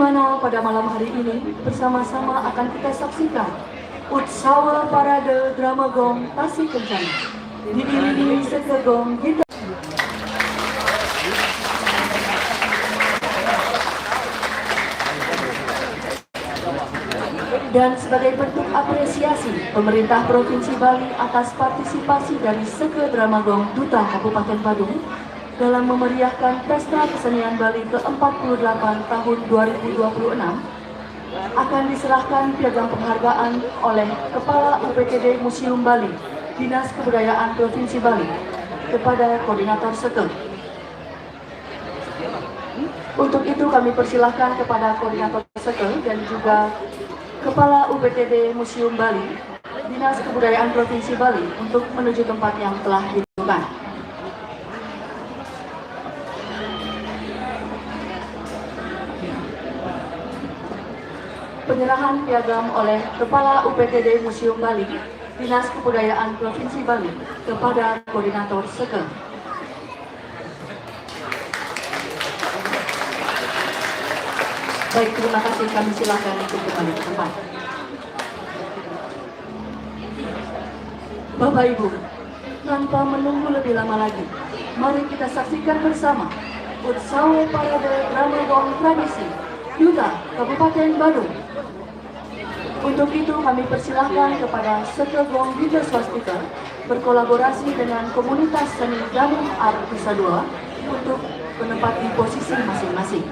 mana pada malam hari ini bersama-sama akan kita saksikan Utsawa Parade Drama Gong Tasik Kencana diiringi sekegong gitar. Dan sebagai bentuk apresiasi pemerintah Provinsi Bali atas partisipasi dari Seke Drama Gong Duta Kabupaten Badung dalam memeriahkan Pesta Kesenian Bali ke-48 tahun 2026, akan diserahkan piagam penghargaan oleh Kepala UPTD Museum Bali, Dinas Kebudayaan Provinsi Bali, kepada Koordinator Seke. Untuk itu kami persilahkan kepada Koordinator Seke dan juga Kepala UPTD Museum Bali, Dinas Kebudayaan Provinsi Bali untuk menuju tempat yang telah ditentukan. Penyerahan piagam oleh Kepala UPTD Museum Bali, Dinas Kebudayaan Provinsi Bali kepada Koordinator Seke. Baik, terima kasih. Kami silakan untuk kembali ke tempat. Bapak Ibu, tanpa menunggu lebih lama lagi, mari kita saksikan bersama Utsawa Parade Drama Gong Tradisi Duta Kabupaten Badung. Untuk itu kami persilahkan kepada Seke Gong Gitar Swastika berkolaborasi dengan komunitas seni Danum Art Nusa Dua untuk menempati posisi masing-masing.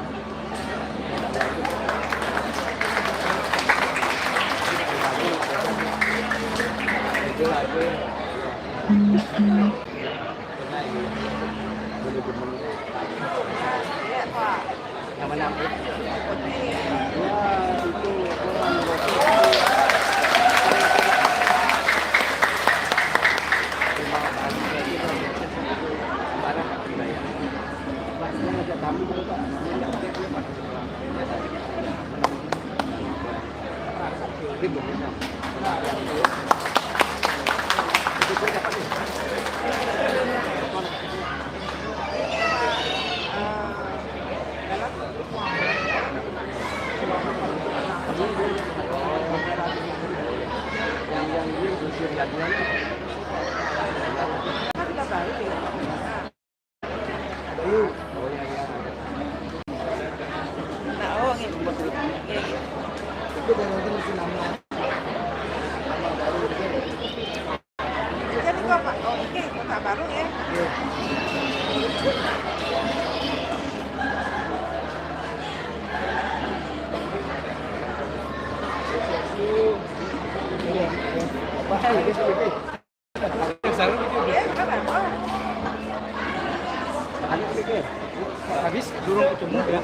Habis durung ketemu ya.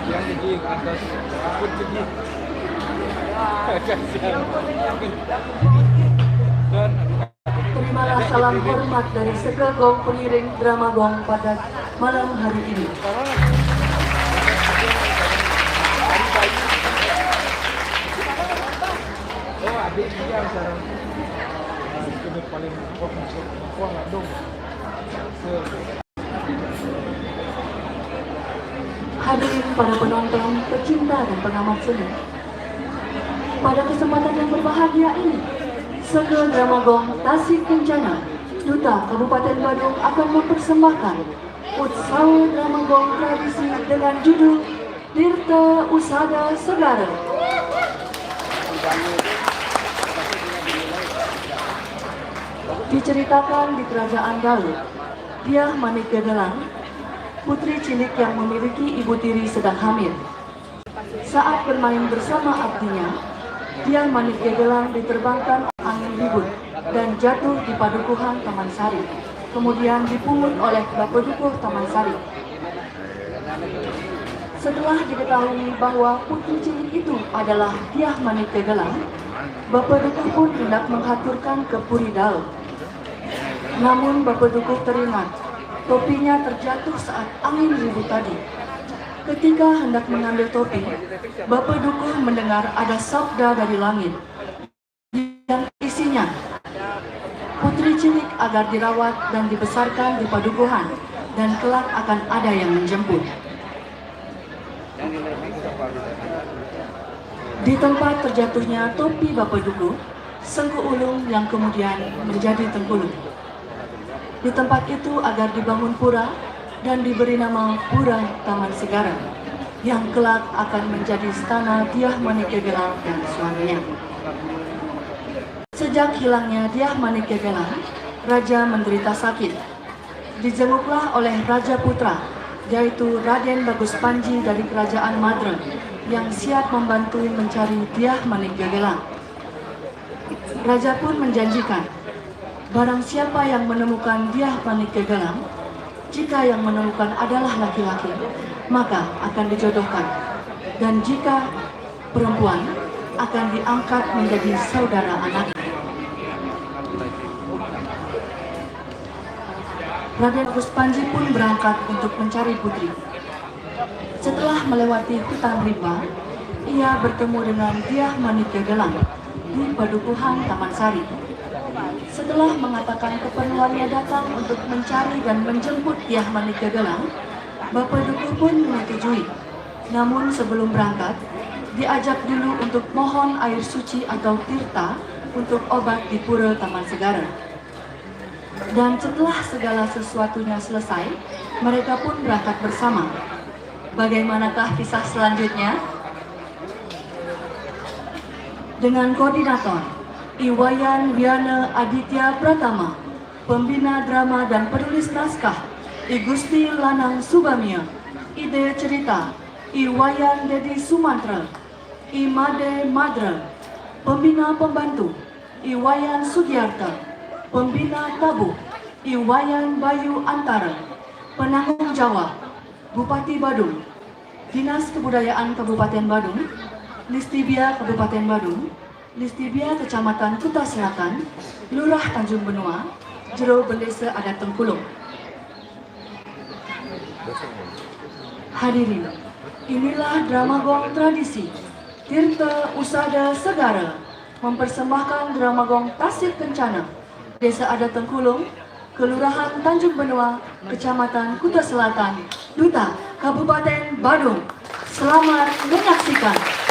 Yang di atas rambut gini. Terimalah salam hormat dari Seke Gong pengiring Drama Gong pada malam hari ini. Oh, adik dia sekarang. Ini paling kuat dong. Hadirin para penonton, pecinta dan pengamat seni. Pada kesempatan yang berbahagia ini, Seke Drama Gong Tasik Kencana, Duta Kabupaten Badung akan mempersembahkan Utsawa Drama Gong Tradisi dengan judul Tirta Usada Segara. Diceritakan di Kerajaan Galuh, Dyah Manik Gegelang, putri cilik yang memiliki ibu tiri sedang hamil. Saat bermain bersama abdinya, Dyah Manik Gegelang diterbangkan angin ribut dan jatuh di padukuhan Taman Sari, kemudian dipungut oleh Bapedukuh Taman Sari. Setelah diketahui bahwa putri cilik itu adalah Dyah Manik Gegelang, Bapedukuh pun hendak menghaturkan ke Puridal. Namun Bapedukuh teringat Topinya terjatuh saat angin ribut tadi. Ketika hendak mengambil topi, Bapak Dukuh mendengar ada sabda dari langit yang isinya, putri cilik agar dirawat dan dibesarkan di padukuhan, dan kelak akan ada yang menjemput. Di tempat terjatuhnya topi Bapak Dukuh, Sengku Ulung yang kemudian menjadi Tengkulung. Di tempat itu agar dibangun pura dan diberi nama Pura Taman Segara, yang kelak akan menjadi istana Dyah Manikya dan suaminya. Sejak hilangnya Dyah Manikya, Raja menderita sakit. Dijenguklah oleh Raja Putra, yaitu Raden Bagus Panji dari Kerajaan Madra, yang siap membantu mencari Dyah Manikya. Raja pun menjanjikan, barang siapa yang menemukan Dyah Manikya, jika yang menemukan adalah laki-laki, maka akan dijodohkan, dan jika perempuan akan diangkat menjadi saudara anak. Raden Bagus Panji pun berangkat untuk mencari putri. Setelah melewati hutan rimba, ia bertemu dengan Dyah Manikya di padukuhan Taman Sari. Setelah mengatakan keperluannya datang untuk mencari dan menjemput Dyah Manikya, Bapak Dukuh pun menyetujui. Namun sebelum berangkat, diajak dulu untuk mohon air suci atau tirta untuk obat di Pura Taman Segara. Dan setelah segala sesuatunya selesai, mereka pun berangkat bersama. Bagaimanakah kisah selanjutnya? Dengan koordinator Iwayan Wiana Aditya Pratama, pembina drama dan penulis naskah I Gusti Lanang Subamia, ide cerita Iwayan Dedi Sumantra, I Made Madra, pembina pembantu Iwayan Sugiarta, pembina tabu Iwayan Bayu Antara, penanggung jawab Bupati Badung, Dinas Kebudayaan Kabupaten Badung, Listibia Kabupaten Badung, Listibia Kecamatan Kuta Selatan, Lurah Tanjung Benua, Jero Bendesa Adat Tengkulung. Hadirin, inilah drama gong tradisi Tirta Usada Segara mempersembahkan drama gong Tasik Kencana, Desa Adat Tengkulung, Kelurahan Tanjung Benua, Kecamatan Kuta Selatan, Duta, Kabupaten Badung. Selamat menyaksikan.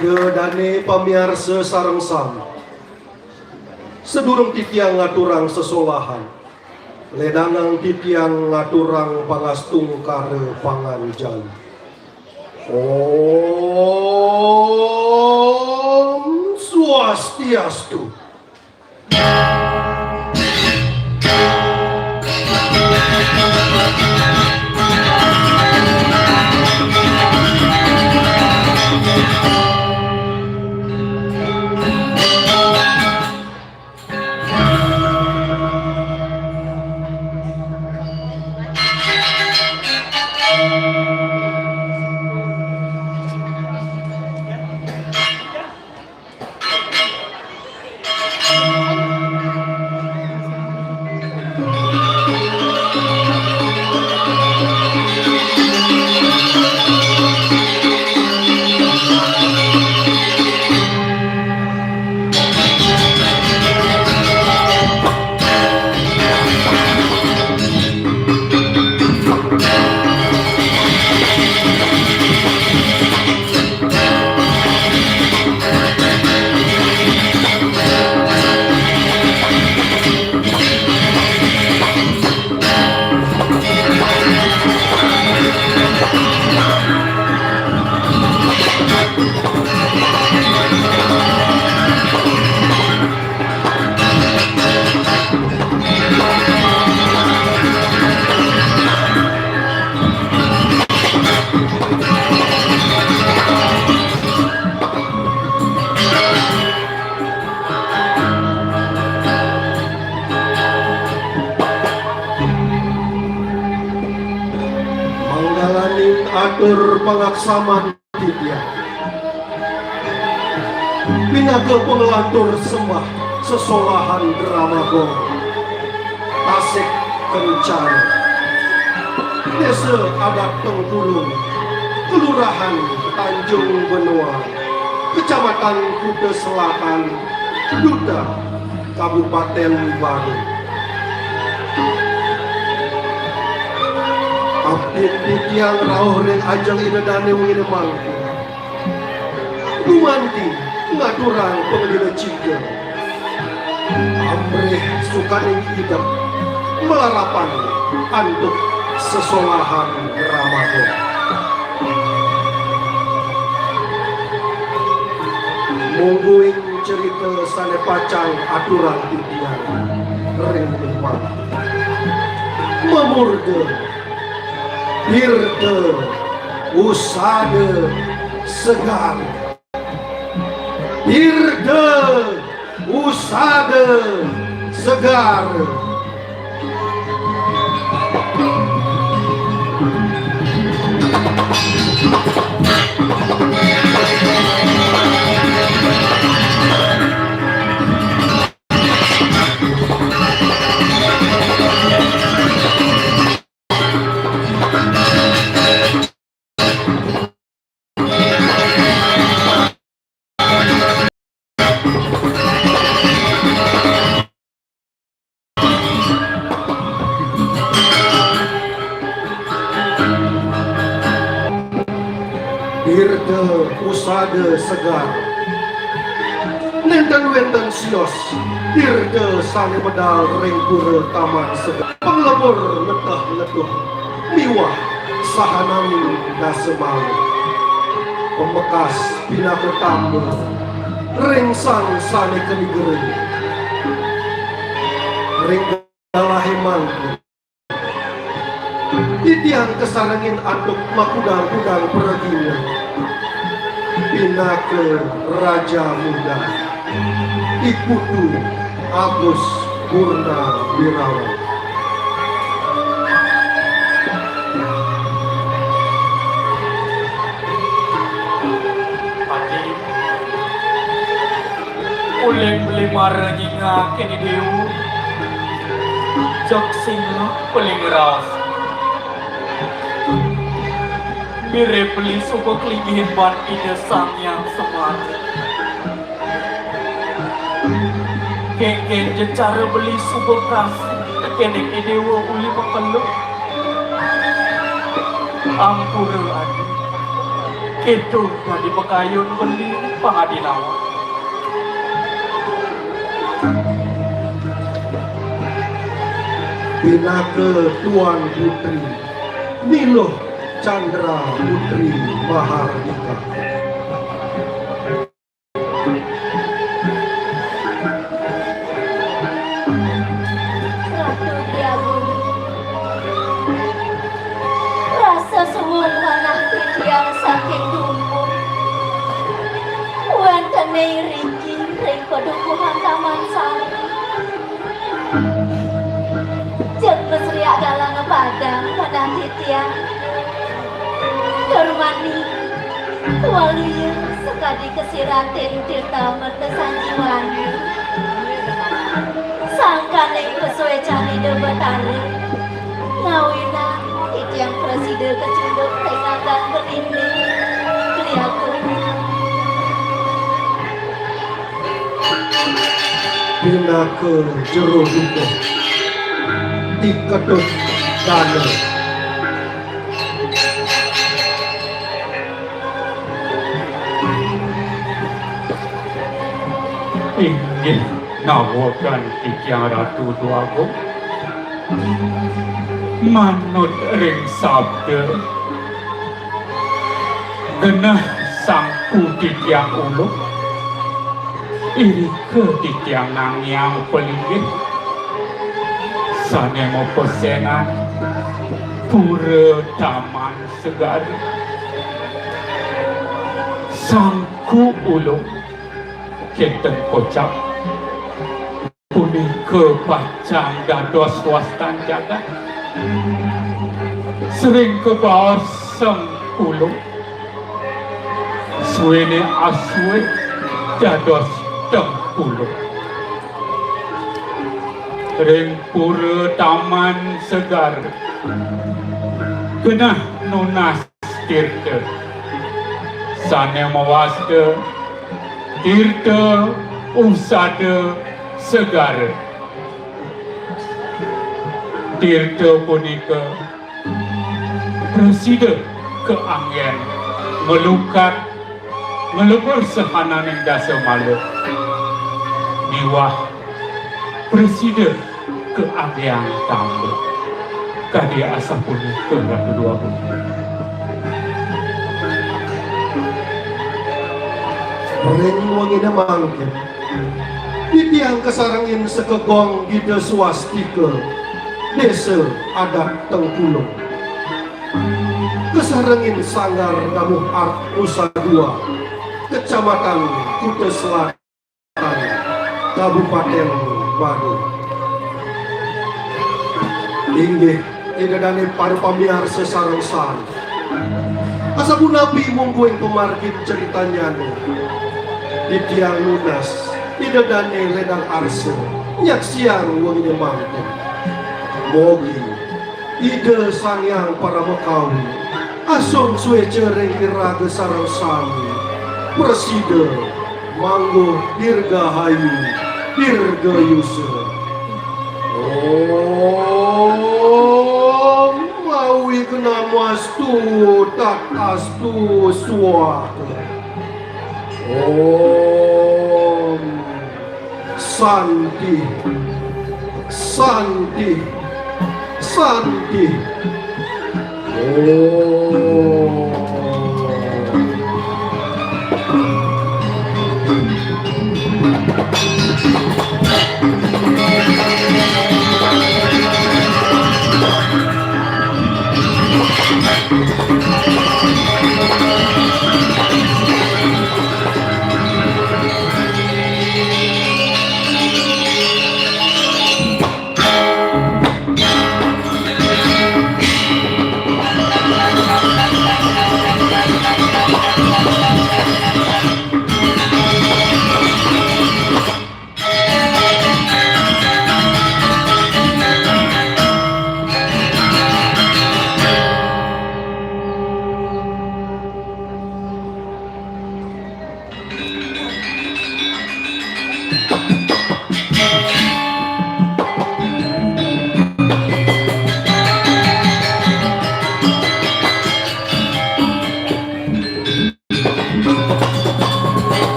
Siga dane pamiarsa sareng sami. Sedurung titiang ngaturang sesolahan. Ledangang titiang ngaturang pangastung kare panganjan. Om Swastiastu. Atur pangaksaman titiang Pinaka pengelantur sembah sesolahan drama gong Tasik Kencan Desa Adat Tengkulung Kelurahan Tanjung Benua Kecamatan Kuta Selatan Duta Kabupaten Bandung. Abdi titiang rauh ring ajang ina dane wina mangku. Dumanti ngaturang pengelila ciga. Amrih sukaning hidup melarapan antuk sesolahan Ramadan. Mungguing cerita sane pacang aturan titiang ring limang. Memurge Hirde usade segar. Hirde usade segar. Hirde usade segar. Nenten-wenten sios hirde sane medal ring pura taman segar. Penglebur letah letuh miwah sahanami dasemang. Pembekas pinaka tamu ring sang sane keligering. Ring dalahimang titiang kesarangin antuk makudang-kudang peragina. Pinaka Raja Muda Ikutu Agus Purna Wirawan. Pati uleng belimar nyinga kini dewu jok singa paling ras mire peli suko klingihin ban ide sang yang semat kengken je cara beli suko kas kenek edewa uli makaluk ampura adi Itu dari pekayun beli pengadilan. Pinake Tuan Putri Niloh Chandra Putri Mahardika. Ratu Diagung, rasa suwun manah titiang saking dumun. Wentene riki ring padukuhan Taman Sari. Jeng mesriak dalang padang manah titiang. Darmani, waluya sekadi kesiratin tirta mertesan jiwani. Sangkane pesuai cani debatari ngawina titiang presiden kecunduk tengahkan berinding keliaku Pinake Jero Duko Diketuk Dana. Inggih nawakan titiang Ratu Duagung manut ring sabda genah sangku titiang ulu iri ke titiang nangyang pelinggih sanemo pesenan pura taman segar sangku ulu kenten kocak puni ke pacang dados wastan jagat sering ke bawah sengkulu suene aswe dados tengkulu ring pura taman segar genah nunas tirta sane mawasta tirta usada segar tirta punika presiden keanggen melukat melebur sehananing dasa malu niwah presiden keanggen tamu kadia asa punika Ratu Duagung. Ring wangi mangkin titiang kesarangin sekegong gida swastika desa adat Tengkulung kesarangin sanggar Damuh Art Nusa Dua Kecamatan Kuta Selatan Kabupaten Badung. Inggih idadane para pamiar sesarang-sarang asabu nabi mungguing pemargin ceritanya di tiang lunas idadane ledang arso nyak siang wanginya mangkuk mogi ide sangyang para mekawi asung suwe cereng iraga sarang sami presiden manggo dirgahayu dirgayusa mawi kena mastu tak astu suatu Santi Santi Santi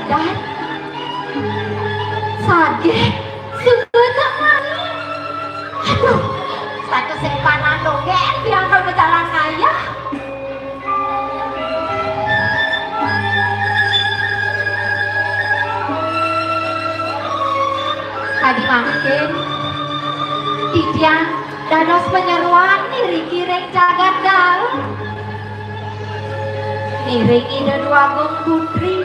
edan. Sage, sebentar mana? Aduh, satu simpanan dongeng diangkat ke jalan raya. Tadi makin Didian dados penyeruan niri kiring jagat daun. Niring ide dua gong putri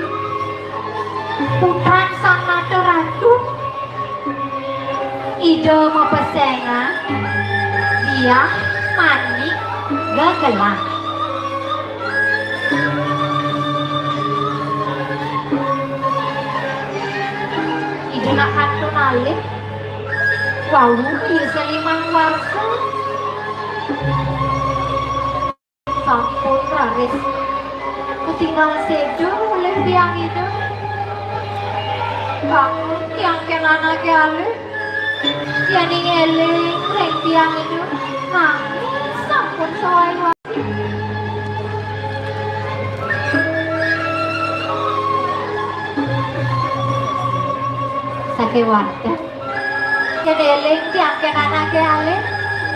putran sang nada ratu. Ide mepesengan dia manik gegelang. Ide nak kantun alih wau bisa limang warsa sampun raris ketinggal sejo oleh tiang itu. Bangun tiang kenana ke alih yani ngeleng reng tiang itu nangis sampun sawai wasi. Sake warga kedeleng tiang kenana ke alih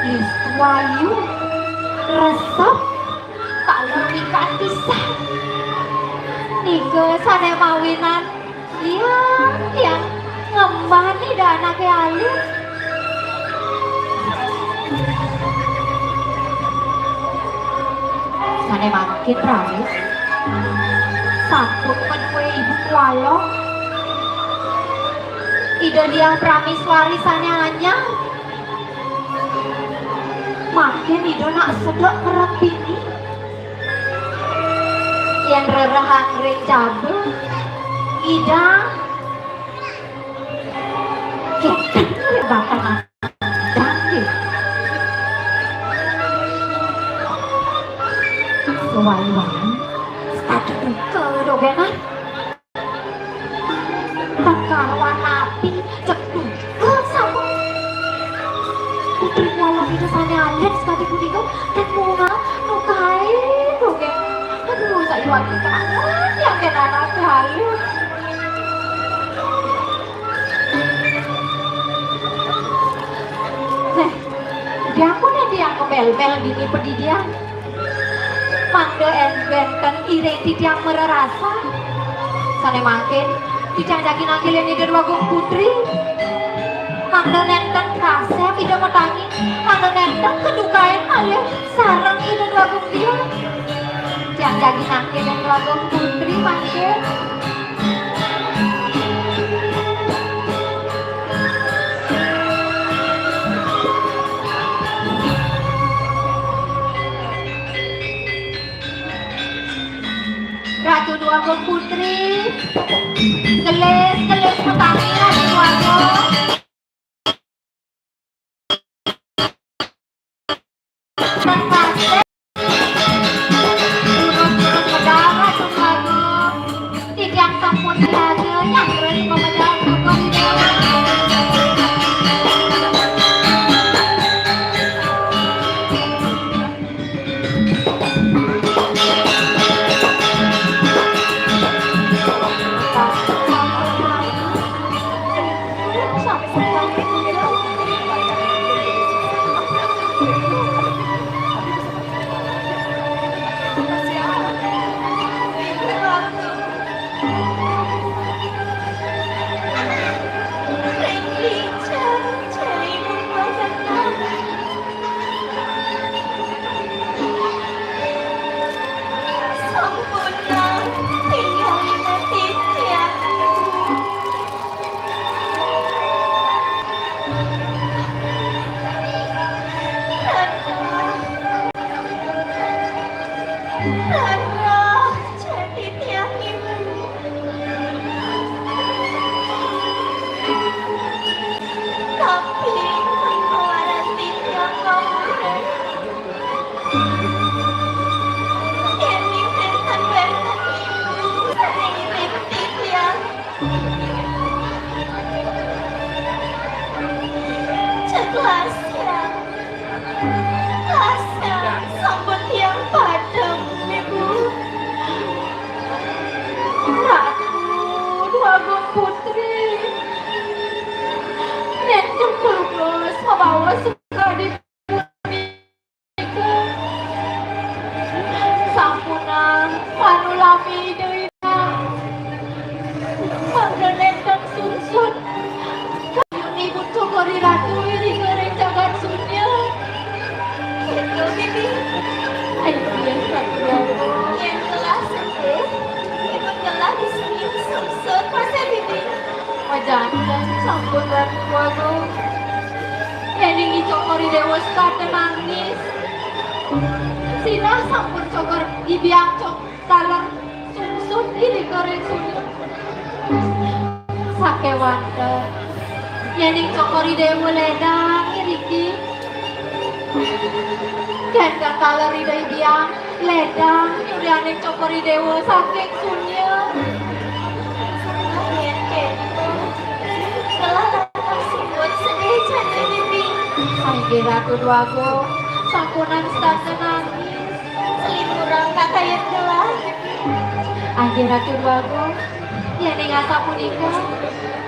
istuayu resep kalau ikan pisang nigo sane mawinan iya yang ngembang nih dana ke alih. Sane makin ramis sambut menue ibu walong ide dia pramis warisannya anyang makin ide nak sedek kerap ini yang rerahan ring cabe ida kita bakal nanti sewai-wai satu kedogengan tengkarwan api cekung sama putri walau itu sana alit sekali kudigo dan bunga nukai dogeng. Aduh saya wangi kangen yang kena anak halus. Dia pun dia kebel-bel gini pedidian mangga benten ire tidiang mererasa sana makin tidang daging nangkilin ide dua gong putri mangga nenten kasep ide metangi mangga nenten kedukain alia sarang ide dua gong dia yang daging nangkilin dua gong putri mangga. Ratu dua gong putri geles petani ratu dua gong dan pasir turun medal ratu dua gong tidiang sampun dihasil yang berani memedal gong bawa suka di sampunan manulami deuna mangrenentang sunsun kayun ibu cokori ratu iri goreng jagat sunya itu bibi ayo yang satu yang jelas itu jelas di sini sunsun masa bibi wajan dan sampun dan wago yang ingin cokori dewa sekata nangis Sina sampun cokor ibiang cok talang sungsut ini goreng sunyi sake wanda yening cokori dewa ledang iriki gendang kalori da ibiang ledang udaning cokori dewa saking sunya telah datang simbol sedih jadi bibi Angge Ratu Dwago sampunan stase nangis selimurang kata yang jelas Angge Ratu Dwago ya dengan sapunika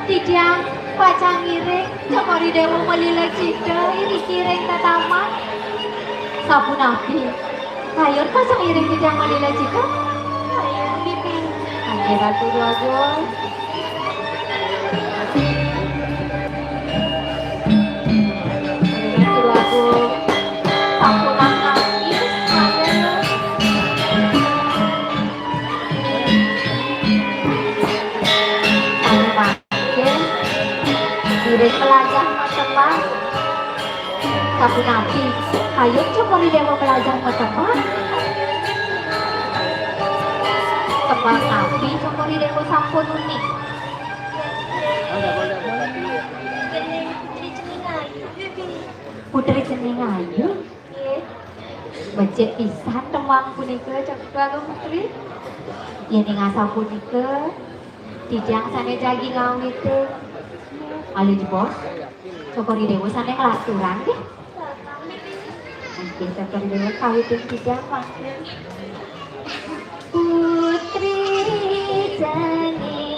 tidak pacang iring cokori dewa melila cita iri kiring tataman sapun api kayur pacang iring tidak melila cita kayur bibi Angge Ratu Dwago sampunan nangis Iring pelajang teman sapun api hayuk cokori dewa pelajang teman teman api cokori dewa sampun unik Putri Cening Ayu becek pisan temang punika cokro putri yen ing asal punika dijang sane jagi ngawit alih bos cokori dewa sane nglaturan nggih nggih cokori dewa kawit dijang mangke Putri Cening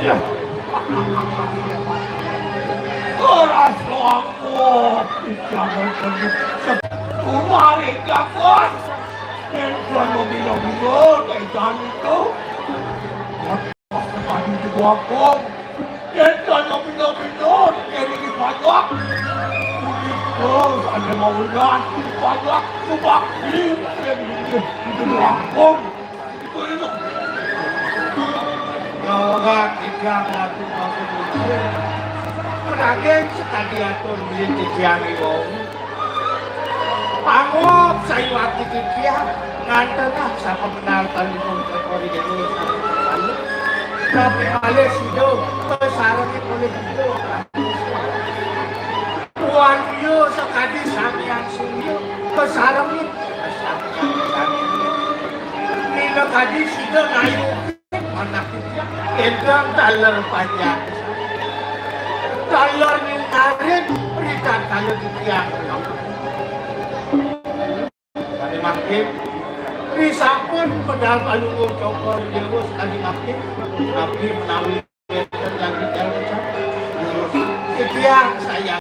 Keras aku, jangan pergi. Kemarin jangan. Jangan mobil-mobil, jangan itu. Tadi juga aku. Jangan mobil-mobil, ini dibanyak. Oh, ada mauan, banyak, subak, ini aku. Itu. Jangan jangan aku bukan. Menagih sekali atur beli tijian itu. Pangop saya waktu tijian ngantenah siapa kenal telefon tekori itu. Tapi oleh sido besarnya oleh sido. Tuan yo sekali sampean suyo besarnya Nino kadi sido naik anak tijian edang taler panjang. Taler ni tarik berikan taler tijian. Tadi makin bisa pun pedal palungur cokor dewa sekali makin tapi menawi yang dijalankan tijian saya.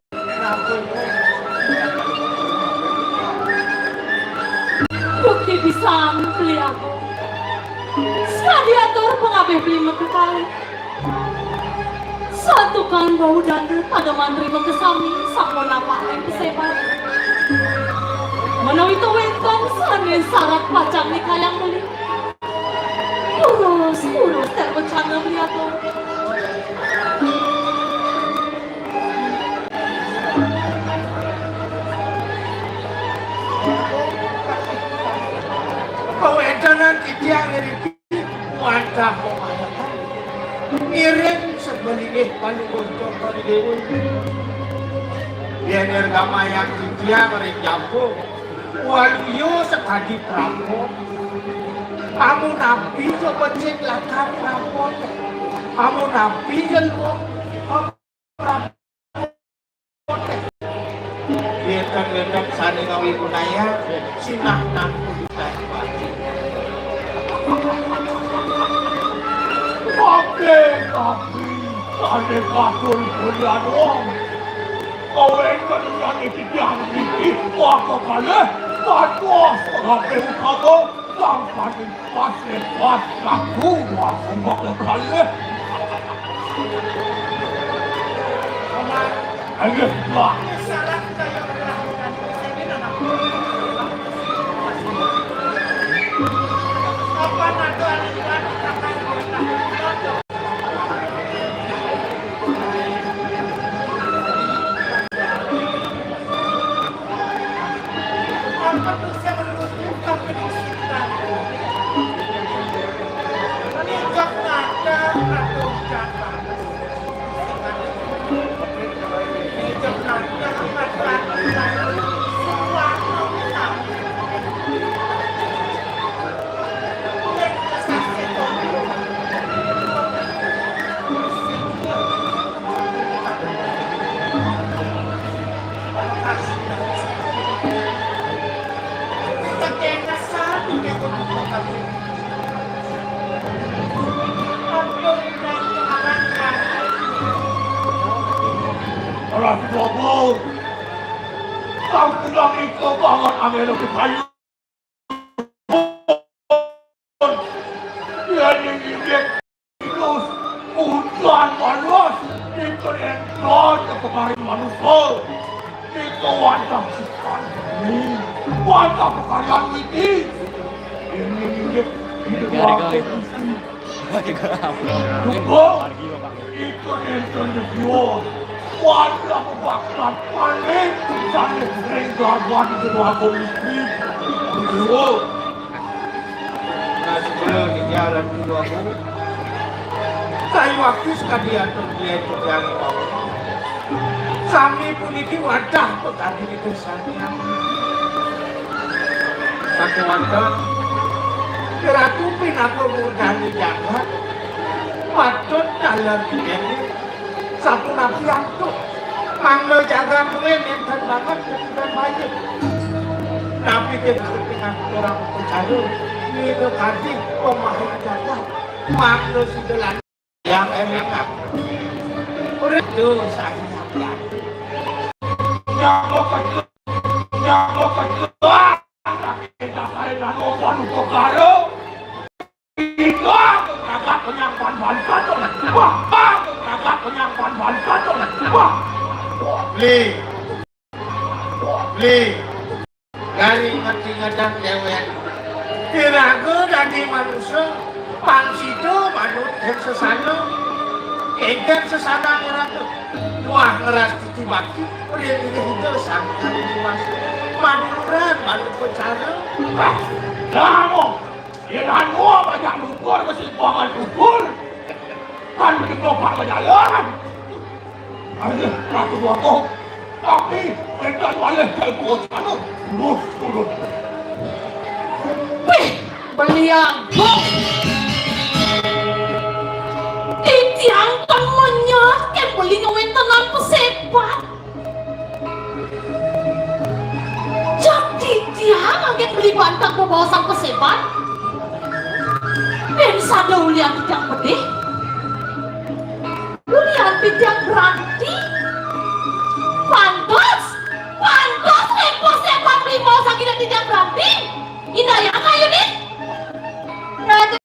Bukti bisa beli aku. Sekali atur pengabeh beli kali. Satu kan bau dandel pada mantri kesami sakon apa yang kesebar. Menawi itu wentong sane syarat pacang nikah yang beli. Urus terpecah beli aku. Kawedanan tidiang ngerti wadah pemahaman iring sebenih palungun cokor dewa biar nergama yang tidiang ngerti waluyo sekali perampok kamu nabi sebecik lakar perampok kamu nabi jelmo perampok Lihat sani ngawi punaya sinah nampu Oke, tapi ada kasur punya doang. Kau enggak yang itu yang ini, aku kalah, bagus. Tapi kamu sampai pasir pas aku mau kalah. Ayo, lah. Apa nak Rabbul, kau sedang ikut banget Amerika kayu. Dia ini terus hujan panas itu entot kemarin manusia itu wajah sikan ini wajah pekaryan ini hidup wakil juga itu entot jiwa wajah pembakaran panik sampai sering gabung di kedua komisi itu nah sebelum di jalan kedua komisi saya waktu sekali atur dia itu yang sami pun itu wadah tadi itu saya satu wadah keratupin aku mengundang jaga patut dalam ini satu nabi antuk manglo jaga kuen yang banget dan baik tapi kita dengan orang percaya itu tadi pemaham jaga manglo sudah yang enak. Udah tuh sakit. Nyamuk kedua, kita kailan opan kogaro. Itu agak penyangkan bantuan tuh. Wah, agak penyangkan bantuan tuh. Wah, Li, dari ngerti-ngerti cewek. Kiraku dari manusia, pangsitu manut dan sesana. Enggan sesana ngeratu. Wah, ngeras titi bakti, udah itu sampai dimas. Manuran, manu pecara. Kamu, iramu banyak ukur, kesimpangan ukur. Kan berdoa banyak jalan. Ayo, ratu buatku. Tapi, kita boleh kekut sana. Turun. Wih, beliang. Titiang temennya, kan beli ngawintenan pesebat. Jadi tiang agak beli bantang pembawasan pesebat. Dan sada ulian tidak pedih. Ulian tidak berarti. Pantas, pesebat beli bawasan tidak berarti. Indah ya kayu nih. Ratu.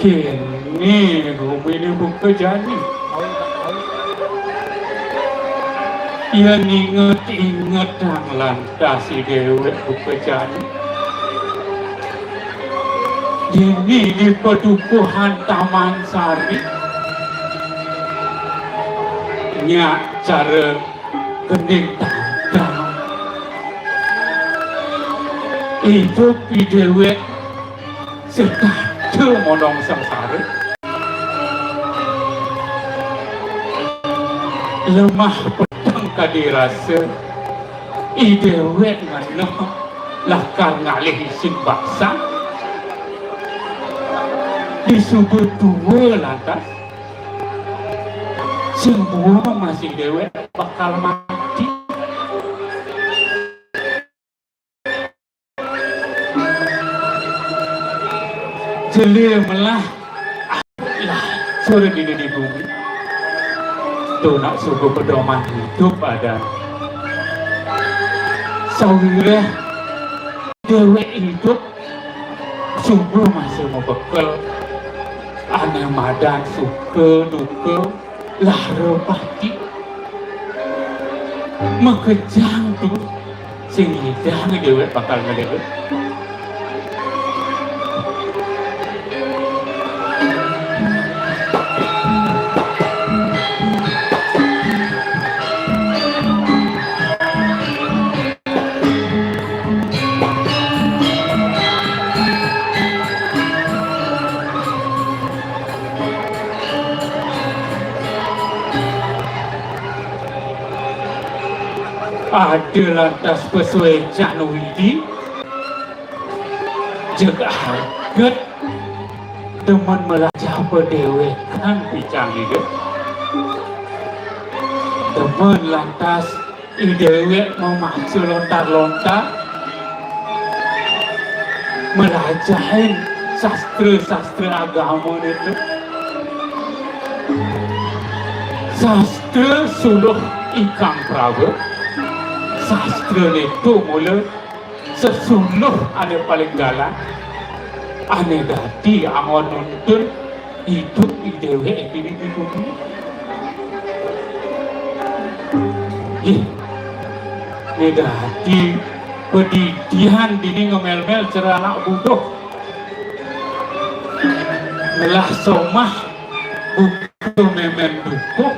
Kini rumah ini buka jadi. Yang inget-inget yang lantas si dewek buka jadi. Ini di pedukuhan Taman Sari. Nyak cara gening tantang. Hidup di dewek sekata monong sengsara. Lemah pedang kadirasa. Idewek ngana lakar ngalih isin baksa. Disubur dua lantas. Semua masih dewek bakal mati. Jelir melah lah sore dini di bumi tu nak suku pedoman hidup ada sawireh dewek hidup subuh masih mau bekal aneh madan suka duka lara pati mekejang tu sing hidang dewek bakal ngedewek. Ada lantas pesuai Januidi jaga hargat teman melajah pedewekan bicang itu teman lantas idewek memacu lontar-lontar melajahin sastra-sastra agama itu sastra suluh Ikang Prabu sastra itu mula sesuluh ane paling galak ane dati angon nuntun hidup idewek ini di bumi. Ini dati pedidihan dini ngemel-mel cerah anak buduh melah somah buku memen dukuk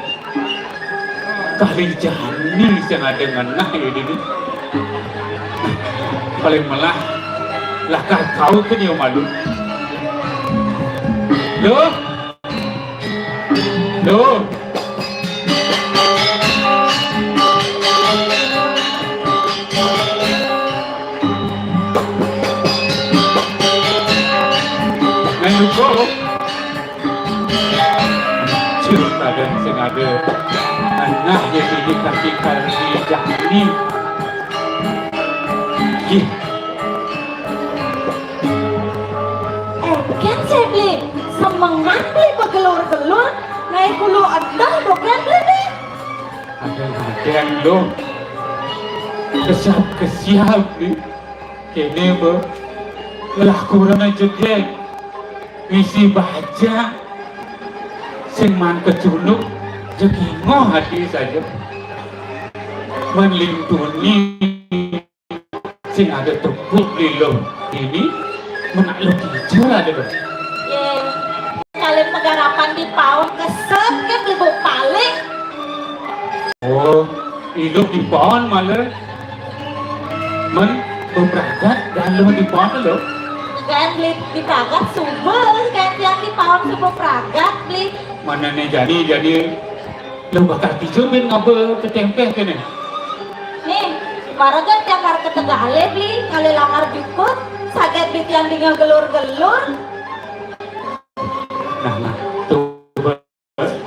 kali jani yang ada ngenah ini paling melah lakar kau ke dia malu loh menuko cerita dan sengaja anak yang dikasihkan di jani Kan saya beli semangat beli begelur-gelur naik kulu ada bukan beli ada lo kesiap ni kene ber lah kurang aja dia misi baca sing man keculuk jadi ngoh hati saja melindungi sing ada tepuk lilo ini menakluk hijau ada dong. Kalian penggarapan di pawon kesel kan beli balik. Oh, hidup di pawon malah beberangkat dan lo di pawon lo. Kan beli di pragat subel kan yang di pawon subuh pragat beli. Mana nih jadi lo bakal dijumin ngabel ketempeh kene. Nih, paragan jangar ke Tegale beli kali langar jukut sakit beli yang tinggal gelur-gelur. Nah, tuh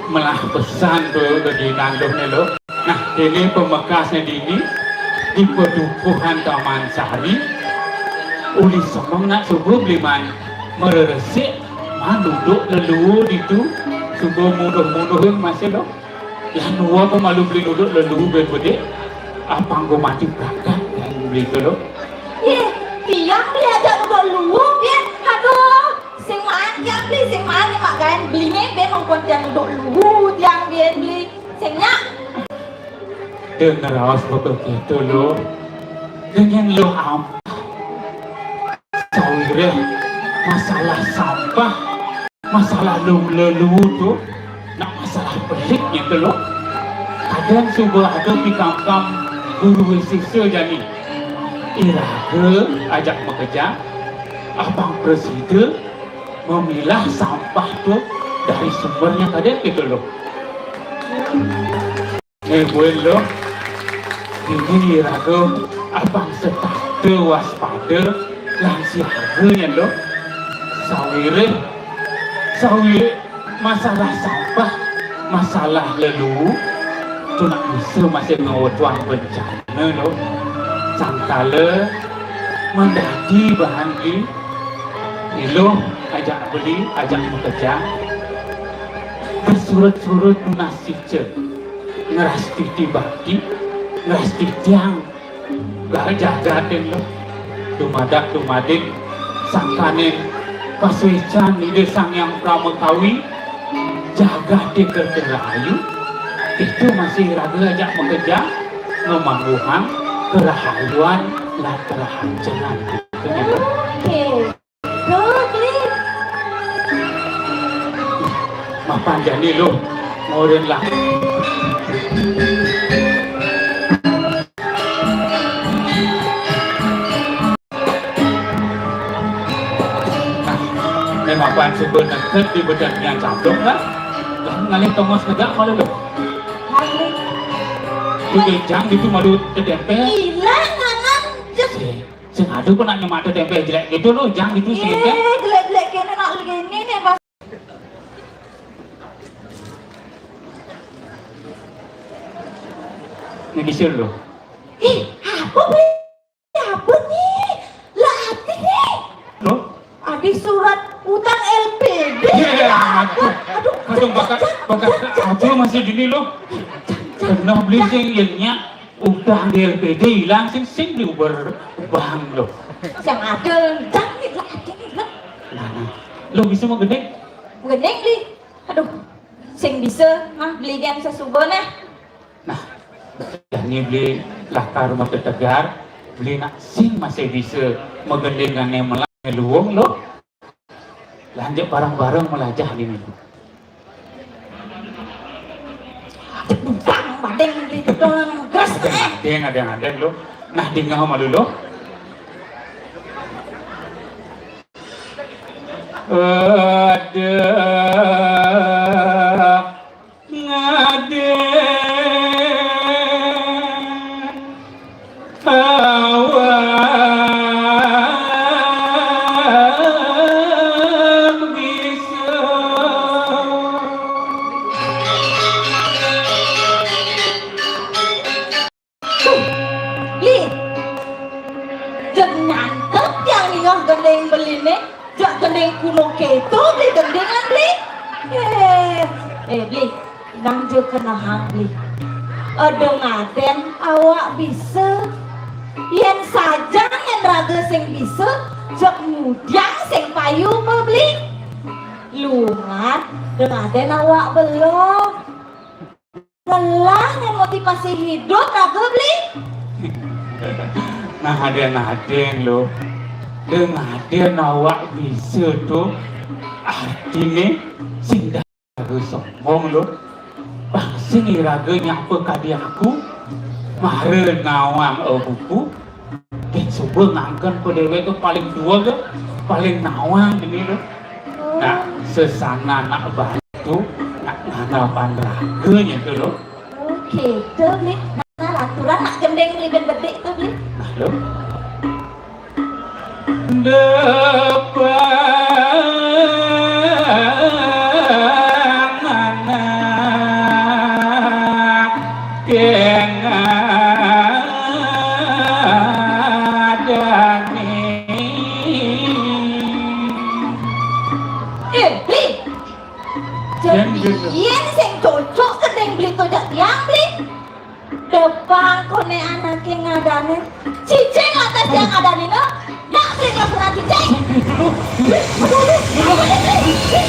melah pesan tuh bagi nanggung lo. Nah, ini pemekasnya di pedukuhan Taman Sari. Uli somong nak subuh beliman meresik, duduk lelu itu subuh mudah-mudah yang masih lo. Yang dua pemalu beli duduk lelu berbeda. Apa gue mati berangkat yang beli itu lo? Tiang beli aja udah luwuk ya, aduh, sing manjang beli sing mana mak kan beli ngebe mongkon yang dok luhut yang dia beli singnya Dengar awas begitu lo. Dengan lo apa? Sawire masalah sampah, masalah lelu tu, nak masalah peliknya tu lo. Kadang subuh ada pikam-kam guru siswa jadi. Iraga ajak bekerja, abang presiden memilah sampah tu dari sumbernya kadang gitu lo. Boleh lo. Ini iraga abang setata waspada lansi harganya lo. Sawire masalah sampah, masalah lelu tu nak bisa masih ngawatuan bencana lo. Sangkala mendaki bahan ni lo ajak beli, ajak bekerja bersurut-surut nasib je ngeras tibaki ngeras tiang gak jaga-jaga lo dumadak sangkanin paswecan ide sang yang pramekawi jaga di kertelayu itu masih raga ajak bekerja ngemangguhan kerahayuan lah kerahancenan gitu ya lo. Mapan jadi lo modern lah. Memang pan sebenarnya di badannya cabdong lah. Ngalih tongos negak malu lo. Itu jang itu malu tempe. gila nganan Sing adu pun nak nyemak tempe jelek gitu lo jang itu sih kan. gelek-gelek kene nak gini nih pas Ngisir lo. apa beli apa nih lah hati nih Lo? adik surat utang LPD Aduh, kadang bakat apa masih gini lo? Pernah beli sing yang utang di LPD hilang sing di berbang lo. yang ada canggih lah hati nih lah Nah, lo bisa mau gede? gede beli aduh sing bisa beli yang sesubahnya Nah, ini beli lakar rumah tegar, beli nak sing masih bisa mengendengkan yang melang luang lo. Lanjut barang-barang melajah ini. bang badeng beli dong gas Ada lo. Nah, tinggal malu lo. Li, jangan nyantep yang ningah gendeng beli nih, jak gendeng kuno keto beli gendengan beli. Beli, nang je kena hang beli. Ada ngaden awak bisa, yen saja yang raga sing bisa, jak mudiang sing payu beli. Lungat, ngaden awak belum. Lelah yang motivasi hidup raga beli. Nah, ada lo. Dengan awak bisa tu artinya sing dah sombong lo. Bangsa ni raga nyapa kadi aku mahre ngawang buku dan cuba ngangkan ko dewe tu paling dua ke paling nawang ini lo. Nah, sesana nak bantu nak nganapan raganya tu lo. Oke, tu beli. Nah, aturan nak gendeng beli bedik tu beli. Nah lo. Depan anak yang ada nih. Beli. Jadi, yen sing cocok gendeng beli tu jak yang beli. Depan kone anak yang ngadane, cicing atas yang ada ni no. Nak beli tak pernah cicing. Aduh, Halo,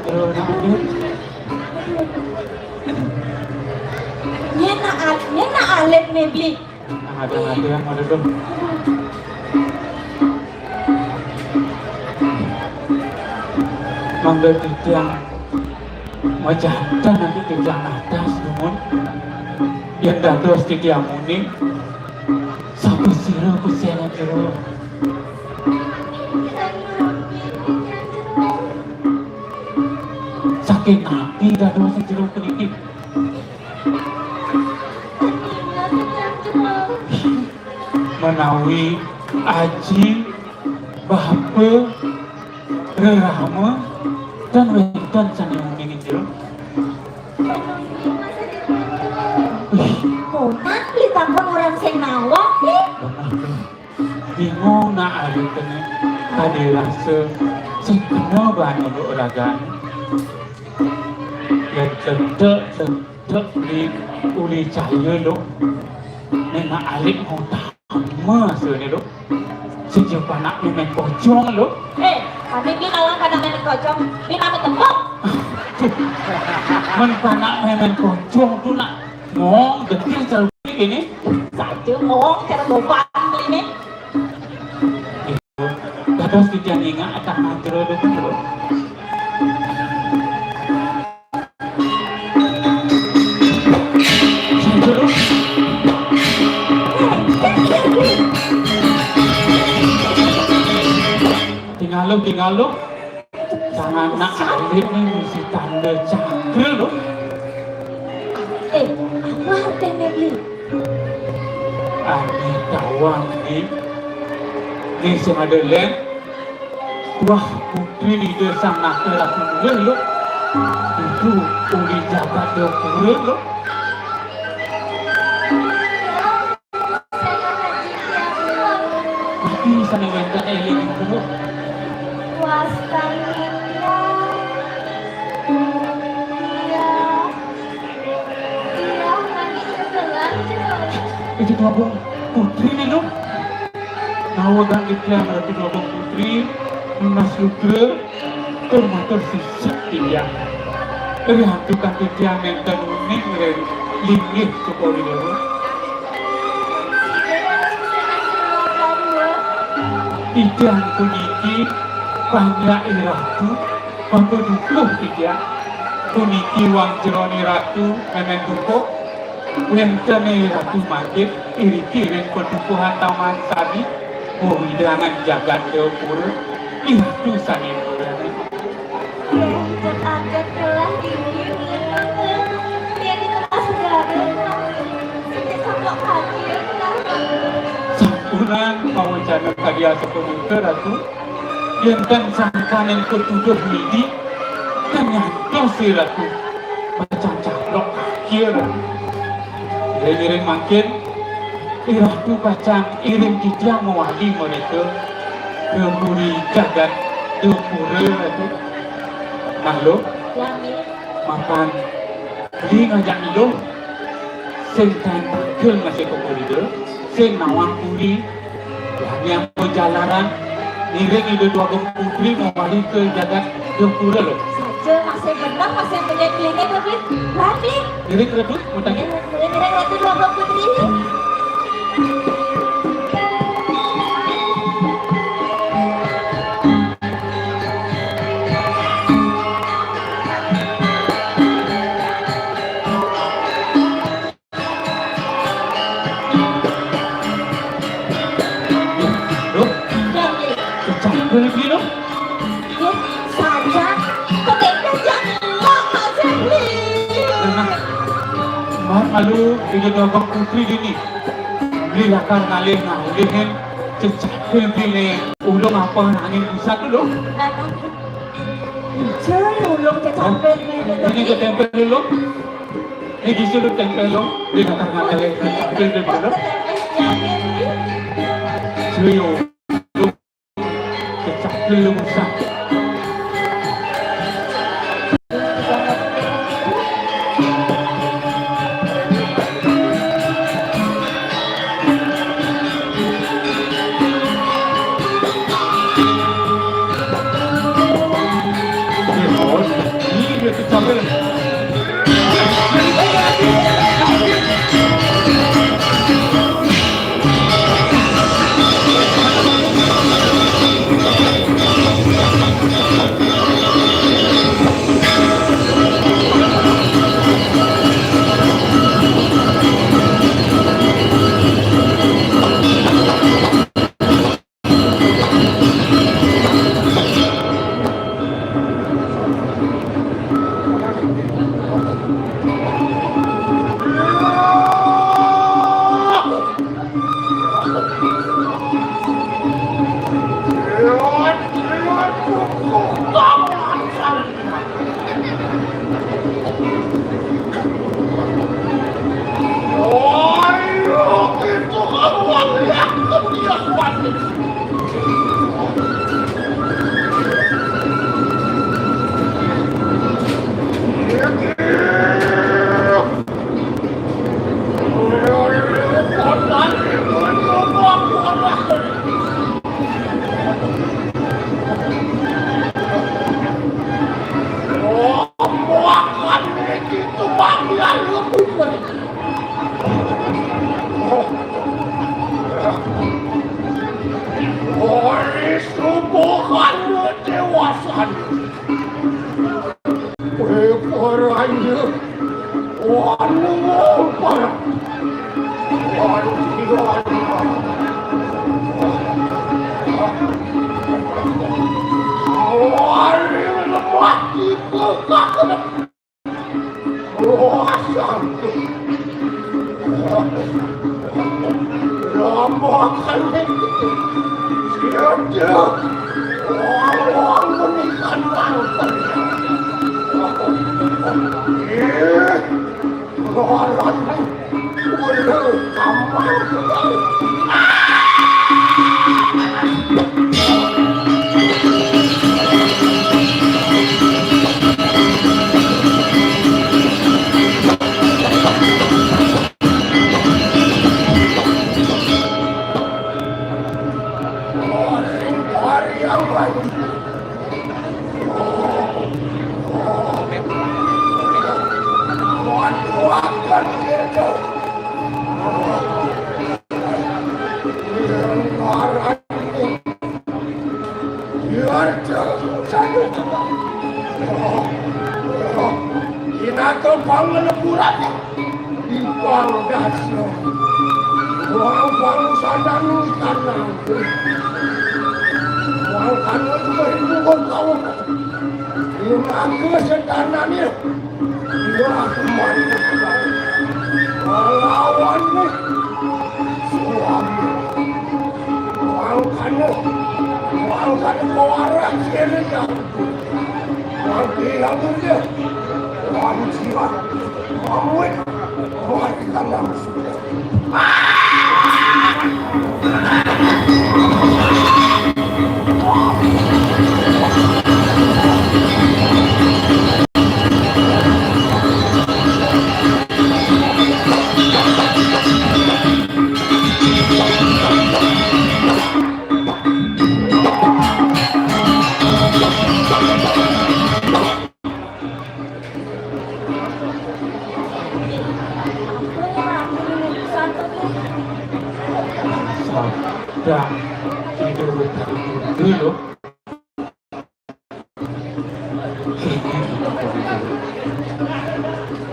terus Nyena alet nebli. ada yang mau duduk. Manggil tiang wajah dan nanti tiang atas namun yang dados tiang muni sampai siro kusiana jero saking nabi dados jero peniki menawi aji bapa rerama dan wedan sani mungkin jero Mona ditambah orang sing nawak nih. bingung nak ada kena ada rasa sing kena bahan untuk olagan yang sedek di uli cahaya lo memang alik mau tama sini lo sejauh panak memang kocong lo Kami ini kalau kadang main kocok, ini kami tembok. panak memang kocong tu nak ngong getir selalu ini Saja ngomong cara boban ini. terus tidak ingat akan antara dulu lo tinggal lo jangan nak alik ni mesti tanda cakra lo Apa hati nebli? ani tawang ni sem ada lem wah putri ni dia sang nak aku dulu lo itu uli jabat dia pura lo tapi sana wenda elik itu itu abang putri ni lo nawagan iklan ratu abang putri Mas Lukra termatur sisat dia hantukan dia mentan unik dari linggih ke poli lo Ikan kuniki banyak ratu bangga dukuh dia kuniki wang jeroni ratu memen dukuh wentene ratu magit iri-iri perdukuhan taman sari hidangan jagat deopura itu sani purane Agak telah ini dia di tengah segala sejak sampai hadir sampunan pawacana karya sepenuhnya ratu yang kan sangkan yang ketujuh midi dan nyantos si ratu macam caplok akhir iring-iring makin ratu pacang iring kita mewali mereka kemuri jagat dupura ratu maklum makan beli ngajak minum sing tan pakil masih ke koridor sing nawang puri yang perjalanan iring itu dua putri mewali ke jagat dupura loh Saja masih benar masih punya klinik lebih berani. iring ratu mau tanya Kira-kira itu 20 putri ini. loh kecapur lagi loh Saja ketika jangan masih beli. Mat malu itu dua putri ini beli lakar ngalih nak ulihin kecapur beli ulung apa angin pusat dulu Cuma ulung kecapek ini ke tempel dulu disuruh tempelong di tengah-tengah tempelong Suyo kecap belum usah ini dia kecap belum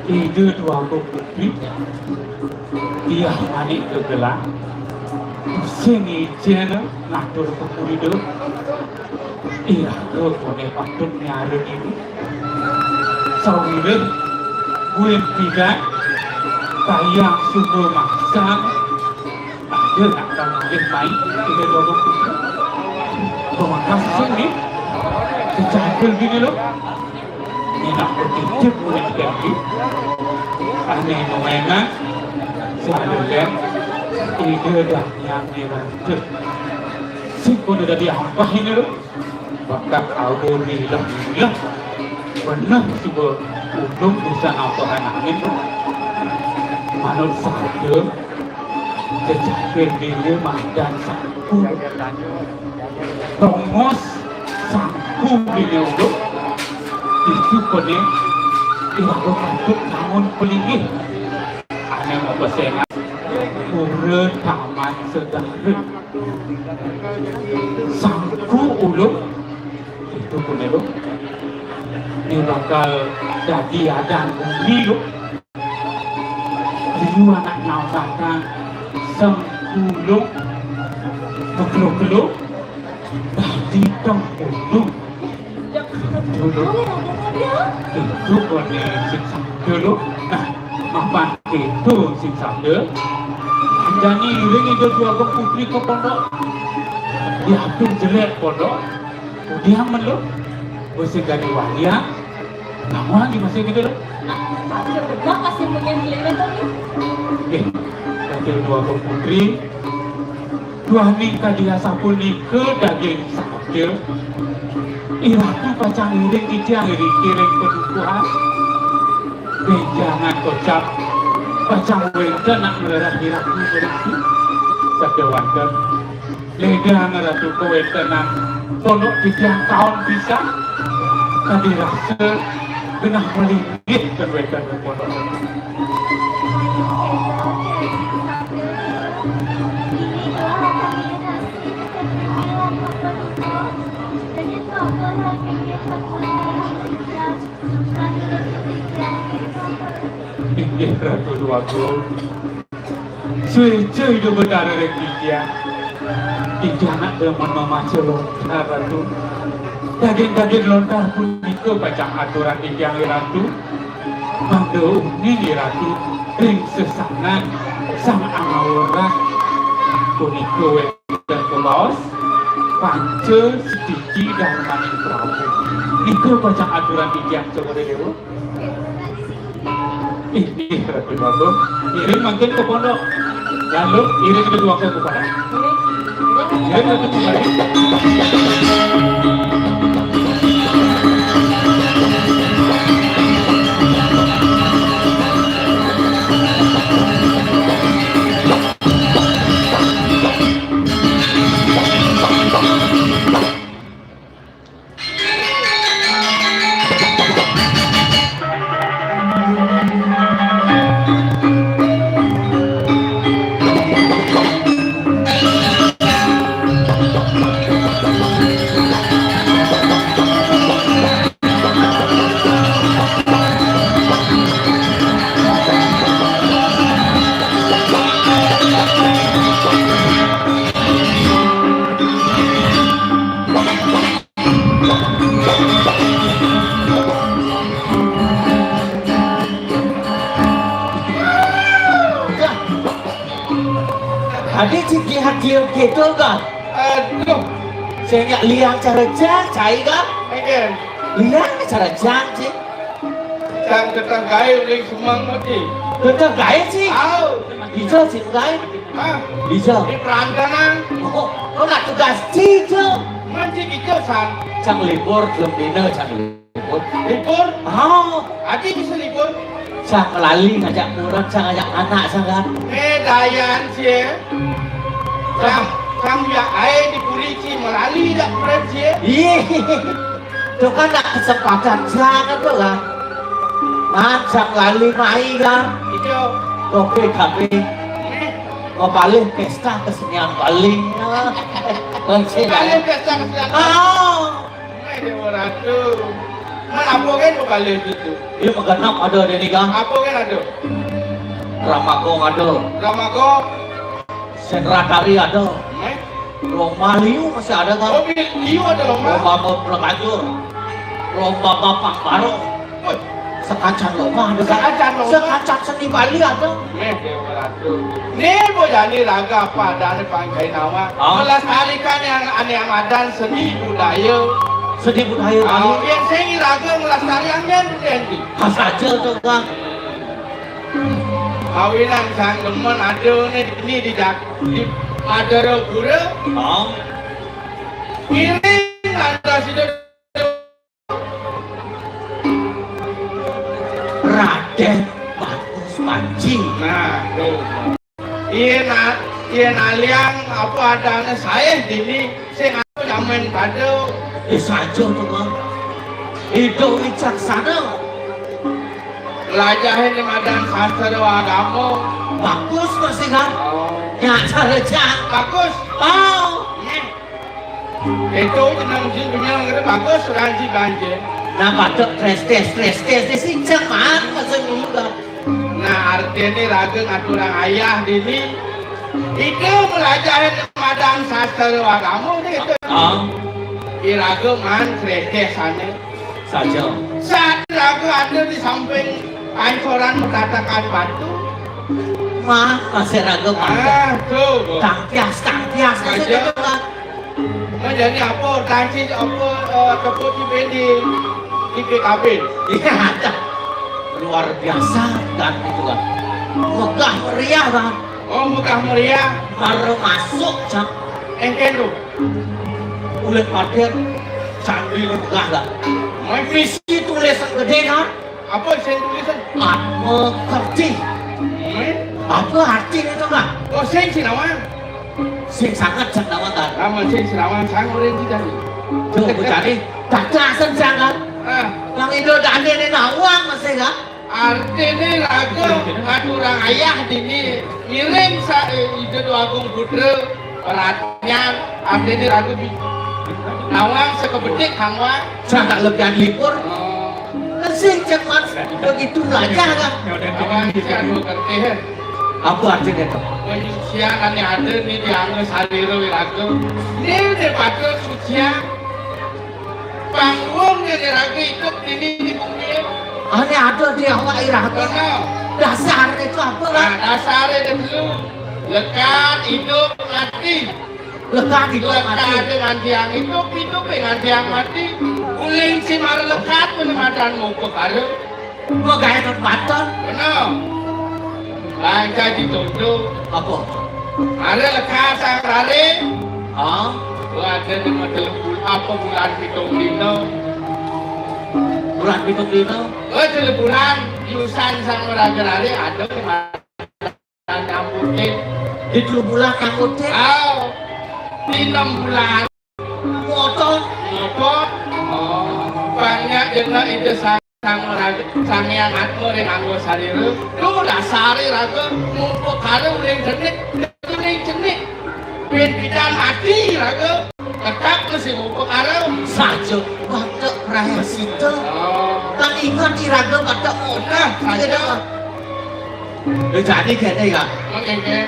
Ide dua kopi, dia manik kegelang, sini jena ngatur kepurido, iya kepone patut nyari ini, sawire gue tidak, tayang sumber maksang, ada nak tahu main ide dua kopi, pemakas sini, kecakar gini loh. Ini nak berkicip boleh ganti. Aneh nomengan. Sebenarnya ide dah yang dibantu. Si pun dah diampah ini loh. Bakal kau ni lah. Benar cuba untung bisa apa angin tu. Manut sahaja kecapai bila makan sapu. Tongos sapu bila uduk. Itu kone aku patut namun pelingin. Aneh mau bersengat. Pura taman sedara. Sapu uluk. Itu kone lu. Ini bakal jadi adan bumi lu. Dia anak nyawatan sempulung berkeluk-keluk tadi tempulung dulu itu boleh siksa dulu. Nah, apa itu siksa dulu? Jadi ini dia dua ke putri ke pondok. Dia hampir jelek pondok. Dia meluk bersih dari wajah. Nama lagi masih gitu loh. Aku udah benar kasih punya nilai tadi. Ada dua putri. Dua nikah dia sapu nikah daging saja. Iratu pacang iring ijang iring pedukuhan. Jangan kocap. Pacang wenda nak merah iratu berisi. Sadewankan. Lega ngeratu kewentenan. Tolok dijang tahun bisa. Tadi rasa genah melingit kewentenan pondok. Ini ratu dua gol. Cuy itu benar dia. Dia nak demen memacu lontar ratu. Daging lontar pun itu bacang aturan yang ratu. Mando ini ratu ring sesangan sang angaurat kuniko dan kebawas panca sedikit dan maning prabu. Niko bacang aturan yang coba dulu. Ini ratu bagus. Iring makin ke pondok. Lalu iring kedua ke kepada. Iring ke kembali. Ada cikgu hadir gitu kan? Aduh, Saya nggak lihat cara jang, cai kan? again. Lihat cara jang sih. Sang tetang gaya uling semang mati. Tentang gaya sih. Au, Bisa sih gaya. ah, Bisa. di perantanan. Oh, kau nak tugas cica. Manci kita sang Cang libur belum dina cang libur. libur. Oh, Adi bisa libur. cang lali ngajak orang, cang ngajak anak sangat. Dayan sih. Sang ya air di Purici melali dak pren sih. Ih, itu kan nak kesempatan sangat tuh kan. Cang lali mai kan. Itu. Oke, kami mau balik pesta kesenian Bali. Bangsa Balik ke sang sang. Oh, Dewa Ratu. Mana apa kan balik itu? ini meganap ada di nikah. Apa kan ada? Ramakong ada, Ramago. Senratari ada, Lomba Liu masih ada kan? Oh, liu ada lomba. Lomba pelacur, lomba bapak baru, sekacan lomba ada kan? Sekacan lomba. Sekacan seni Bali ada. Dewa Ratu. Ni bojani raga pada pangkai nama. Ah. Melestarikan yang aneh amadan seni budaya sedih budaya Bali. Oh, yang saya raga melestarikan kan nanti. Pas aja tuh Kang. Kawinan sang demen ada ini di Madara Gura. Oh, Miring ada situ. Raden Bagus Panji. Nah, tuh. Iya naliang apa adanya saya dini saya ngaku nyamen kado. Saja tuh Kang. Hidup wicaksana. Lajahin yang ada sastra agama. Bagus masih kan? Nyata rejang. Bagus. Oh, Itu jenang sih punya ngerti bagus ranci banjir. nah pada tres sing cemat masih juga. Nah artinya raga ngaturang ayah dini itu belajarin madang sastra agama itu. Oh, Iraga man kredes sana. saja. Saat raga ada di samping pancoran tatakan batu. Mah masih raga pada. Ah tuh. Tangkias masih Saja. juga Kang. Menjadi apa tanci apa tepuk di PKB. Iya, ada. Luar biasa kan itu kan. Megah meriah kan. Oh mekah meriah. Baru masuk jam Engken tuh. kulit padet sambil megah kan. Main Visi tulisan gede kan. apa saya tulisan? Mengerti. Apa artinya itu kan? Oh saya Sinawan. Sing sangat senang kan. Lama saya Sinawan sang orang tidak. Tuh cari dadasan jangan. Ah Yang itu dane ini nawang masih kan. artinya lagu ngaturang ayah dini miring sa itu agung putra perhatian artinya lagu nawang sekebedik hangwang. Jangan lebihan libur. Oh Kan sing cepat begitu belajar kan. nawang saya mau ngerti. Apa artinya itu? Sucia kan ada nih di Angus Haliro Wirago. Ini udah pakai sucia. Panggung yang ragu ikut ini di bumi. Ini ada di awak iraga. Karena Dasar itu apa kan? dasarnya dulu lekat hidup mati. Lekat itu mati. Lekat dengan tiang hidup dengan tiang mati. Uling si mar lekat penemadan mau kekaru. Mau gaya tempatan. Benar. Bangsa dituduh. Apa? Ada lekat sang rare. Oh, Ada di model apa bulan pitung dino. bulan pitung dino. Itu bulan Yusan sang raga-rari ada kemarin nyambutin. Di 2 bulan kamutin. Oh, di 6 bulan Motor. motor. Oh, banyak jenak itu sang raga sang yang atmo yang anggo sariru. Lu dasari raga mumpuk karo yang jenik, yang jenik. Ben bidang mati raga. Tetap mesti mumpuk karo. Saja. Batak raya situ. Oh, Kan ingat iraga batak motor. nah saja. Jadi kayaknya ya. Mengenge.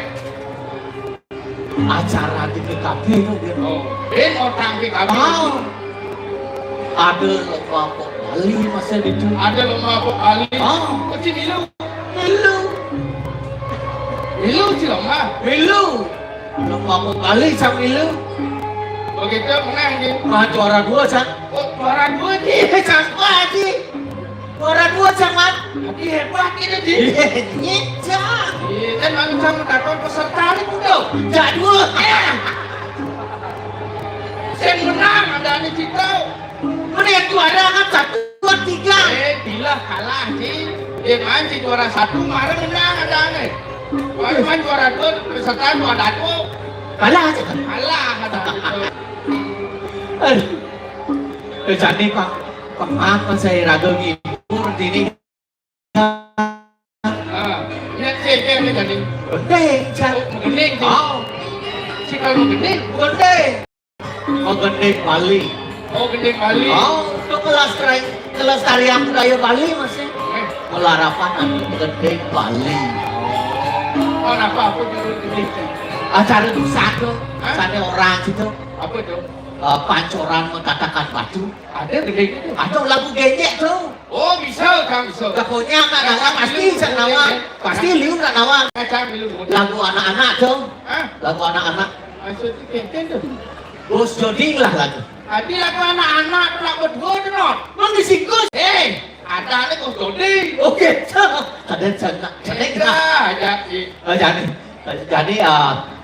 Acara di PKB itu dia. Oh, ben orang PKB. Oh, ada kelompok Bali masa itu. Ada lomba apa kali? Oh, Kecil milu, milu, milu sih lomba. milu. Kelompok Bali sang milu. Begitu menang dia. Mah juara 2 sang. Oh, juara dua dia. Sang Haji. Juara 2 sang Mat. Tapi hebat ini dia. Nyecang. Iya, kan malu sama takut peserta itu dong. Jadul. Saya menang ada di situ. Menit juara kan 1, 2, 3. Bila kalah sih. Dia main si juara 1 kemarin menang ada nih. Kalau main juara 2 peserta juara 2 Kalah aja kan. kalah ada itu. Jadi Pak maaf saya ragu ngibur dini. Ya sih dia jadi. Gede, Cak. Gending sih. Oh, Si kalau gending. gede. Oh, gede Bali. Oh, gending Bali. Oh, itu kelas tarian budaya Bali masih. Melarapan anu gede Bali. Oh, apa aku dulu gending. Acara itu satu, orang gitu. Apa itu? Pancoran mengatakan batu. Ada gending itu. Atau lagu genyek tuh. Oh, bisa kan bisa. Lagunya anak nawang pasti sang nawang. Pasti liu nggak nawang. Kacang dulu. Lagu anak-anak tuh. Hah? Lagu anak-anak. Maksudnya kenten tuh. Bos Joding lah lagu. Adi lagu anak-anak tak berdua denot. Mengisi Gus. Ada ni kau Dodi. Oke, ada cenak. Jadi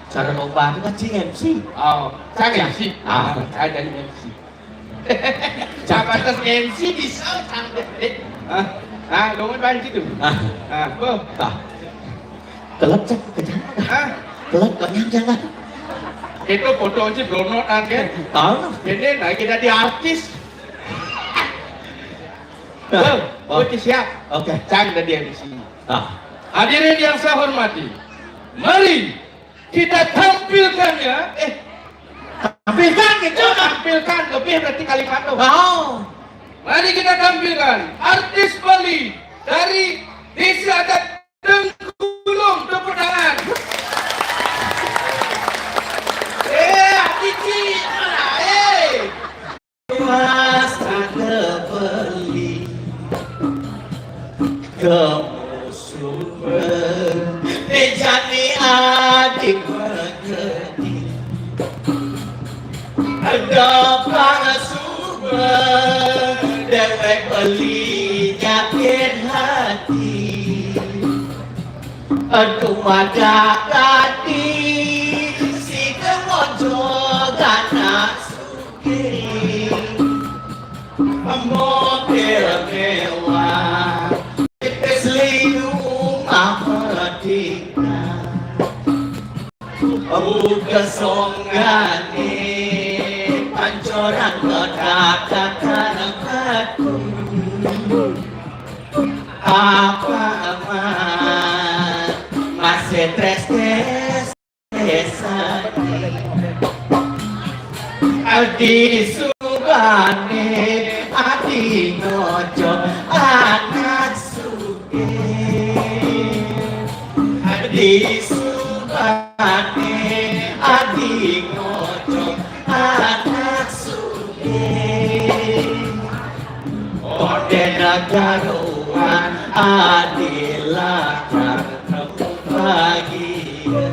cara lomba itu kan si MC. Oh, saya MC. Ah. Saya jadi MC. Jabatan MC bisa sampai. Lomba banyak itu. Apa? Kelab cek kejan. Kelab kenyang jangan. Itu foto aja belum kan? Tahu? Ini naik kita di artis. Siap. Oke. Saya ada di MC. Hadirin yang saya hormati, mari kita tampilkannya. Tampilkan gitu. Tampilkan lebih berarti kalimat tuh. Wow. Mari kita tampilkan artis Bali dari Desa Adat Tengkulung. Tepuk tangan. Cici mana? Masa kebeli kemusuhan dijani adik mengerti ada pangsuban dewek beli nyakin hati aduh madak hati si kemojo ganas sukiri mobil mewah selingkuh merdeka buka songgane pancoran kedatakan aku apa aman masih tres Adi Subane Adi Nojo anak suge Adi Subane Adi Nojo anak suge Orden agaruan Adi lakar bahagia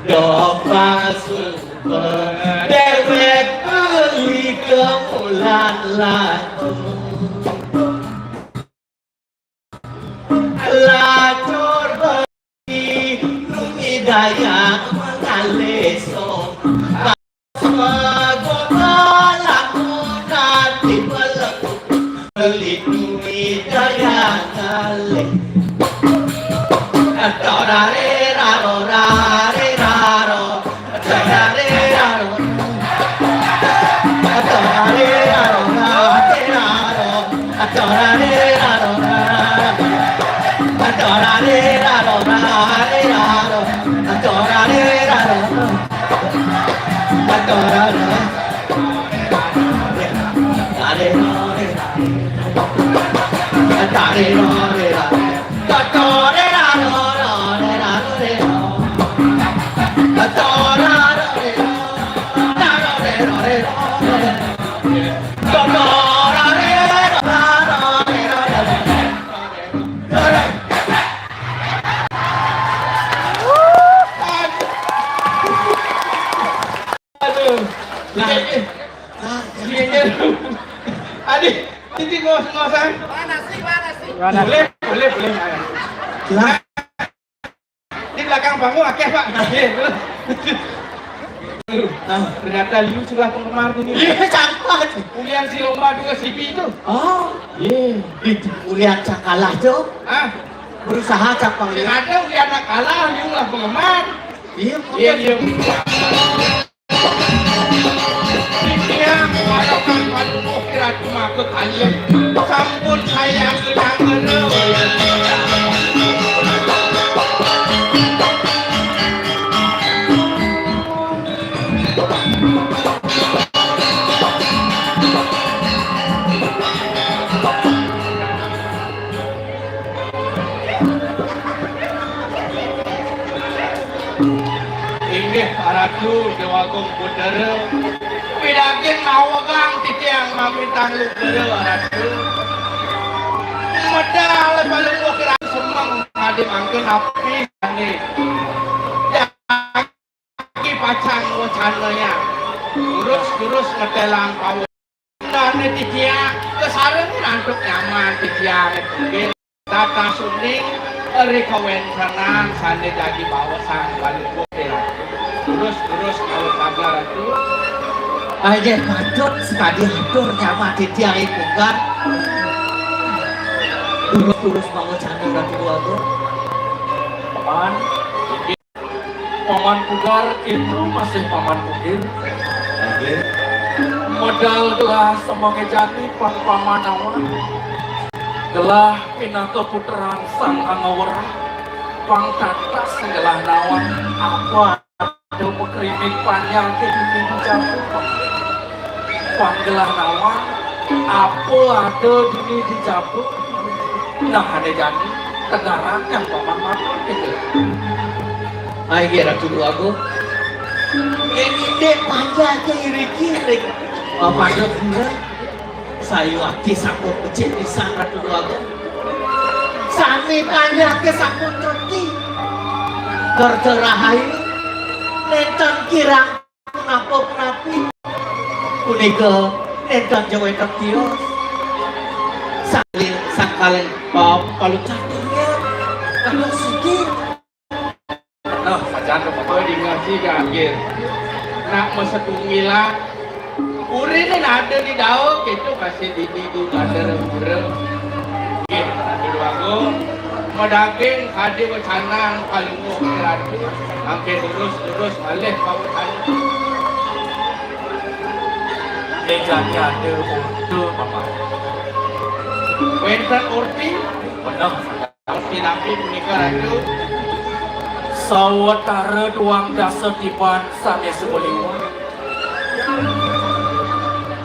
Doa super dewek beli kemulan laju Lacur beli nungi daya mengaleso Segono lamunan di belenggu beli nungi daya ngalih Adorare rarorare raro Adorare raro Adorare rarorare raro Adorare rarorare Adorare rarorare raro Adorare raro Adorare Adorare Adorare Adorare Adik, ini ngos-ngosan. Boleh. Di belakang bangku akeh Pak. Ternyata lu sudah penggemar ini. Iya, cangklat. Kuliah si lomba juga sipi itu. Oh, iya. Itu kuliah cakalah tuh. Berusaha cakang Yang ya. ada kuliah anak kalah, lu lah penggemar. Iya, Iya. Iya, mengadakan paduh kira cuma ke kalian. Sampun saya sedang Ini aratu dewagong budara. Pidakin nawagang titiang mamintang lu budara aratu. Medal paling gua kira semang tadi mangkin api ini. Jadi pacang wacananya. Terus ngetelang kau. Dan dia kesareng nantuk nyaman dia mungkin tata suning rekawen senang sane jadi bawa sang balik hotel. Terus kalau kabar itu aja patut sekali hatur nyaman di dia itu kan. Terus mau cari ratu aku. Paman Pugar itu masih paman Pugar. Modal gelah semange jati paman awan. Gelah pinaka puteran sang angawara. Pangkatas gelah nawan apa ada pekrimik panjang ke dinding jatuh. Panggelah nawan apa ada dini dijabut. Nah ada jadi kegaran yang paman mati itu. Ayo ratu aku. Ini dek panjang ke iri-kiri. Apa ada bener? Saya hati sakut kecil di sana dulu aku. Sami tanya ke sakut roti. Tercerahai. Nenten kirang kenapa-kenapi. Unika nenten jawa tertios. Salin sakalen kalau catunya. Kalau sedih. nah sajan apa di ngaji gagir nak mesetungila urin ada di daun itu kasih di ada urang gitu dulu aku medaging hadi becanang kalungu ratu angke terus alih kau tanya Jadi ada untuk paman. wenten urti Benar. urti nabi punika ratu Sawetara duang dasa tiban sane sebeliwan.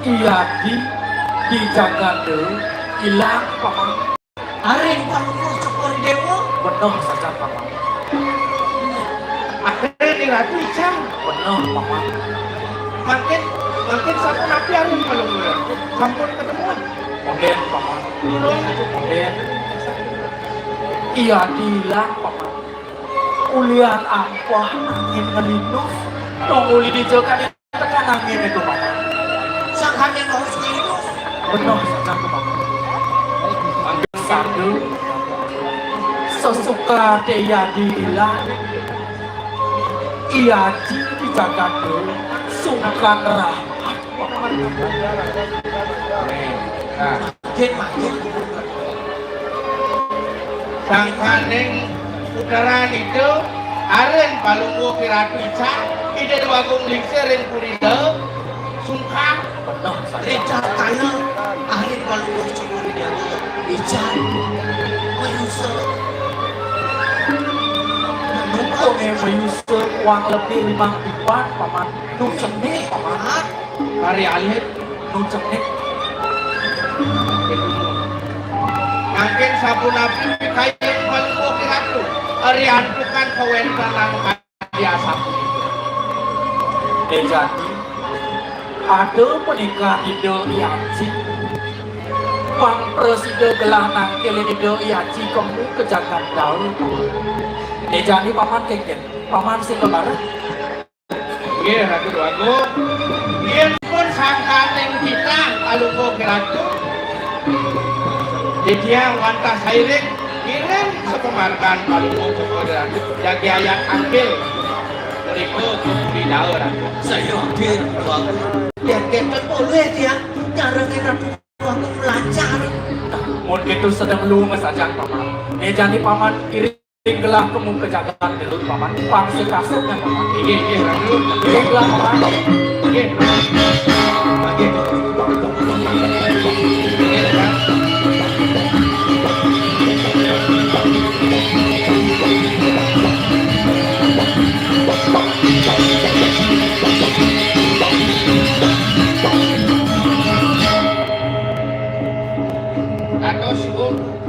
Iadi di Jagade hilang paman. Aring kamu sepuluh dewa. Benar saja paman. akhirnya di ratu icang Benar paman. makin sapu nabi arum kalau murah sampun ketemu Mungkin paman. Mungkin. Iadi hilang paman. Ulian apa angin ngelinus. Dong uli dijokan tekan angin itu paman. Sangkanya nggak usah itu. Benar saja paman. Satu sesuka dia dihilang ia dijaga sungkan rahmat nah Makin sangkaning udaran itu aren palunggu kiratu ica ide bagung lingsering purida sungkang benar saja Richard kaya akhir kalau gue coba dia Richard menyusul Nukung yang menyusul uang lebih 5 iban paman nuk cenik paman hari alit nuk cenik mungkin sabu nabi kayak palunggu kiratu hari antukan kawentanan dia sabu jadi ada penikah ide iaci Pang presiden gelah nangkil ide iaci kamu kejagaan daun jadi paman kengken paman sing kemarin iya ratu doaku iya pun sangkaning kita palunggu kiratu di dia wantah sairing kirim sepemarkan palunggu kiratu jadi ayat ambil berikut di daun ratu saya hadir waktu dan kita boleh dia nyarengin ratu waktu melancar mungkin itu sedang lunga saja paman jadi paman iring gelah kamu kejagaan dulu paman pang sekasutnya paman iya ratu iring gelah paman iya bagi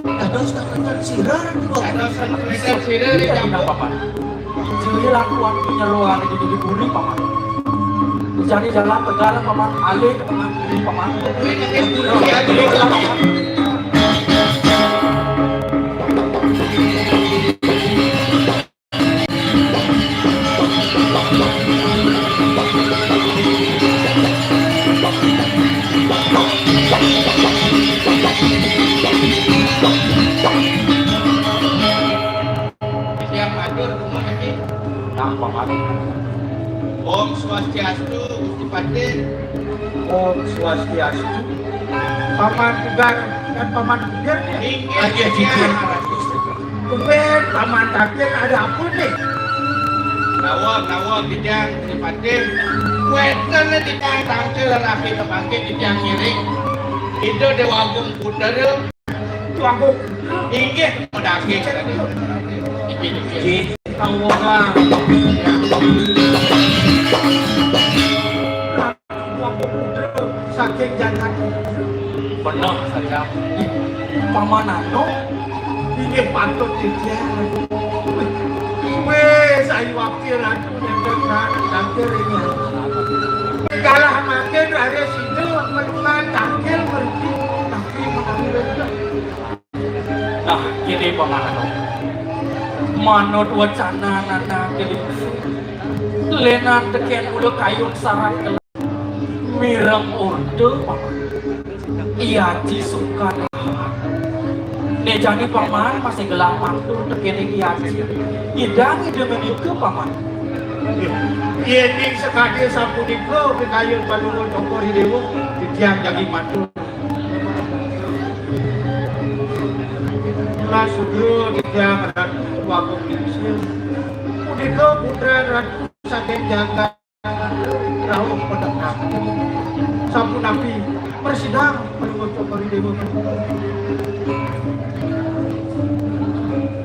Kados tangan sirar tidak paman jadi lakuan penyeluruhan itu di buri paman jadi jalan tegara paman alih ke tengah buri paman iring gelah paman paman. Om Swastiastu Gusti Patin. Om Swastiastu. Paman Pugar dan Paman Pugar ya? Aja jijik. Kemudian Paman Takir ada apa nih? Nawa bidang Gusti Patin. Weten ditang tangkel rapi kepangke bidang ngiring. Itu Dewa Agung Puter. Tuangku. Inggih modake tadi. Ji, tahu nggak? Saking jangan benar saja. Paman Ano ini patut dijalan. Wes ayu wakilan yang benar tampil ini. Kalah makin ada situ melukan tampil berarti tapi mengambil. Nah, kini Paman Ano. Manut wacana nana kini. Lenan teken ulu kayun sarang kelak. Mireng orde paman. Iya cisukan. Ne jadi paman masih gelang mantu teken iya ci. Idang ide menika paman. Iya ning sekali sapu diko ke kayun panulun toko hidewo ditiang jadi mantu. Lah sugro ditiang waktu disil. Diko putra ratu saking jaga rawuh pedang sampun nabi persidang menurut Cokori Dewa.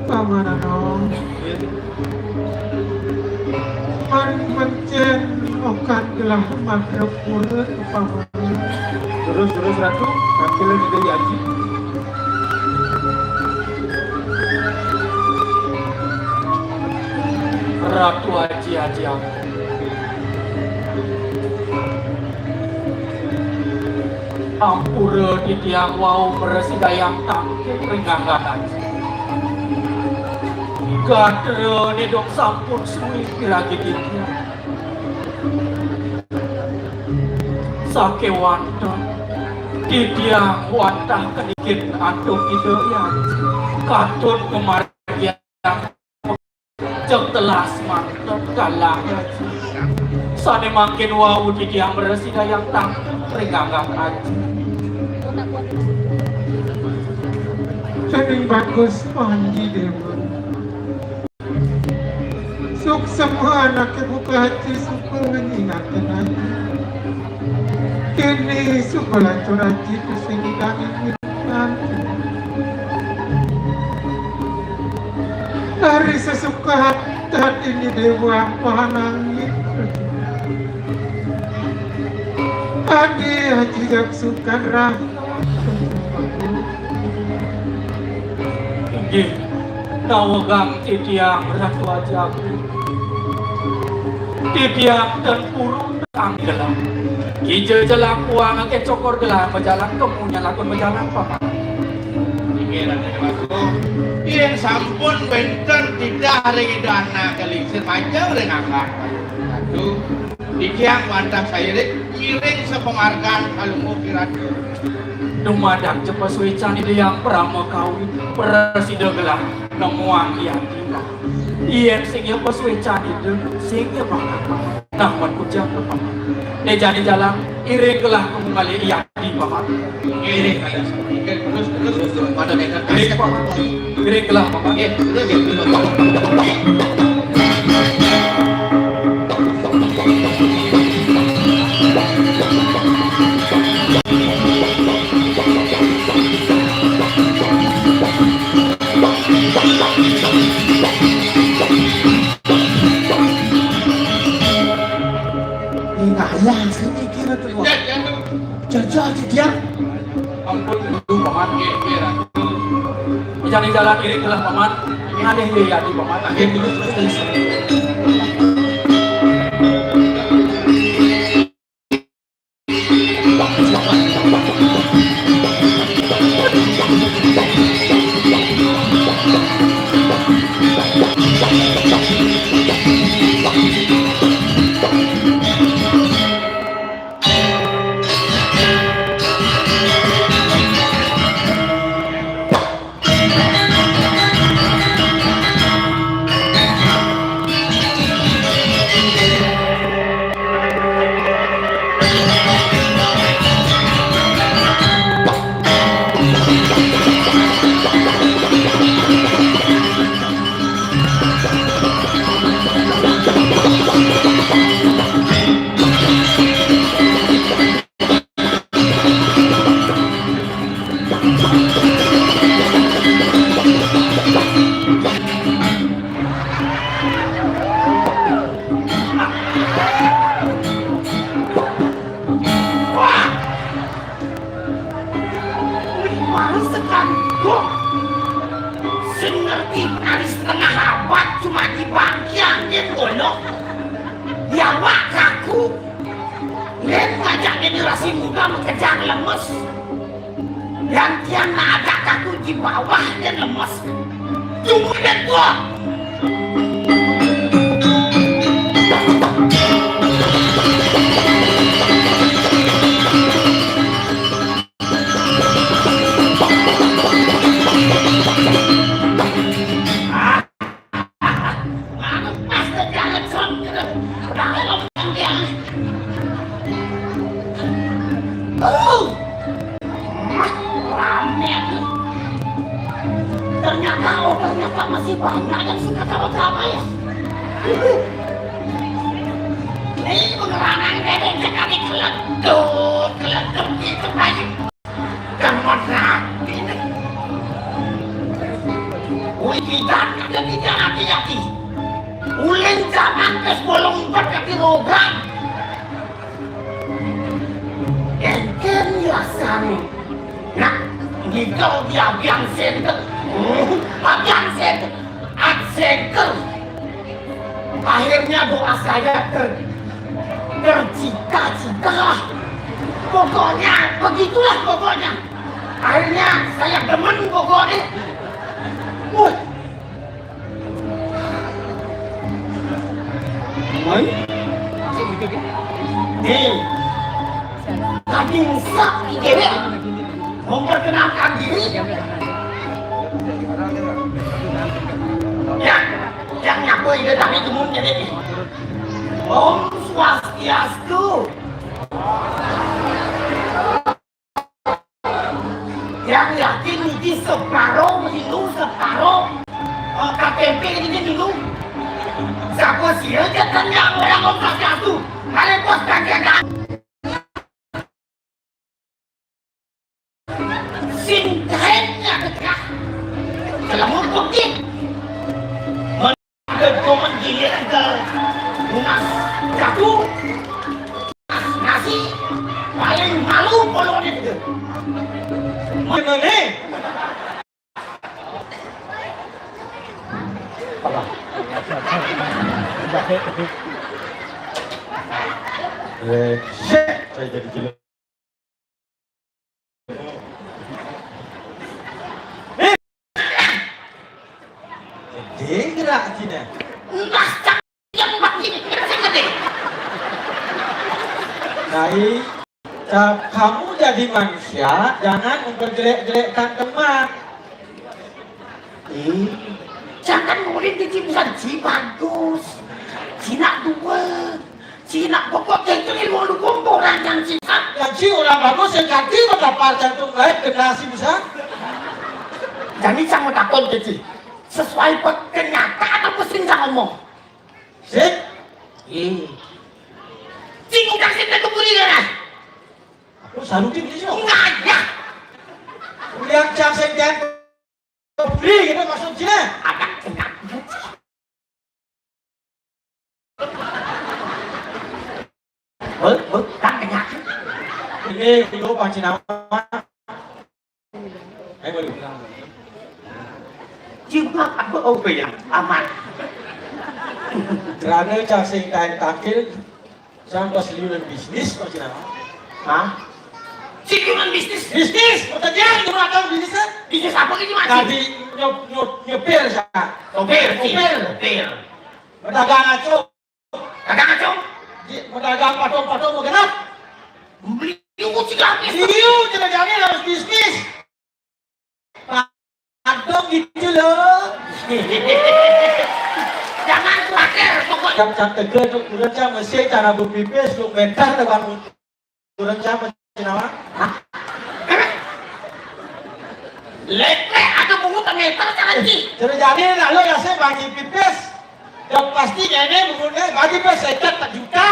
Paman Ano mari mencen okan gelah makhluk urut paman. Terus ratu tampil di dari aji. Ratu aji aku. Ampura di tiang wau meresidayang tangke ringanggan aji. Gadre ni dok sampun suwi lagi dia. Sake wanta di tiang wantah kedikit antuk ide ya. Katun kemarin cek telas mantap kalah aji. Sane makin wau di tiang meresidayang tangke ringanggan aji. Sering bagus mandi Dewa. Suk semua anak buka hati suka mengingatkan hati. Kini suka lancur hati kesini kami nanti. Dari sesuka hati ini Dewa pahanangin. Adi haji jak suka rah. Inggih, nawagang titiang ratu ajaku. Titiang dan purung anggelam. Kijel jelang uang ke cokor gelang berjalan kemunya lakon berjalan paman. Inggih Raden Dewaku. Yen sampun benten tidak hari dana kelisir panjang rengakan. Ratu ditiang wantah sairik miring sepengarkan kalungmu kiratu. Dumadang cepat suican itu yang prama kawin presida gelang nemuang yang tinggal. Ien singnya pesuican itu singnya makan. Nah kujang ke paman. Dia jadi jalan iring gelah kembali iya di paman. Iring ada terus pada nekat Iring paman. Iring gelah paman. Ayah sini kira tuh. Jajah dia. Ampun dulu paman. Jangan jalan iring gelah paman. Ada yang dia di paman. Akhir dulu terus. bawa kaku dan ngajak generasi muda mengejar lemes dan tiana ada kaku di bawah dan lemes tunggu dan gua ternyata masih banyak yang suka tawa-tawa ya. Ini penerangan bebek sekali keledut gitu banyak. Kemudian ini, tidak ada tidak hati-hati. Ulin zaman kes bolong berkati rogan. Enten rasanya. Nah, jika dia biang senter. Aksengkel. Akhirnya doa saya tercita-cita. Pokoknya begitulah pokoknya. Akhirnya saya demen pokoknya. Nih, tadi sak ini memperkenalkan diri. Ya, yang nyapu ide kami temun jadi Om Swastiastu. Yang yakin ini separuh minum separuh KTP ini minum. Siapa sih aja tanya orang Om Swastiastu. Kalian bos kaget. Singkatnya dekat. Selamat bukit. Kau menggigit ke lunas jatuh nasi paling malu kalau itu mana nih saya jadi gila gerak sini. Yang makin gede. Baik, kamu jadi manusia, jangan memperjelek-jelekkan teman. Jangan murid di Ci bagus. Cina dua. Cina pokoknya itu ilmu kumpulan yang Cina. Yang Ci orang bagus, yang ganti mendapat jantung lain generasi besar. Jadi saya mau takut Ci. Sesuai kenyataan apa sih nggak ngomong? Sip? Cing udah sih itu beri lah. Aku selalu di sini. Nggak ada. Lihat jam sekian beri gitu maksudnya. Ada kenyataan. Bukan kenyataan. Ini dulu panci nama. Ayo balik. Cuma aku oke yang aman. Kerana casing kain takil sampai seliuran bisnis panci nama. Hah? Cikungan bisnis? Bisnis, pekerjaan itu atau bisnisnya? Bisnis apa ini mas? Tadi nyepir saya. Sopir. Pedagang ngaco. Dagang ngaco? Pedagang patung-patung mau genap. Beli kucing habis. Iya, jangan harus bisnis. Patung gitu loh. Jangan terakhir pokoknya. Jam tegel untuk kurang jam masih cara berpipis untuk mental dengan kurang jam masih nama. Lepek atau bungu termeter jangan sih. Jadi lalu ya saya bagi pipis. Yang pasti ini bungunya bagi pipis saya 4 juta.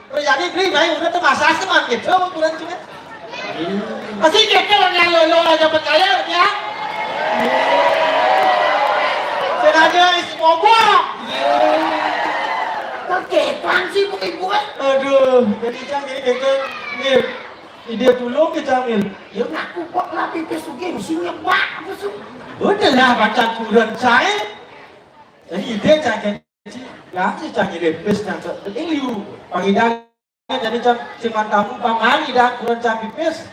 Terus jadi beli main udah tuh masalah teman gitu kurang cuma. Pasti gitu orang lo aja percaya ya. Sengaja semua buah. Kekepan sih buat. Aduh, jadi jangan gitu nih. Ide dulu kita ambil. Ya ngaku kok lah pipis suge mesinnya bak apa sih? Udahlah baca kurang saya. Jadi ide jangan lah sih jangan ide pes yang ini liu. Pangidang jadi cuman kamu pangan tidak kurang can pipis.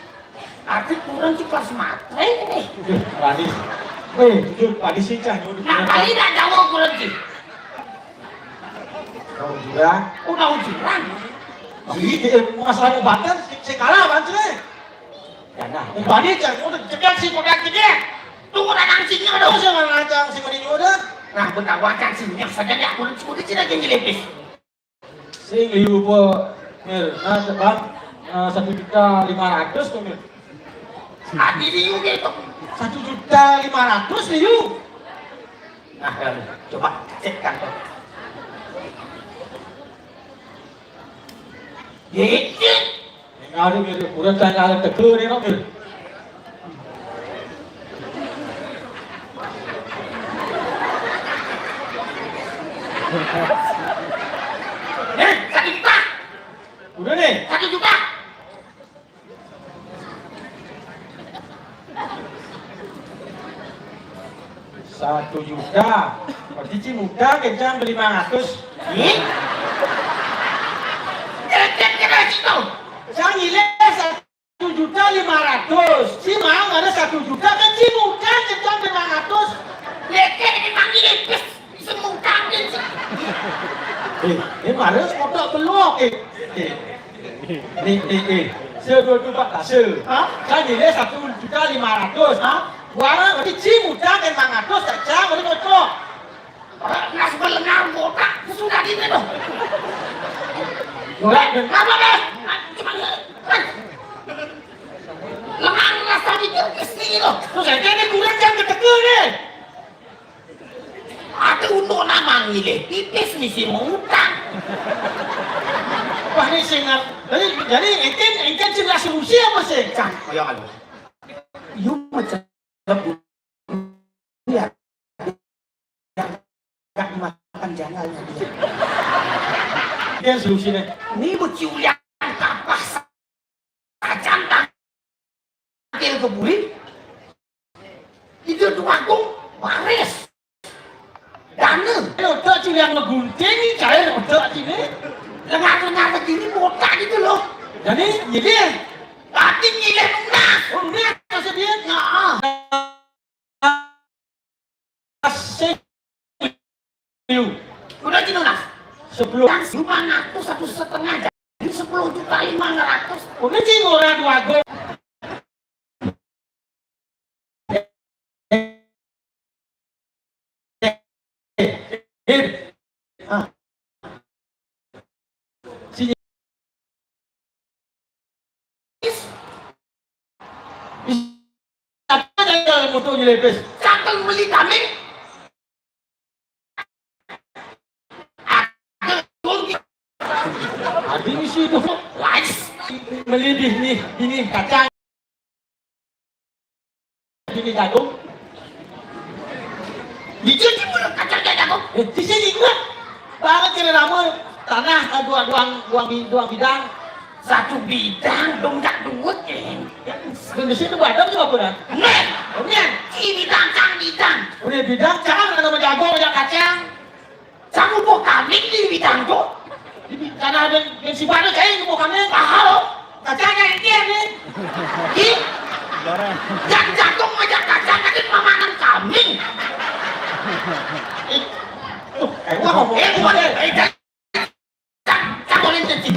Arti kurang sih kelas matre nih. Panis. Weh, jujur panis sih cah nyuruh. Nah, kali dah jauh kurang sih. Kau juga. Udah ujian. Masalah obatan si kalah apaan sih? Ya nah. Bani cah udah cegat si kodak cegat. Tunggu datang sini Ada dong. usah ngacang si mending udah. Nah, bentar wacan sini saja deh. Kurang cuma di sini aja nyelepis. Sing liu po mil. Nah, sebab 1.500.000 tuh mil. Hati liu gitu. 1.500.000 liu. Nah, coba cekkan tuh. Gitu. Ngali mil, kurang can ngali tegur ni no mil. Eh, 1 juta. Udah nih. 1 juta. Rp1.000.000. Berarti Ci muda kencang beli 500. Ih. Kira-kira situ. Saya nilai 1.500.000. Ci mau ada 1 juta kan Ci muda kencang beli 500. Leket memang nyelepis. Semungkangin sih. Ini mana kodok belum? Sedua-dua tak se. Saya nilai 1.500.000. Warna berarti Ci muda kan 500 kencang beli kodok. Nah, sebelengar botak. Sudah di sini dong. Golek ben. Apa deh? Cuma lengang rasa di sini loh. Terus saya ini kurang jam ketegur nih. Ada untuk nama ngilih pipis misi mengutang. Wah ini singat. Jadi enten jelas solusi apa sih? Kan, ayo ayo. You macam lihat. Gak dimakan jangannya dia. Dia solusinya. Ini berciulian kapas. Kacantang. Kil kebuli. Itu tukangku waris. Dana. Otak cili yang ngegunting ini cair otak cili. Lengar-lengar begini botak gitu loh. Jadi Tadi ngilih lunas. oh ini kasih dia. Nah, Kasih. udah di lunas. Sebelum. Dan 500 1,5 jadi 10.500.000. Udah sih ngurang 2 gol. Apa yang motor nyelepes? Cakal beli kambing. Ada gol Adi ini sih itu. lais. Melidih nih, ini kacang. Ini jagung. Dicuci mulut kacang jagung. Di sini ingat. Banget kira nama tanah dua bidang. Satu bidang donggak duit Dan di sini badam juga pernah. Nen, nen, si bidang, cang bidang. Udah bidang jangan nama jagung, ada kacang. Kamu mau kambing di bidang tuh? Karena ada yang si badam saya mau kami. Tahu? Kacangnya yang dia nih. Ih, yang jagung aja kacang kan mamanan kambing. Wah ngomong. Cang boleh jadi.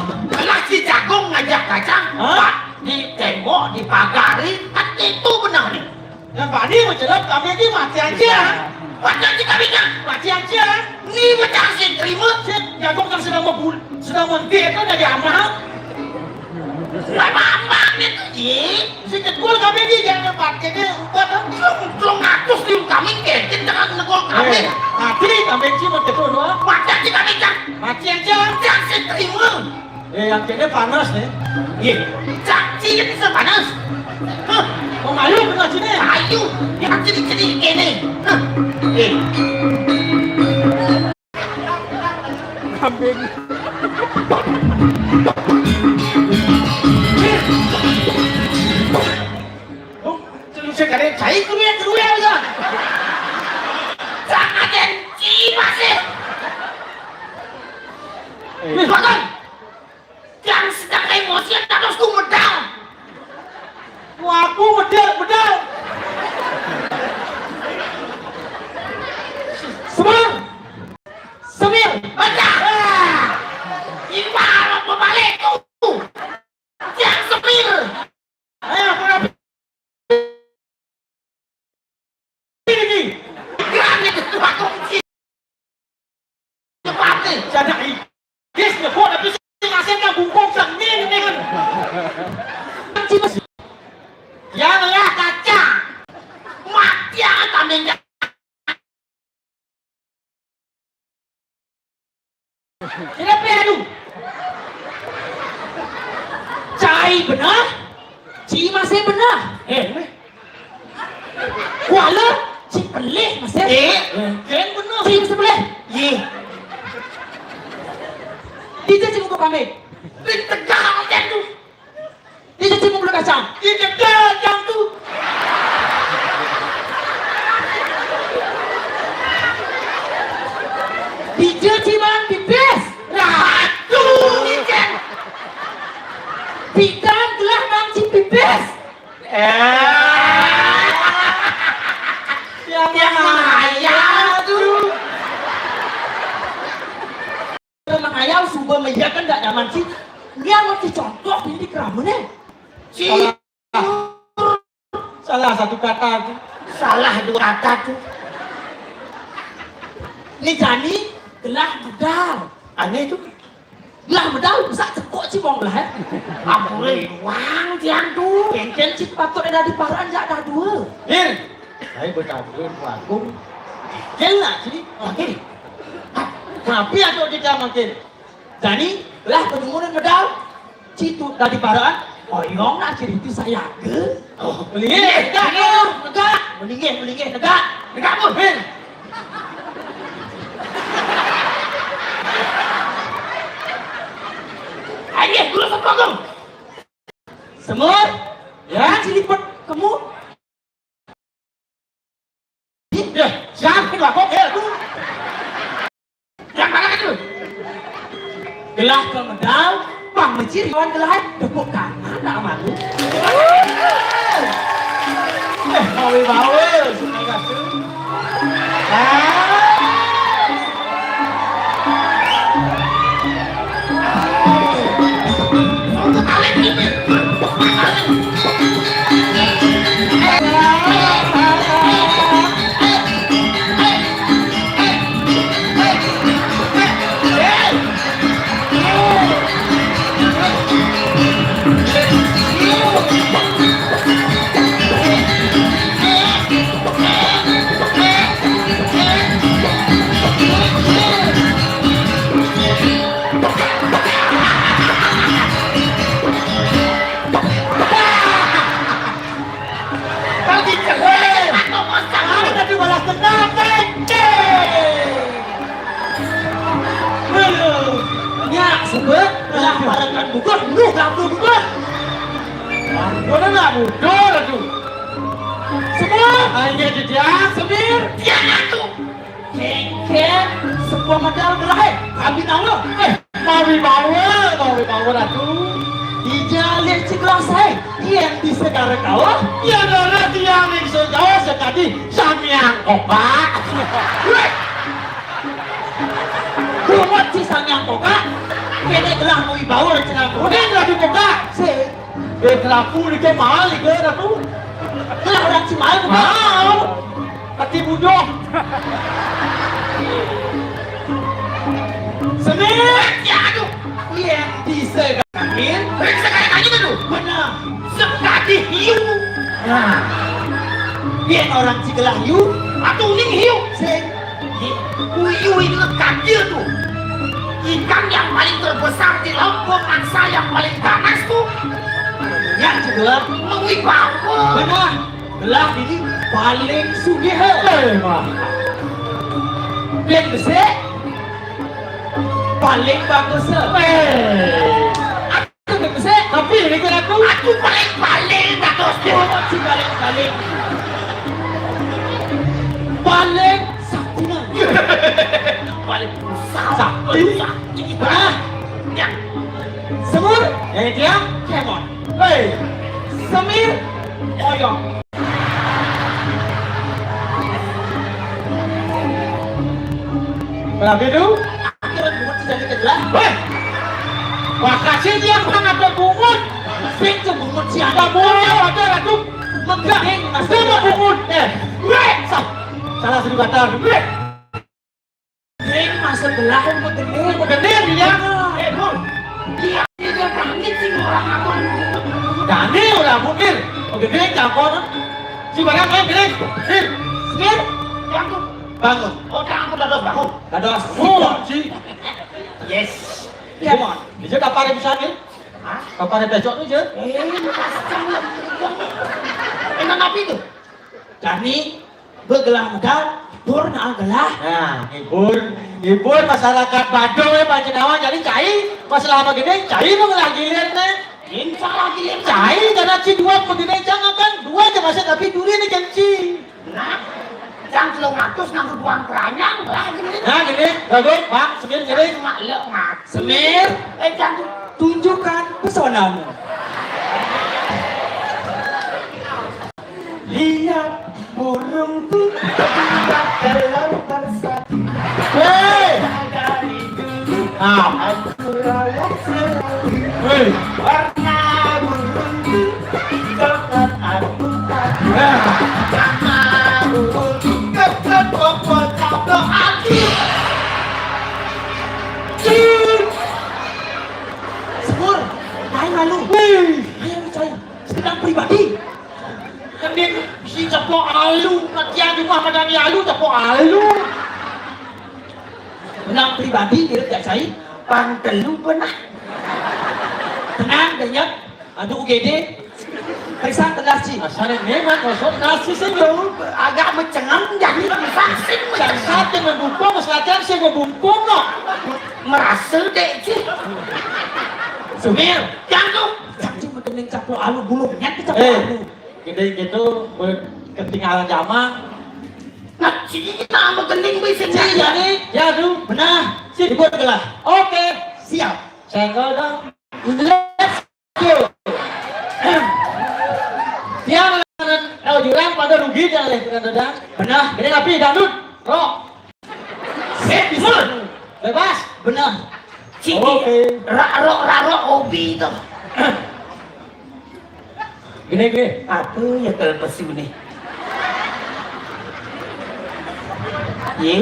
Lah si jagung ngajak kacang, Pak, di tembok, dipagari, kan itu benar nih. Dan Pak Di menjelap kami ini mati aja. Wajar si kambingnya. Mati aja. Ini macam si terima. Si jagung kan sedang mendiet kan dari amal. Lama itu sih. Si kedua kami ini jangan pakai dia empat. Belum ngatus di kami kecil dengan negol kami. Mati kami sih mau ketemu doang. Wajar si kambingnya. Mati aja. Jangan si terima. Yang kayaknya panas nih. Iya. Jangan si ini sepanas. Hah. Mau malu kena sini. Ayo, yang jadi ini. Hah. Saya kadang cai kedua aja. Jangan den masih. Makan. benar? Ci masih benar? Kuala, ci pelih masih? Kan benar. Ci masih pelih? Dia ci muka kami. Di tegak macam tu. Dia ci muka kacang. Di tegak macam tu. Dia ci bang pipis. Ratu ikan. Pidan telah bang ci pipis. Yang ayah tu. Memang ayah subah meja kan tak nyaman sih. Dia mesti contoh ini keramunan. Salah satu kata tu. Salah dua kata tu. Ni Jani gelah medal. Aneh tu. Gelah medal bisa cekok sih bang gelah. Apa boleh wang tiang tu. Kengken cik patut ada di paran jak dah dua. Saya berkabut lagu. Jelas sini. Okey. Kenapa aku tidak makin? Jadi lah penumuran medal. Citu dari paraan. Oyong nak cerita saya ke? Oh, melingih, negak. Melingih, negak. Negak pun, Ayo, dulu sama kamu. Semua, ya, cilipet kamu. Ya, siapa yang lapor? Yang mana itu? Gelah ke medal, bang menciri kawan gelah, tepuk kanan nak malu. Bawa, sungai kasut. Hanya jejak Semir tiang tu kengken sebuah medal gelah kami tahu mawi bawa ratu dijalin ciklas yang di segara kawah ya darah tiang yang sejauh sekali samyang opak rumah si samyang opak kena gelah mawi bawa cina kuning lagi opak kelapu ni ke mahal ke ratu gelah orang Cimal ke mau hati bodoh Semir ya aduh yang disegangin disegangin itu benar sekali hiu nah yang orang Cigelah hiu atau ning hiu hiu itu kecil tuh ikan yang paling terbesar di laut mangsa yang paling ganas tuh yang Cigelah mengwi bangku benar gelah ini paling sugih yang besar paling bagus aku besar tapi ini kan aku paling bagus si paling sakti paling sakti yang Semur dia Kemon Semir Oyong berapa itu? Akhirnya bungut tidak kejelas makasih dia kan ada bungut pintu bungut siapa bungut ada ratu menggahing sama bungut salah satu kata Ring masuk gelah gede dia dia berangit sih orang aku Dani udah mungkin gede campur si barang kayak gede Semir yang bangun. Oh, jangan dados bangun. Dados. Oh, si. Yes. Come on. Bisa dapat bisa ni? Hah? Kapan besok tuh je? Emang apa itu? Jadi bergelah modal, purna gelah. Nah, hibur masyarakat Badung ya Pak Cinawan jadi cai masalah begini cai mengelah gilir nih. Insya Allah giliran. Cai karena ci dua begini jangan kan dua aja masa tapi duri nih janji. Nah, yang 300 nganggur uang keranyang lah gini. Nah gini, bagus Pak, semir gini. Cuma lek mat. Semir, Jangan tunjukkan pesonamu. Lihat burung tuh dalam bersatu. Hei, dari dulu aku rawat selalu. Hei, warna burung tuh dekat aku tadi. Sama burung dekat popot tablo aku. Semur, main malu. Hei, Ayo coy, sedang pribadi. kening si cepok alu, katian rumah madani alu cepok alu. Menang pribadi dia tidak saya. Pantelu pernah. Tenang, denyat. Aduh UGD. Periksa tenasi. Asalnya memang kosong nasi senyum. Agak mencengam jadi vaksin. Yang satu ngebumpung, selatan saya ngebumpung no. Merasa dek sih. Sumir. Jangan. Jangan mengening caplo alu bulungnya ke caplo alu. Gede gitu, ketinggalan zaman. Nah, sini kita mengening bisa Ya nih, ya aduh, benar. Si dibuat gelah. Oke, siap. senggol dong. Let's go. Dia mengatakan, jurang pada rugi jangan dengan dadang. Benar, gede tapi dangdut. Rock. Set bisa. Bebas. Benar. Sini. Oke. Raro obi itu. Gede. Apa ya kalau pasti nih? Ye.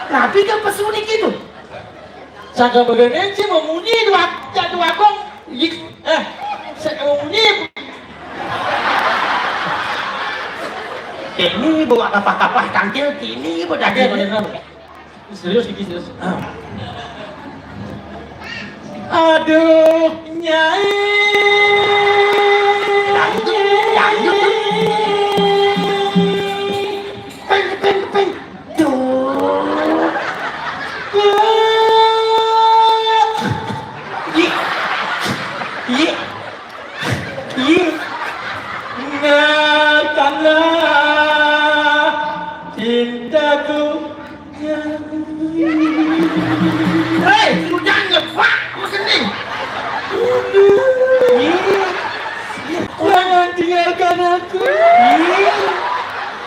Tapi kan pesuni gitu. Sangka begini sih memunyi dua kong. Saya memunyi. Ini bawa kapah-kapah tangkil kini Oke, bener. Serius, serius. Aduh, Nyai. Dangdut. Peng. Tuh. Ingatkanlah cintaku. Hei, lu jangan ngepak begini. Jangan tinggalkan aku.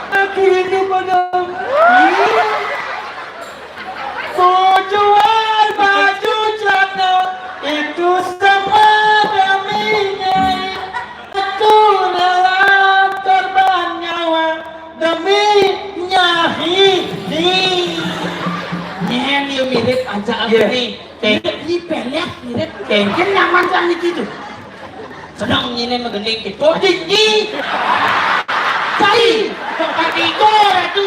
Aku rindu padamu. Kau jual baju celana itu sama daminya. Aku rela korban nyawa demi Nyai. Nyen you mirip aja apa nih? Kayak di pelet mirip. Kayaknya nyaman kan gitu. Sedang nyine megening gitu. Tinggi. Cai. Tempat itu ratu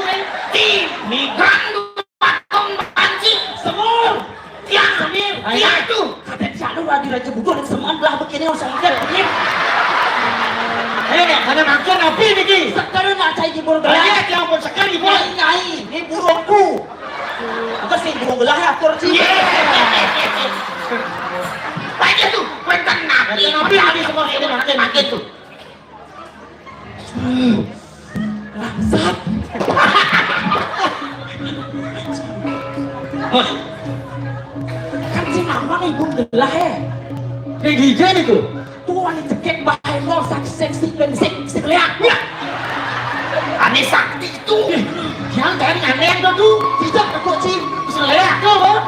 tim. Migran patong panci semur. Tiang semir. Tiang itu. Kata selalu lagi raja budur semua belah begini usah lihat. Ada makan api nih. Sekarang nak cai di burung Banyak gelah. yang pun sekali pun. Nyai, ini burungku. Aku sih burung gelah ya, kursi. Banyak tuh, kuentan nabi. Nabi habis semua ini makin tuh. Langsat. Kan si nama nih burung gelah ya. Kayak hijau itu. Tuh wanita cekek bahaya lo seksi sekeliak. Aneh sakti itu. Yang dari aneh tuh. Tidak aku sih. Sekeliak tuh.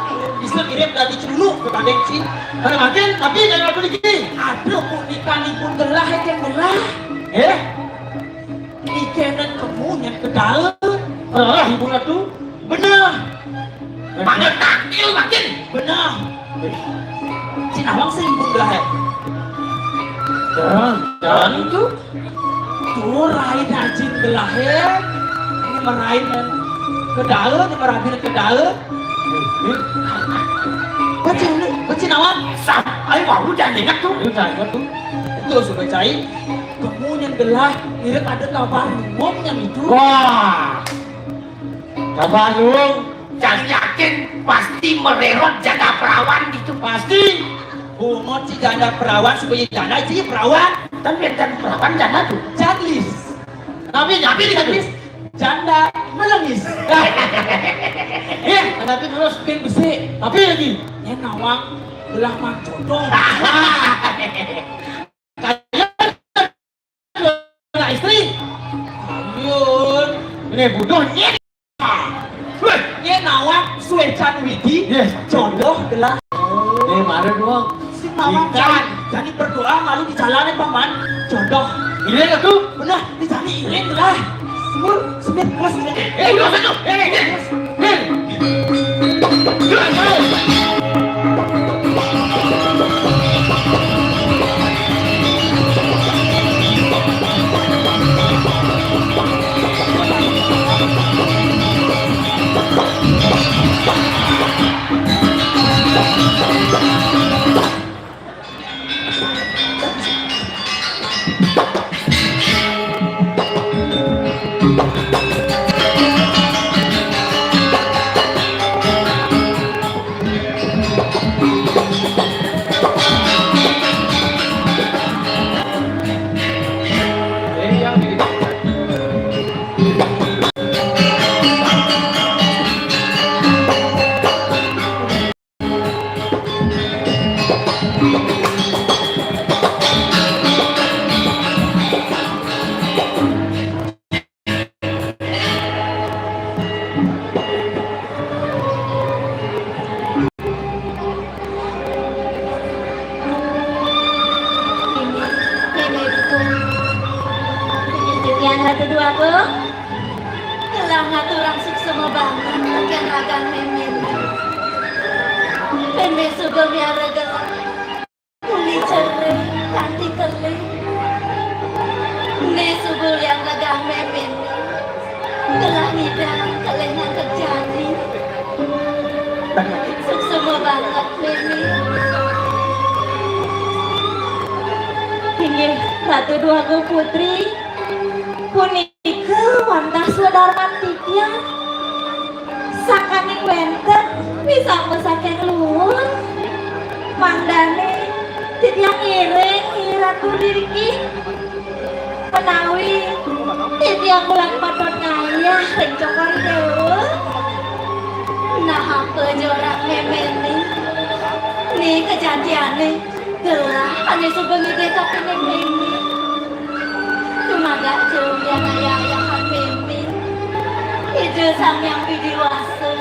Bisa kirim dari dulu ke Bandeng sih. Ada makin tapi jangan aku dikit. Aduh, kok nikah pun gelah yang gelah. Ikenan kamu yang ke dalam. Ibu ratu. Benar. Panggil takil makin. Benar. Si Nawang sih ibu gelah ya. Dan itu tuh rain ajin gelah ya. Ini merain ke dalam, ini merabir ke dalam. Baca Nawang. Ayo mau jangan ingat tuh. Jangan ingat tuh. Itu sudah cai. Kamu yang gelah, irit ada kabar umum yang itu. Wah. Kabar umum. Jangan yakin pasti mererot janda perawan gitu. Pasti. Umum si janda perawan supaya janda si perawan. Tapi yang perawan janda tuh. Jadlis. Tapi jadlis. Janda melengis. Tapi terus pin besi. Tapi lagi. Yang nawang belah mang jodoh. Kayaknya istri. Ayun. Ini budohnya. Ini nawang suecan widi. Jodoh belah. Mari dong. Si nawang jadi berdoa malu di jalanan paman. Jodoh. Ini tuh. Benar. Dicari ini belah. Semit. Ratu Duago Putri punika wantah saudara titia sakani wenten bisa mesaken luhur mandane titia iring Ratu Diriki menawi titia bulan padon ngayah rencokori dewa Nah apa jorak memeni Nih kejadiannya gelah ane sebengi kita kene memi Tumaga jauh yang ayah-ayahan memi Ide sang yang bidiwasa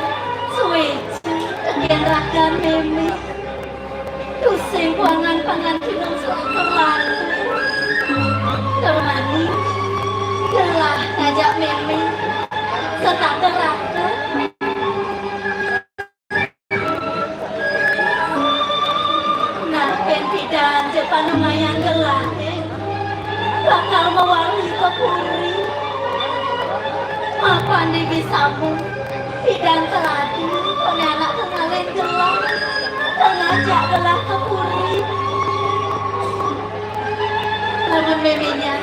Suweci Tegian rakan memi Tusing pangan kinong terlalu Termani Gelah ngajak memi Setak teraka dan Jepang lumayan gelah bakal mewarisi ke puri mapan di bisamu bidang teradu penganak kenalin gelah ngajak gelah ke puri namun meminya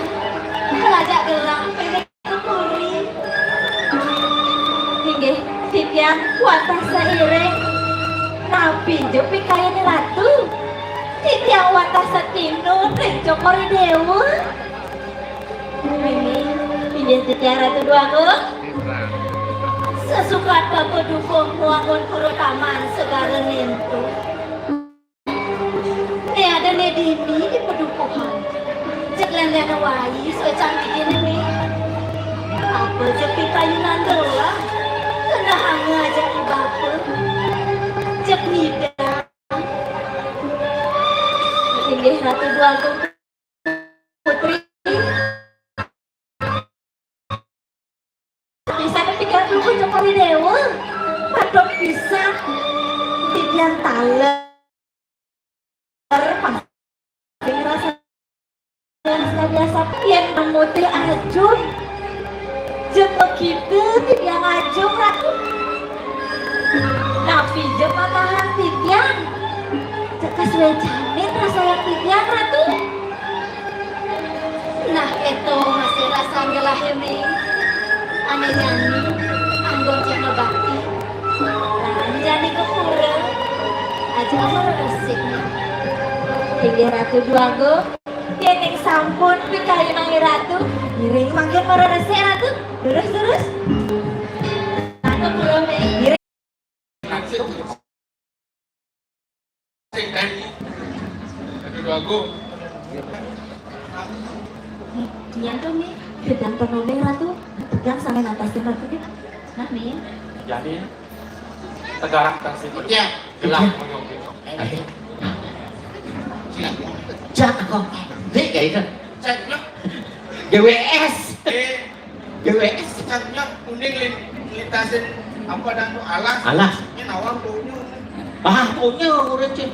ngajak gelah pengen ke puri hingga titian wantah seiring nabi jupi kaya ni ratu Titiang wantah setinu rencokori dewa ini titiang Ratu Duago sesukat bapak dukung nuangun kuro taman segala nentu ini ada nedini di pedukuhan cek lendana wayi so cantik ini nih apa jepi kayunan gelah kena hanga aja di bapak cek nida Inggih Ratu Duago Putri bisa kepikiran dulu Jokowi Dewa padok bisa titian taler pasti ngerasa biasa yang memuti ajun jemput gitu titian ajun Ratu tapi jemput tahan titian sesuai jamin rasa yang titian Ratu. Nah itu masih rasa ngelah ini. Ane nyanyi, anggon cina bakti. Ranjani kepura. Aja amar resik. Tinggi Ratu Duago, Yeneng sampun pikali mangi Ratu. Giring makin mara resik Ratu. Terus. Ratu pulang nih. Giring. Sing tadi. Aduh aku. Dian tuh nih, gedang penoleh Ratu. Gedang sampai natasin Ratu deh. Nah nih. Jadi sekarang taksi Ya, gelap. Cak kok. Dek kayak itu. caknya GWS. GWS. caknya kuning lintasin apa dan tuh alas. Alas. Ini nawang tuhnya. Ah, punya urut cik.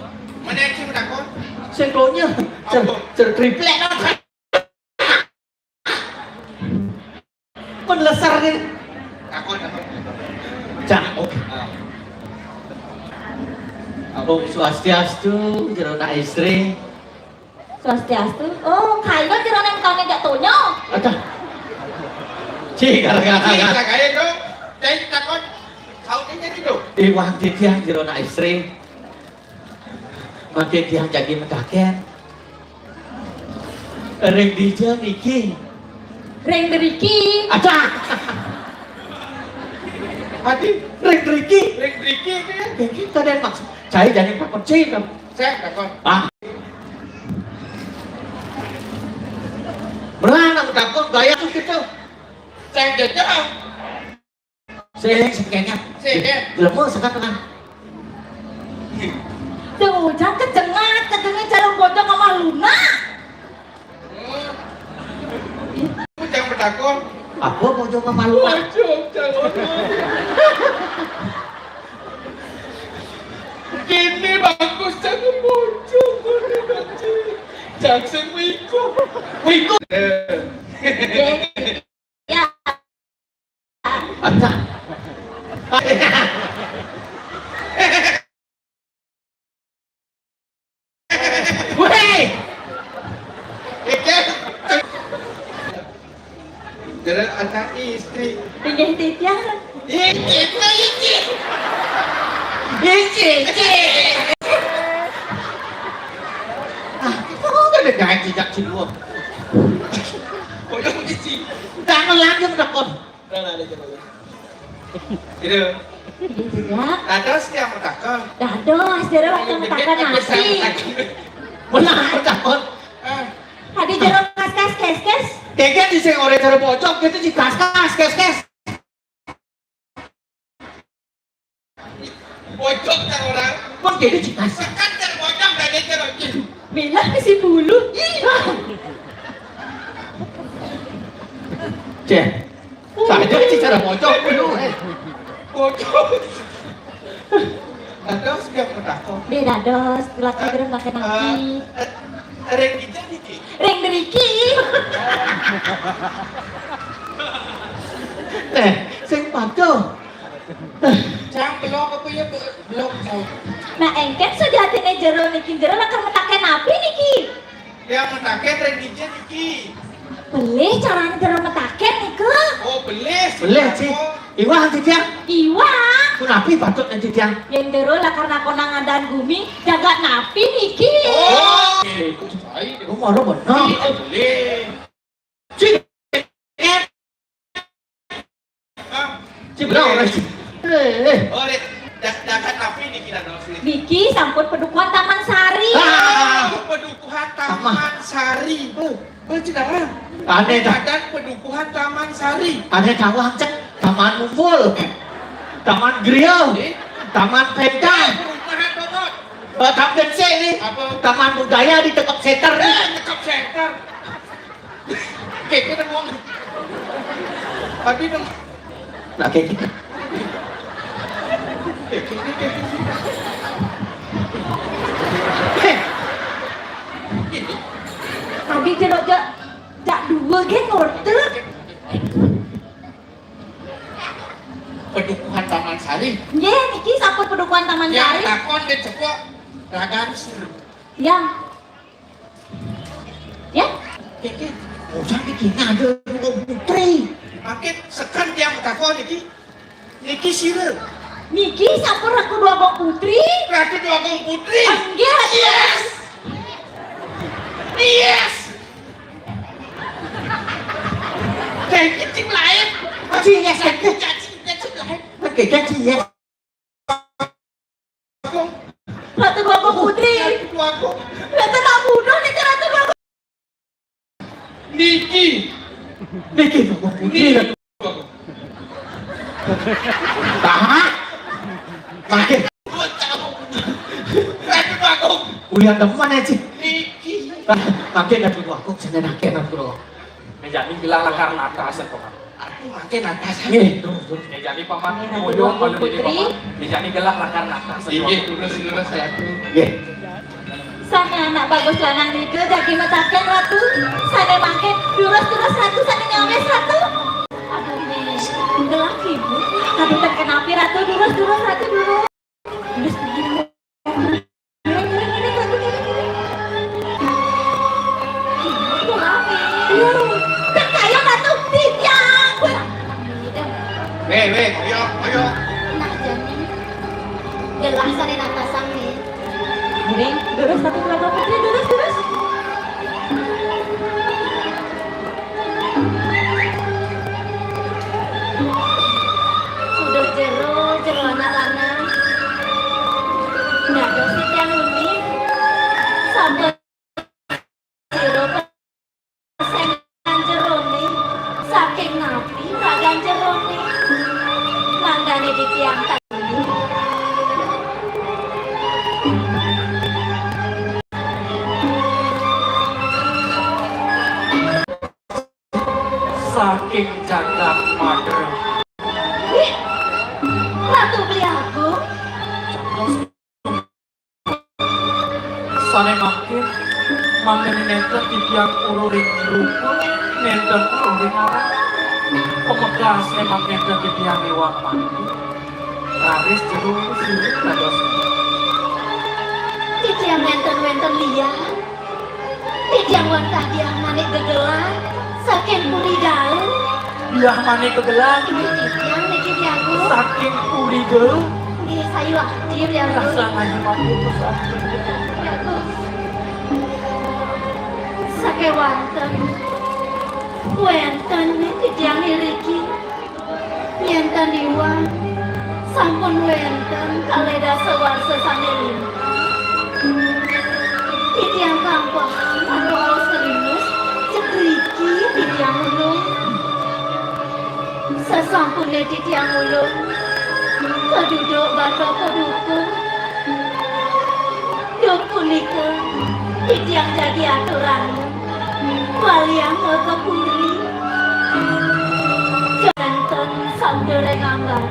Mana yang sih udah kon? Seklonya. Triplek lah. Pun lesar nih. Takon. Cak, oke. Om Swastiastu, jerona istri. Swastiastu. Oh, kayaknya jeron yang kau ngejak tonyo. Ada. Cik, gara-gara. Kita kayak itu. Jadi takon. Sautnya gitu. Iwang titiang jerona istri. Makin tiang jadi metaken. Reng dija niki. Ring deriki. Ada. Hati. Reng deriki. Ring Riki itu ya. Kayak kita dan maksud. Saya jadi pakon cik. Saya takon. Ah. Berana takon gaya tuh gitu. Saya jajah. Saya sekenya. Saya. Lemah sekarang. Tuh, jangan kejengat jarum bocong sama Luna. Aku jangan bertakon. Aku mau coba malu. Gini bagus jangan bocong. Jangan wiku. Wiku. Ya, Ada. Weh. Jalan anak istri. pinggir titian. Iki. Oh, ada jangan tidak cilur. Kodong isi. Jangan lagi menakon. Itu. Tidak. Ada setiap bertakon. Dados, jero waktu mentakan nasi. Menang menakon. Hadi jero kes. Kayaknya di sini orang cara pocong gitu di kas. Bocong kan orang. Kok jadi di kas? Sekan terbocong dari terocin. Bilang si bulu. Cek. Saya di cara pocong dulu. Bocong. Ada setiap bertakon. Di dados, belakang jero pakai nasi. Ring kita dikit. Ring deriki. Sing patuh. Jangan belok apa ya belok kau. Nah, engket sejatine jero niki jero lakar mentaken api niki. Yang mentaken ring kita dikit. Boleh caranya jero mentaken niku. Oh belis. Boleh sih. Iwang titiang. Iwang. Ku napi patut nanti tiang. Yang jero lakar nakonangan dan gumi jaga napi niki. Oh. Ku mau benar. Belis. Cik. Cik benar orang cik. Oh, dapat tapi dikira dong sih. Niki sampun pedukuhan Taman Sari. Pedukuhan Taman Sari. Cedera. Aneh dah. Dan pedukuhan Taman Sari. Ada kawang cek. Taman Mumpul. Taman Grill. Taman Pemda. Perumahan Donot. Taman C ini. Apa? Taman Budaya di Tekap Center nih. Tekap center. Kayak kita ngomong. Tadi dong. Nah kayak gitu. Tadi jero jak dua gen ngortet. Pedukuhan Taman Sari. Ye, niki sampun pedukuhan Taman Yang Sari. takon di cepok. Ragan Yang. Ya? Keke, ujang iki ngandel putri. Makin sekan tiang takon iki sire. Niki sampun Ratu Dwagong Putri. Ratu Dwagong Putri. Enggak. Yes. Yes. Kayak cicing lain. Cicing yes, cicing lain. Kayak cicing yes. Ratu Dwagong Putri. Ratu nak bunuh nih Ratu Dwagong. Niki Dwagong Putri. Tahan. Makin. Ratu Dwagong Ulian teman aja. Niki Makin Ratu Dwagong senang makin Ratu Dwagong. Menjadi gelar lakar atas kok. Makin atas. Terus. Menjadi paman moyong kalau jadi paman. Menjadi gelar lakar atas. Iya, terus saya tuh. Nggih. Sana anak bagus lanang nike jadi metaken Ratu. Sana makin durus Ratu sana nyawes Ratu. Aduh nih, gelap ibu. Aduh terkenapi Ratu durus Ratu durus. Durus begini. Ini Ratu gini. Ibu rapi. Percaya Ratu tiang. Ayo. Nah jadi gelas sana natasan nih. Ini durus Ratu Dwagong Putri durus. Udah jero anak lanang. Nah dosit yang unik. Sampai jero kesengan jero nih. Saking napi ragan jero nih. Manggane di tiang tadi. Saking jagat mager. Ratu beli aku. Sane makin nenten di tiang ururing rupa, nenten ururing arah. Pemekasnya makin nenten di tiang ewang mandi. Laris jeruk sirik kados. Di tiang wenten liar. Di tiang wantah dia manik gegelan. Saking puri daun. Biah mani kegelan. Ini di tiang niki diaku. Saking puri gel. Ini sayu aktif ya aku. Rasa ngaji mati itu saking. Sake wonten di tiang niriki. Nyenten iwan. Sampun wenten kaleda sewarsa sanelin. Di tiang kampung atau alas kerinus. Cekriki di tiang ulung. Sesampune di tiang ulung. Keduduk batok kedukung. Dukunika di tiang jadi aturan. Waliang kepuri. Janten sandere ngambar.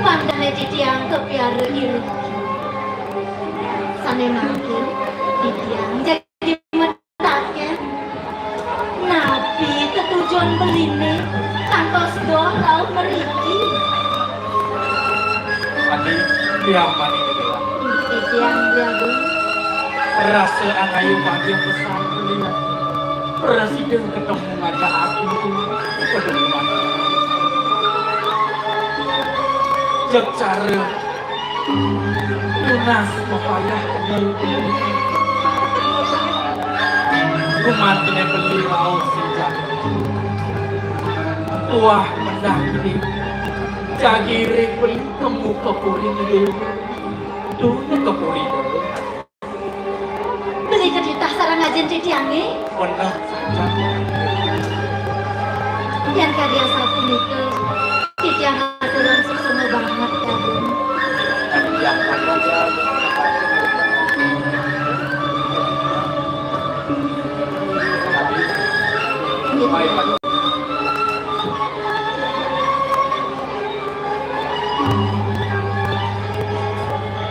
Mandane di tiang kepiara iri. Sane makin di tiang jadi metaknya. Nabi ketujuan beline kantos doa laut meriki. Mati biah mani kegelan. Di tiang jago. Rasa anayu pagi yang besar melihat presiden ketemu ngajak aku itu pedoman cek cara lunas pepayah kediri rumahnya beli laut sejak tuah mendah ini jagirik beli temu kepuri negeri tuh kepuri dulu Beli keditah sarang ngajen di tiangnya. benar saja. Yang karya satu itu di tiang aturan sesungguh banget kadang. Yang saja. Baik, Pak.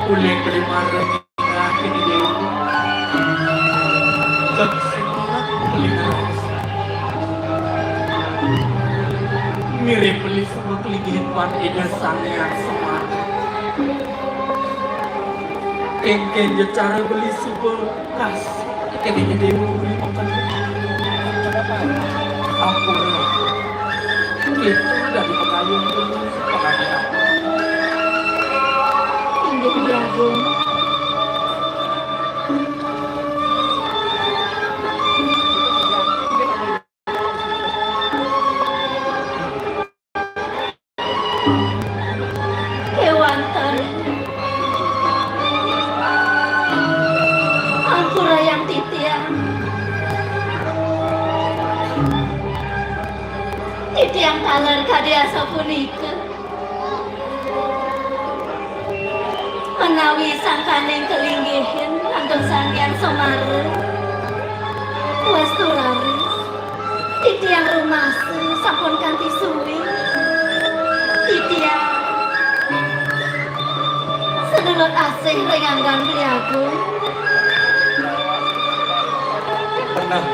Kulit kelima kini dewi. Mirip beli semua kelingihan ide sang yang semangat. Kengken je cara beli subel kas. Kene dia beli makan. Ampun. Itu dari pengayun pengayun. Inggih Ki Agung. Kewanten. Ampura yang titiang. Titiang taler kadiasa punika. Menawi sangkaning kelinggihin kantun sangyan somare. Westu laris. Titiang rumase sampun kanthi suwi. Titiang sedulur asih ringanggan Ki Agung. Tenang.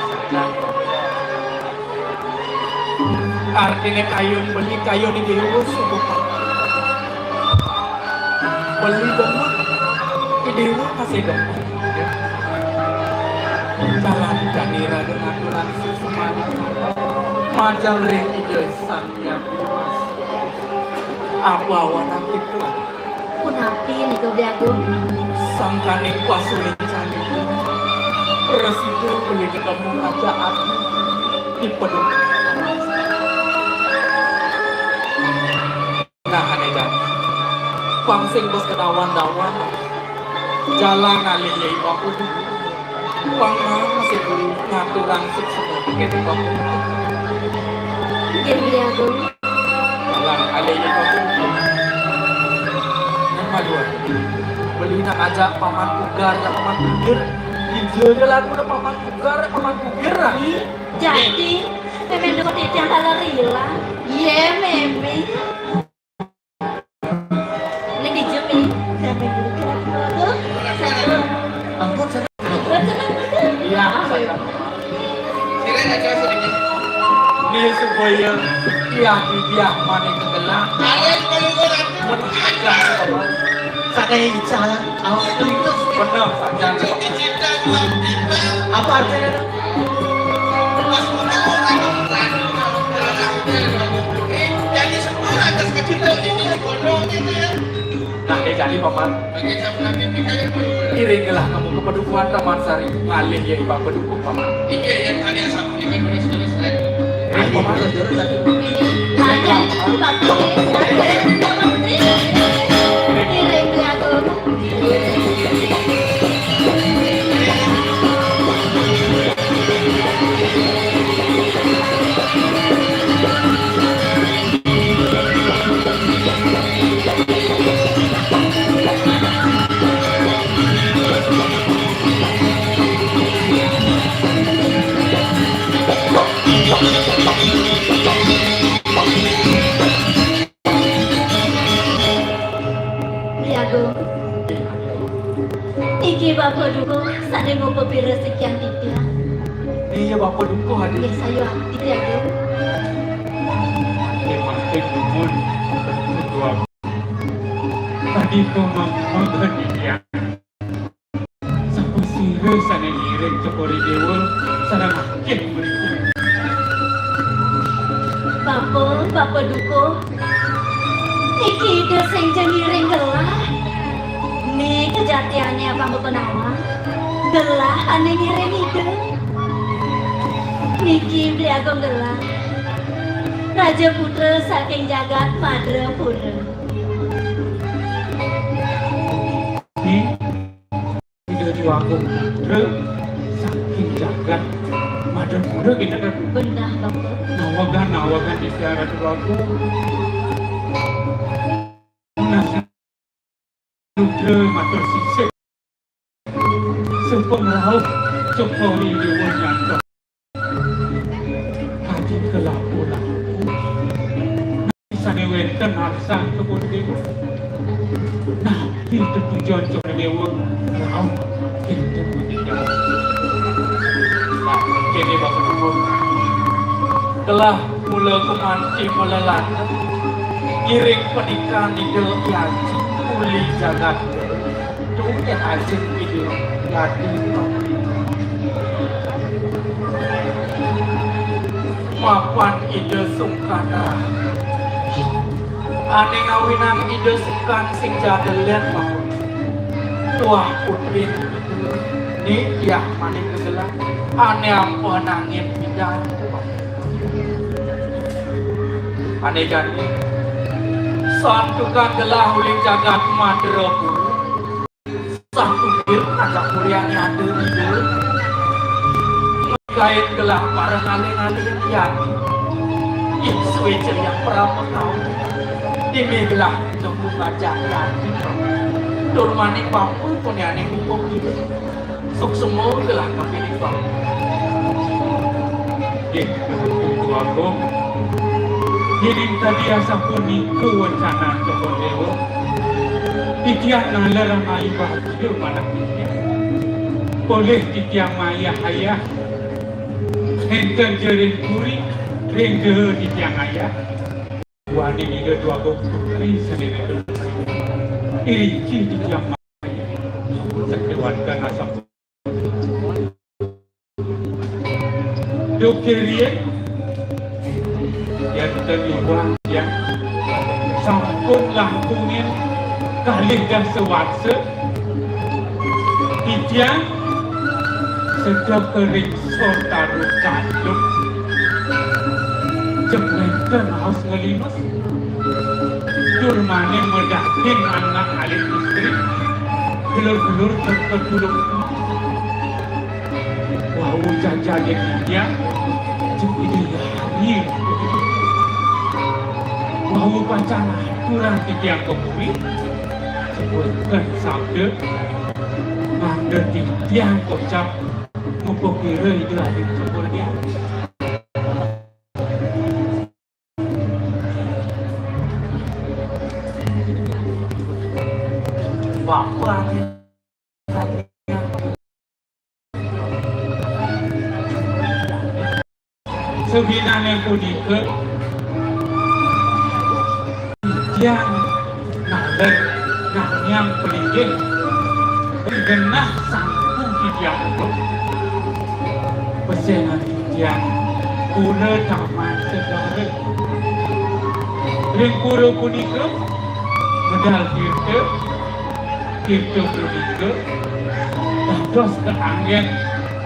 Artinya kayun beli kayun di diurus beli gemuk di diurus masih gemuk. Jalan kanira dengan tulang sesemana majal ring desan yang apa awan itu Punapi niku Ki Agung. sangkaning kuasuin candi presiden beli ketemu kerajaan di pedung. Nah, anegan, pangsing bos kedawan-dawan, jalan alih-alih baku, pangma masih beli ngaturan sukses gitu baku, Inggih Ki Agung. jalan alih-alih baku, yang dua, beli nak ajak paman pugar, paman pugir, hijaunya lagu nak paman pugar, paman pugir lah. Jadi, memang dukut titiang taler rila. Ye meme. Ini dijemi. Sampai dulu kira-kira. Ampun saya. Iya, saya. Sirena coba sedikit. Ini supaya dia mana kegelang. Kalian kalau kau nanti Sakay bicara. Awak itu Benar, saja. cinta dua tiba. apa artinya? Pas orang jadi semua atas kecintaan ini bodoh gitu ya. Nah, jadi paman, Bagi saya mimpi kalian iringilah kamu ke pedukuhan Taman Sari, ngalih ya iba pedukung paman. iya yang kalian sama dengan tulis-tulis lagi. Paman, Hanya bakti. Iring Ki Agung. Ki Agung. Iki bapak dulu sane ngopo pira sekian titiang. iya bapak duku hadir. Nggih saya Ki Agung. Memang kedumun, kedua. Tadi kau mengangkat dia. Sampai sirih sana iring cokori dewa, sana makin berikut. Bapak duko. Iki ide sing jengiring gelah. Nih kejatiannya Pak Penawa. Gelah ane ngiring ide. Niki beli Agung gelah. Raja putra saking jagat Madra Pura. Tidak diwaku, terus saking jagat, madan muda kita kan. Benar Bapak. Nawagan di siara diwaku. Nasa Nudra matur sisik. Sepengrauh cokori dewa nyata. Haji kelapu-lapu. Sana wenten harsa kebun dewa. Nah, itu tujuan cokori dewa. Rau, itu meninggal. Nah, kini bapak dukung. Telah mula kemanci melelana. Iring pernikahan ide yaji uli jagat Tuhnya aja video lagi. Mapan ide sukana. Ane ngawinang ide sukan sing jadelian mau. Tuah putri ni ya maning kegelan. Ane ampun nangin pindah. Ane jadi santukan gelah uling jagat madra pun. Satu bir ajak kuliahnya ada ide. Kait gelah para ngaling-ngaling yang Iswe ceria peramu tahu Dimi gelah nunggu ngajak lagi Durmanik bambu punya aneh hukum gitu Suk semua gelah kepilih bambu Itu aku Hiring tadi asa puni kewancana Joko Dewa Tikian nalarang aibah Hidup mana tikian Boleh tikian maya ayah Henten jerin kuri Rengge tikian ayah Wani hingga dua bukti sendiri Iriki tikian maya Sekeluarkan asam Dokterie yang terlibat yang sampun langkungin kalih dah sewaksa Tikian sedang kering sortaru kandung Jemlengkan haus ngelimas Durmane medahin anak alim istri Gelur-gelur terkedulung Wau jajanin dia Jepidi hari Wau pancana kurang tikian kebumi Sebutkan sabda Manda tikian kocap Mumpuk kira itu lagi sempurna Bapak Sebenarnya kunika Yang nalar Yang pelingin Genah sangkung tidiak Pesengan tidiak Kura taman segara Ringkura kunika Medal kirta Kirta kunika Dados ke angin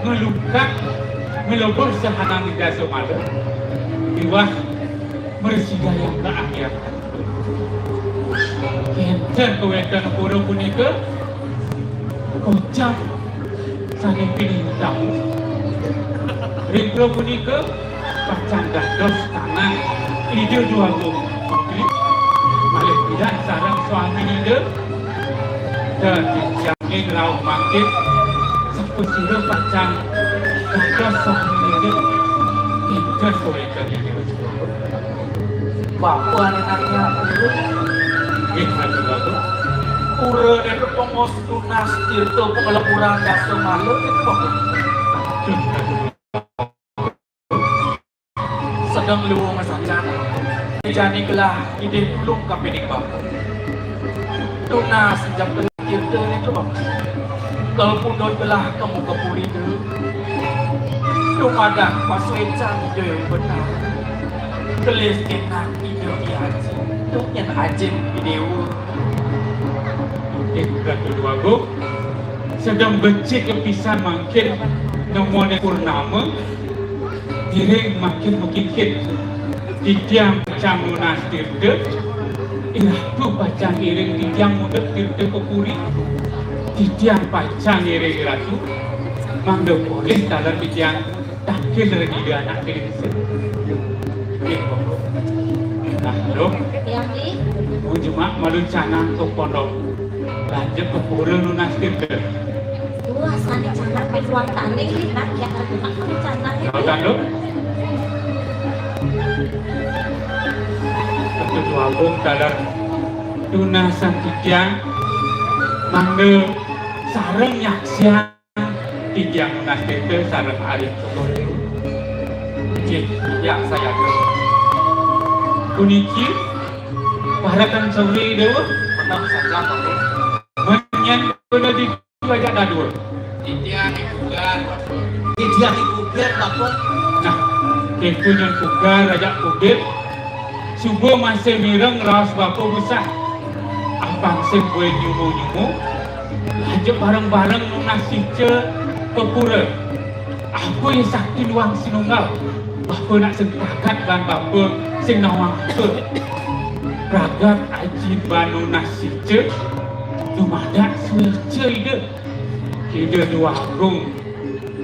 Ngelukat Melobor sehanang ida semada Iwah Mersidaya ke akhir Kenten kewenten kura kunika Kocap Saling pilih tahu Ringkura kunika Pacang dados tangan Ide dua putri Malih tidak sarang suami ide Dan dijangin lauk makin Sepesira pacang Dados suami ide Ingat kewenten yang diberjuang Bapak anaknya Ingat juga tu Pura dan pengos tunas tirta pengelapuran dasar malu itu sedang luang sancana jadi gelah ide belum kapinik bapak tunas sejak tirta itu kalau pun gelah kamu kepuri dulu tumadang paswecan ide benar kelis enak ide dihaji itu yang ajin video Bukan kedua go sedang becik kepisah makin nomornya purnama Diring makin mengikit Tidiang macam lunas tirde Ilah tu bacaan iring tidiang muda tirde kepuri Tidiang bacaan iring ratu Mangga boleh dalam tidiang Takil lagi dia anak kelisa Nah lo Yang ni Ujumak malu canang ke pondok Lanjut ke pura lunas tirde Wah, sana canang peluang tanding ni nak yang aku nak canang ni. Tahu tak lo? Ketua Agung dalam tunasan tidiang Mangga sarang nyaksian Tidiang lunas tirde sarang arif kepuri Cik, yang saya ke Kuniki Parakan sauri dewa Menang saja kamu nyen bener di aja dah dua. Titian ibugan. Dia dipugar bapak. Nah, itu nyen pugar aja pugar. Subuh masih mireng raus bapa besar. Abang sing gue nyumu-nyumu. Aja bareng-bareng nasi ce kepura. Aku yang sakti luang sinunggal. Bapa nak sentakat dan bapa sing nawang ke. Ragat aji banu nasi ce. Dumadak suice ide. Ide dua rung.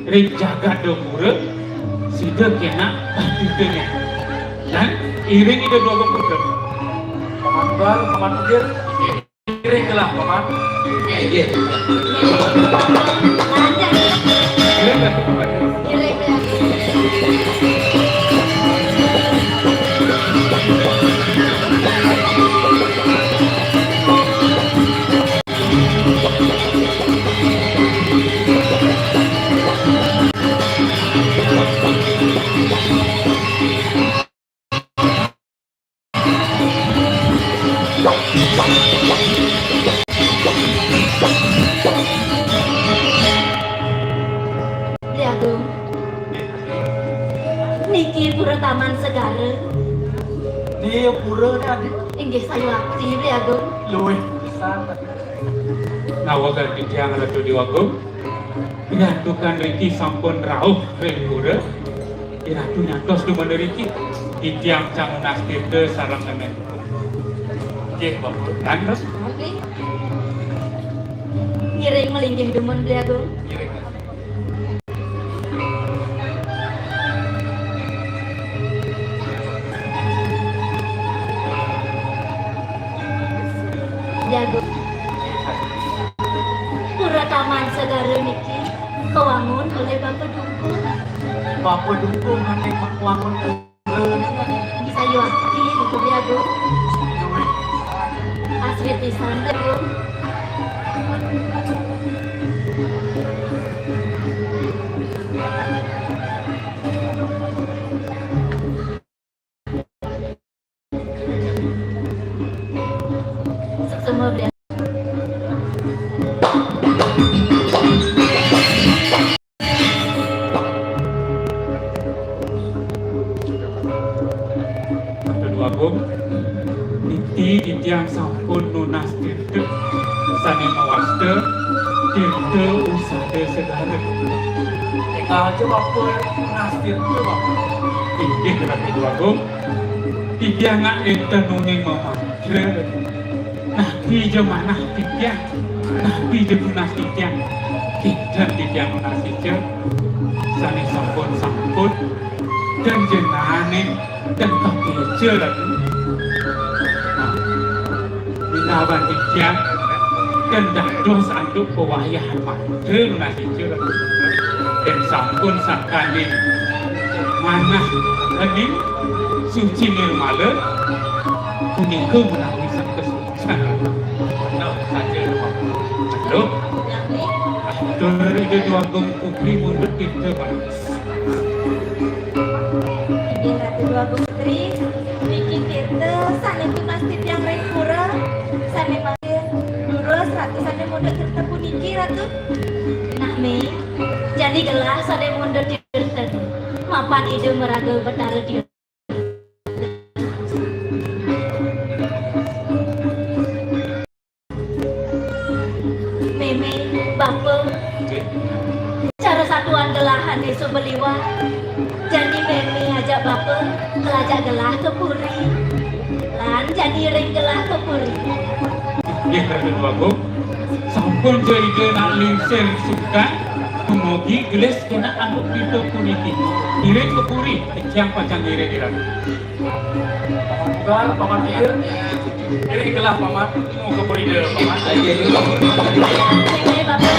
Ring jaga demura. Sida kena batidenya. Dan iring ide dua bapa. Paman paman pikir. Iring gelah paman. Iya. Agung. Niki pura taman segara. Dia pura kan. Inggih saya aktif Agung. Luwih pisan. Nawagan tiang ratu diwagum. Nyatukan Riki sampun rauh ring pura. Ratu nyatos du meneriki. Tiang cang nastir de sarang nenek. Jeh bapak dan terus. Ngiring melinggih demen Agung. Jago. Pura taman segara niki kewangun oleh Bapak Dungku. Bapak dukung nanti makwangun Bisa yuaki itu Jago. Asli pisan Jago. Semua beli. Kedua gum, niti tiang sampun nunas tirte, sane mawaste, tirte usade segala. Eka aja bapak nastir tu bapak. Ini kedua kedua gum, tiang ngak ente nungeng memantre. Nah, pijam mana tiang, nah pijam nunas tiang, tiang nunas tiang, sane sampun dan jenane dan kepecer lagi. Nah, binaban tiang dan dados anduk pewayahan mantre nunas tiang dan sampun sakali mana ini suci nirmala kuning ke menawi sang kesucian. Nah, saja halo. Dari dia dua gengkupri mundur kita balik. Inggih Ratu Dua Putri, niki kita sane tunastit yang lain pura, sane panggil lurus Ratu sane mundur kita puniki Ratu. Nah Mei, jadi gelas ada mundur di Dirten. Mapan ide meraga betara di Meme, Bapak, cara satuan gelahan di Subeliwa. Jadi Meme ajak Bapak kelajak gelah ke Puri. Lan jadi ring gelah ke Puri. Dia kedua gum, sampun jadi nak lingsir suka. Kumogi gelas kena anduk pintu puniki. Iring ke Puri, keciang pacang iring dirang. Paman paman pikir. Iring gelah paman mau ke puri deh paman. Meme Bapak,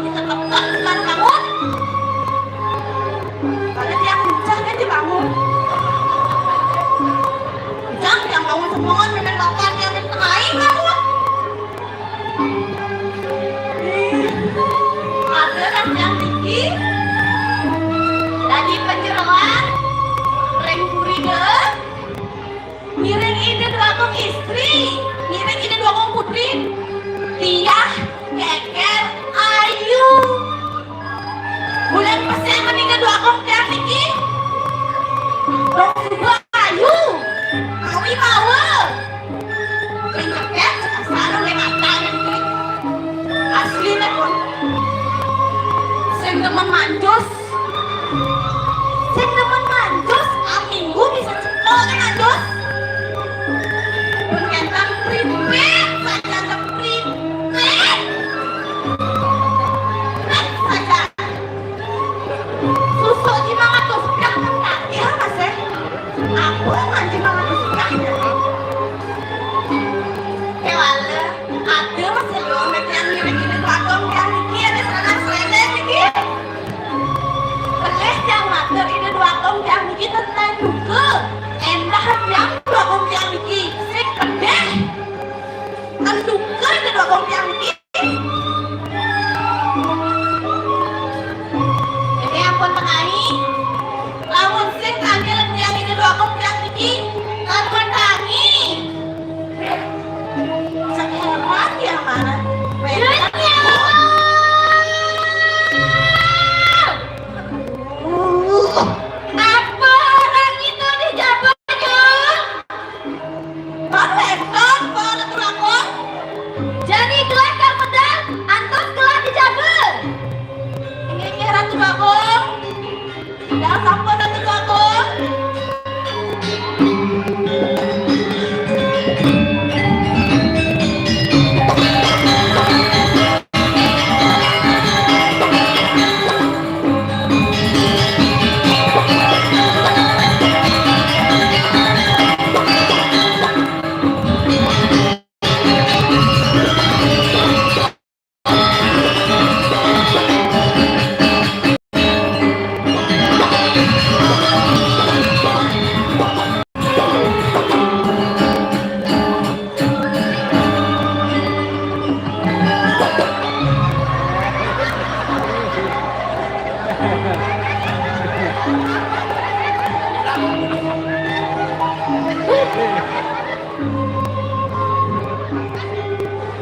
kita tekan sekarang bangun. Karena dia kencang kan dia bangun. Kencang yang bangun semua memang bakal dia mentengahin bangun. Ada kan yang tinggi. Tadi penjeroan. Reng puride. Nireng ide dua kong istri. Nireng ide dua kong putri. Tiah, keker, ayu. Bulan pesen meninggal dua kong tiang niki. Dong juga ayu. Awi mawe. Reng keker, selalu lematan niki. Asli nekon. Sing demen manjus. Sing demen manjus, aminggu bisa cepol kan manjus. Pengentan pripet saja ke pripet. Pripet saja. Susu di mama tuh sudah kentang ya mas ya. Aku manji mama tuh sudah. Kewala, ada mas ya lo yang gini-gini bakong yang ini ada serang selesai ini. Boleh yang mater ini dua kong yang ini tentang juga. Endah yang dua kong yang ini. Pedeh, tentukan kedua kong yang ini. Ini ampun mengai, lawan sing kangen yang ini dua kong yang ini, ampun tangi. Sehemat yang mana? Apa orang itu dijabanya? Jadi gelar kang pedang, antos gelar dijabel. Ini Ratu Bagong. Jangan sampai Ratu Bagong.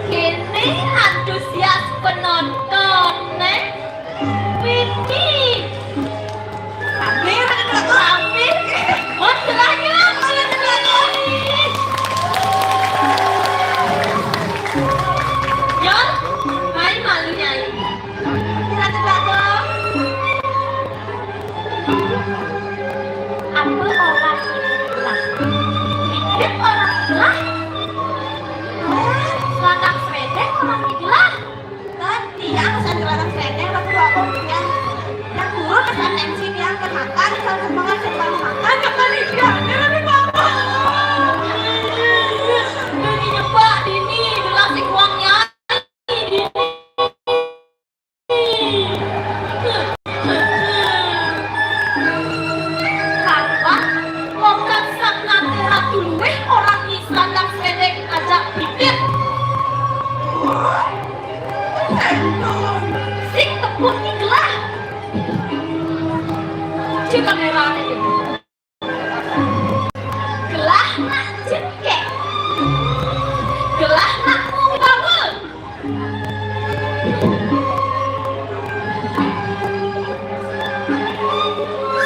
Kini antusias penonton, Winnie. Amir, Amir, oh celahnya, malah celahnya. Yon, main malunya ini. Ratu Bagong. Apa orang itulah? Hidup orang itulah. Selatan Sredeng orang itulah. Kan tiang selatan Sredeng Ratu Bagong yang dulu kesan MC yang kenakan kalau semangat sebelum makan kembali dia dari mama. Ini nyepak dini gelas uangnya. Karena orang sangat ratu luweh orang di Selatan Sredeng ajak pipit. Sing tepuk ikhlas. Cik kamera itu. Gelah nak cekek. Gelah nak bangun.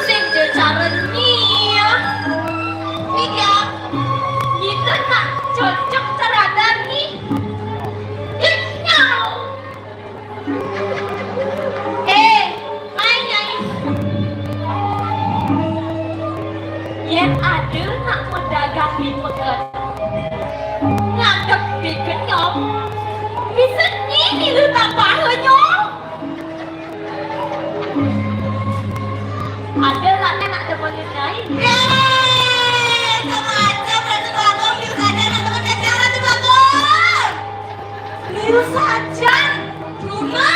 Sing jejaran ni ya. Iya. Kita nak cocok terhadap ni. Kenyal. Main nyai. Yen ada nak mendagang di pekan. Ngadep di kenyom. Bisa ni lu tambah nyom. Ada lah nak temenin nyai. Sama aja Ratu Bagong juga ada nak temenin Ratu Bagong. Liru saja. Luna.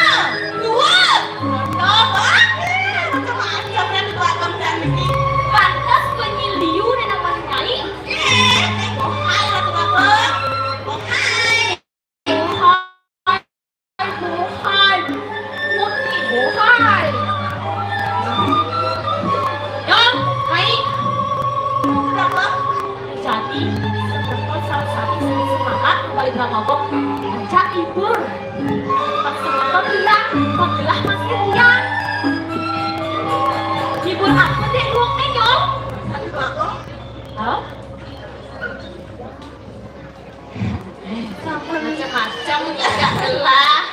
Bali Drangogong Aja ibur Maksudnya bilang Penggelah masih tiang Ibur apa dek ruang nenyong? Hah? Sampun macam-macam ya gak gelah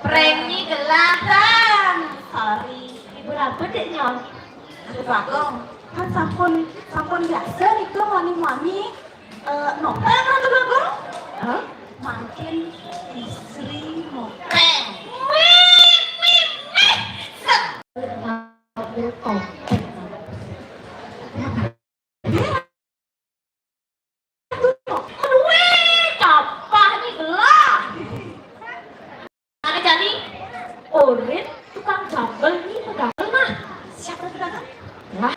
Premi gelah kan Sorry Ibur apa dek nyong? Aduh Bagong, kan sampun biasa itu wani-wani nopeng Ratu Bagong. Hah? Makin istri nopeng. Orit tukang jambel nih pegawai mah siapa tukang? Wah.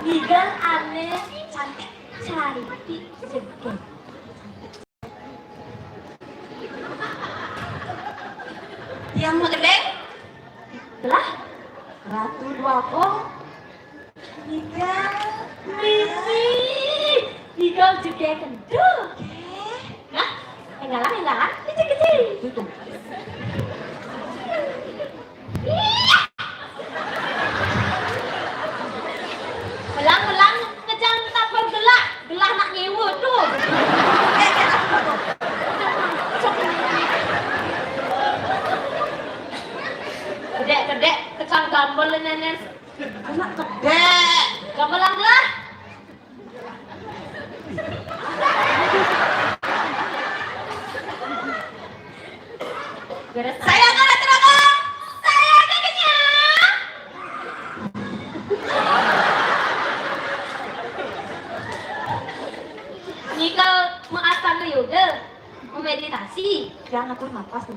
Gigal aneh cantik cantik segel. Yang mau gede? Lah, Ratu Dwakong. Gigal. Mimi, gigal juga kendul. Nah, enggalan, kecil. Belang ngejang tapal gelah nak nyewa tuh. Kedek, kecang gambar nenek. Anak kedek. Gambar gelah. Saya akan terangkan. Saya akan kenyang. Nikal mengasah yoga, memeditasi. Jangan atur nafas.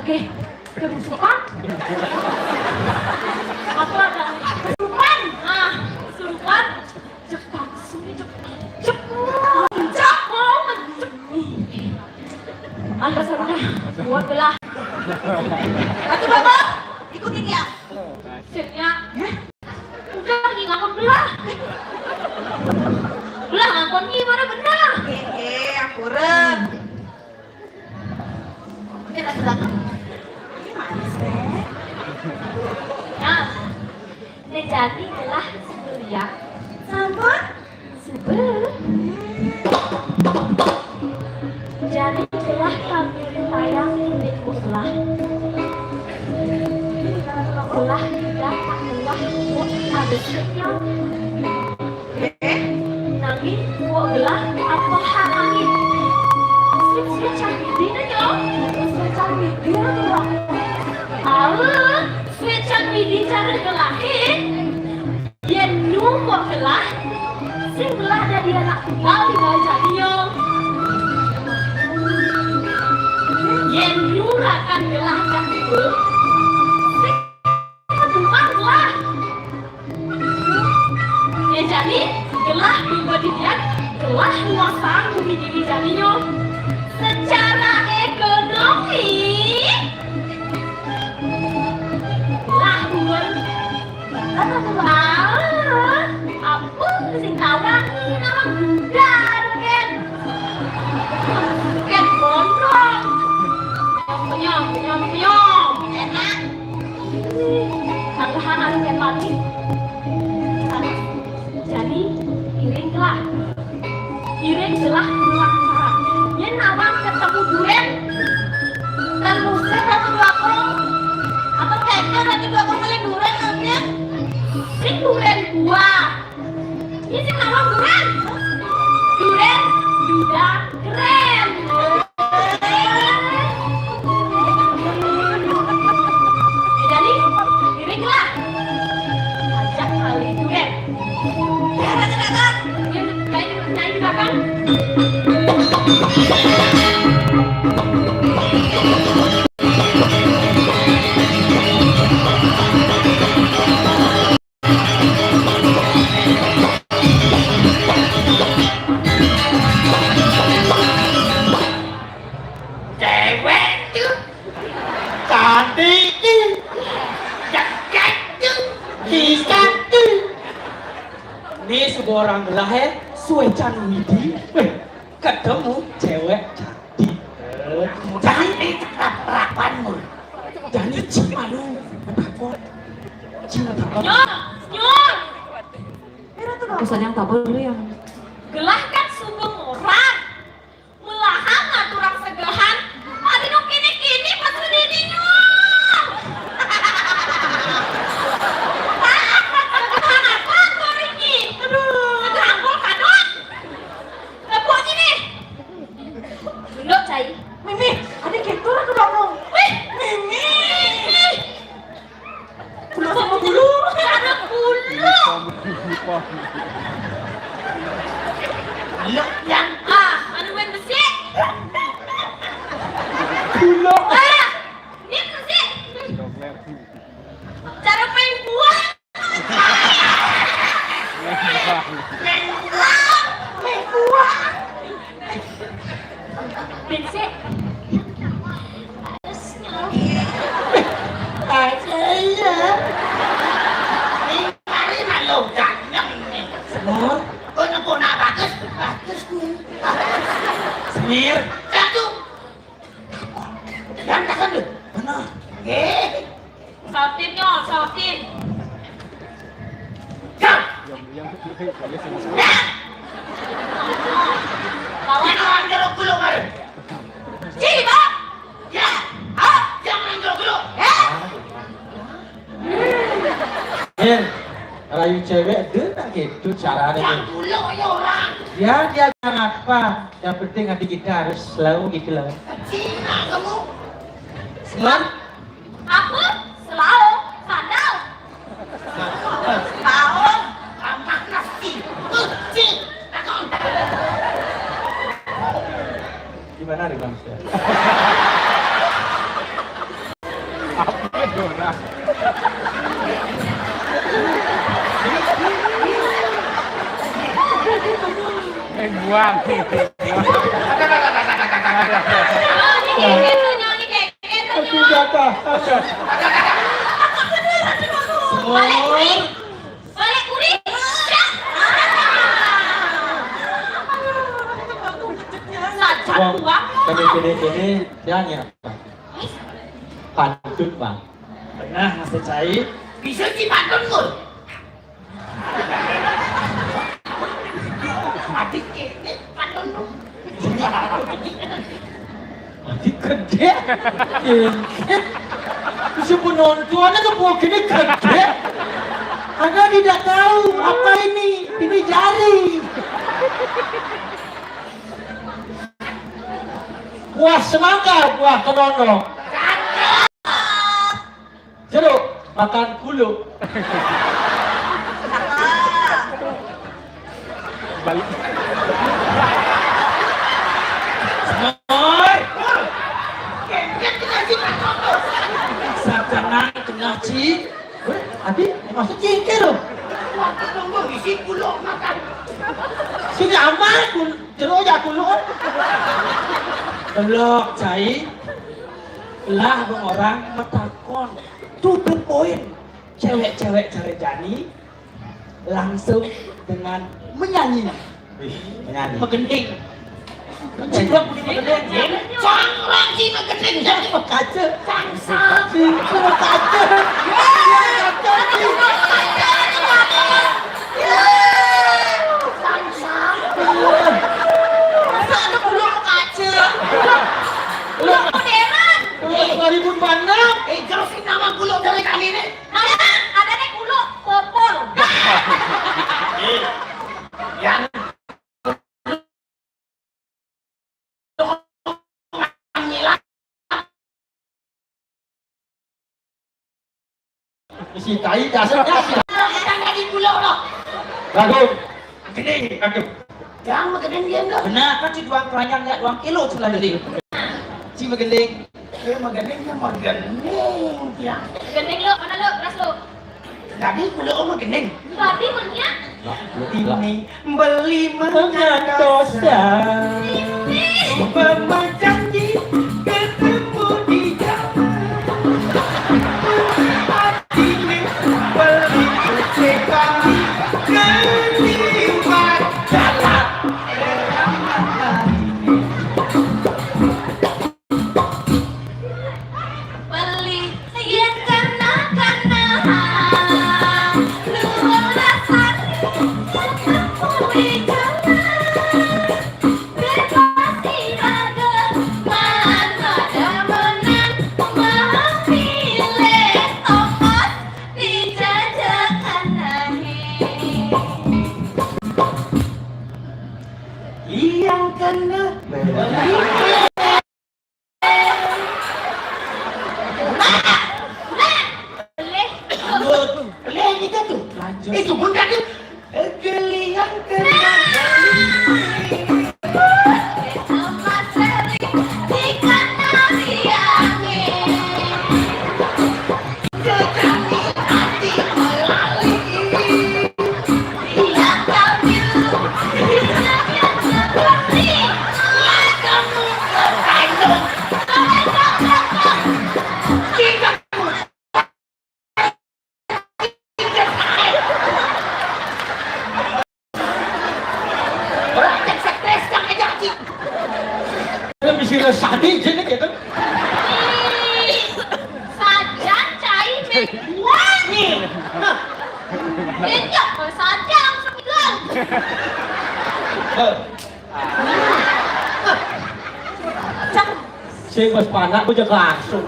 Oke, kerusuhan. Apa ada? Kesurupan. Ah, kesurupan. Cepat, sini cepat. Cepat. Anda saudara, buat belah. Ratu Bapak, ikuti dia. Sirnya, udah lagi ngakon belah. Belah ngakon gimana benar? Ampuran. Kita sedang. Nah, ini jadi belah ya. Sama? Sebelum jadi belah kami tayang di belah. Belah tidak belah ada sinyal. Nangis kok belah apa hal angin? Switch canggih dina yo. Switch canggih dina yo. Switch canggih di cara belahin. Yen nunggu belah. Sing belah dari anak tunggal di gajah yo. Yen nunggu akan belah kan itu. Sing tunggal belah. Ya jadi belah pribadi dia telah luasan bumi diri jadinya secara ekonomi lah buat apa sing tawang nama muda kan gondrong penyom enak anggahan ada yang mati jadi iring telah pulang sarang yang nawang ketemu duren Dan musik Ratu Bakong. Atau kayaknya Ratu Bakong paling duren namanya. sing duren buah ini sing nawang duren duda keren jadi iring lah ajak kali duren Ya Ratu Bakong. Nyanyi di belakang. Cewek tuh cantik tuh cakep tuh bisa tuh. Ini sebuah orang belah ya, Suecan Widi, ketemu cewek cantik. Cantik perapanmu, jadi cimalu, cinta Nyor Urusan yang tak boleh yang gelah kan sugeng orang melahang aturang segahan adino kini pas di nyor segahan apa kau ini segahan kol kadot buat ini belum cai Mimi, ada gitu Ratu Bakong. wih Mimi Udah sama bulu. ada bulu lu yang anu main besi kulo. ini besi cara main buah besi Ini malu ganteng nih. Semur, kau nak bagus, bagus nih. Semir, satu. Yang takkan tu, mana? sautin nyor sautin Jom. Ya, lawan jangan jeruk gulung ada. Cili bang Ya, jangan jeruk gulung. Rayu cewek dia tak gitu caranya. Yang gulung ya orang. Ya dia bilang apa? Yang penting hati kita harus selalu gitu lah. Cina kamu. Selan? aku selalu sandal Tahu? Amak nasi. Cing. Takut. Gimana nih bang? buang. Tidak tahan. Balik kuring. Sajan buang. Kami gini jangan apa? Pantun bang. Nah, masih cair. Bisa dipantun pun. Adik ini pantun pun. Adik gede. Ingkit. Bisa penontonnya tuh buat gini gede. Anda tidak tahu apa ini. Ini jari. Buah semangka, buah kenonong. Jeruk, makan kulu. Balik. Semoi. Sarjana ngaji. Adik, masuk cingkir loh. Tunggu isi pulau makan. Sini aman, jeruk ya kulu. Belok cai. Lah bang orang metakon. Tutup poin. Cewek-cewek cari jani langsung dengan menyanyi. Menyanyi. Megending. Ciplok megending. Cangrang si megending jadi Kaca. bangsa. Ciplok kaca. Masa ada pulau kaca? Pulau modern. 2006. Kalau si nama pulau dari kami ini. Ada nih pulau popol. Yang Si tai dasarnya si. yang dari pulau loh. Bagus. Gede. Bagus. Yang megending dia enggak. Benar kan si duang keranjang enggak 2 kilo sebelah jadi. Si megending. Dia megendingnya megending. Yang Gendeng lo, mana lo? Beras lo. tadi pulau megending. Berarti punya. Ini beli mengantosa. Berjanji ketemu di jalan. Ini beli kami kelibat jalan. Beli yang kena luar rasan ketemu di jalan. Bebas iraga mana demenan memilih tomat dijajakan Yang kena Boleh. Boleh ini kan tuh. Itu pun tadi. geli yang kena. Tomat seri ikan nariange. Kekami hati melali. Dia kamil. Dia seperti kamu kekandung. Kita orang yang stres yang aja sih. Dia bisa resani jadi gitu. Saja cai wangi. Ini saja langsung bilang. Saya bos panak aku jaga langsung.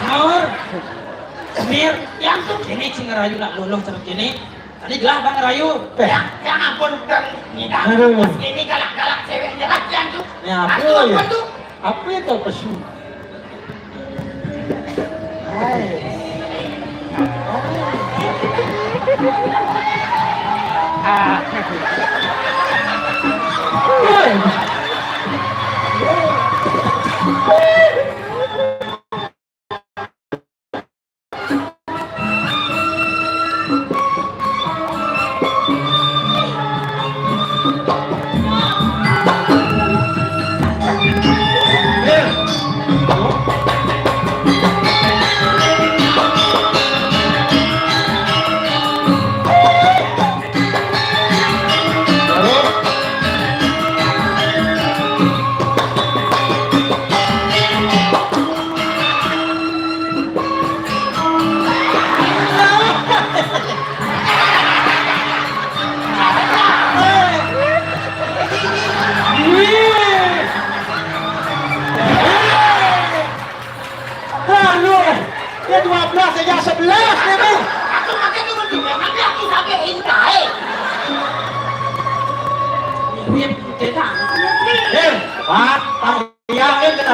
Saur. Mir, yang tuh kini cing ngerayu nak lulung seperti ini. Tadi gelah bang ngerayu. Yang ampun dan nidang. Aduh. Ini galak-galak cewek jelas yang tuh. Ya apa Aduh, ya? apa tuh? Apa itu pesu?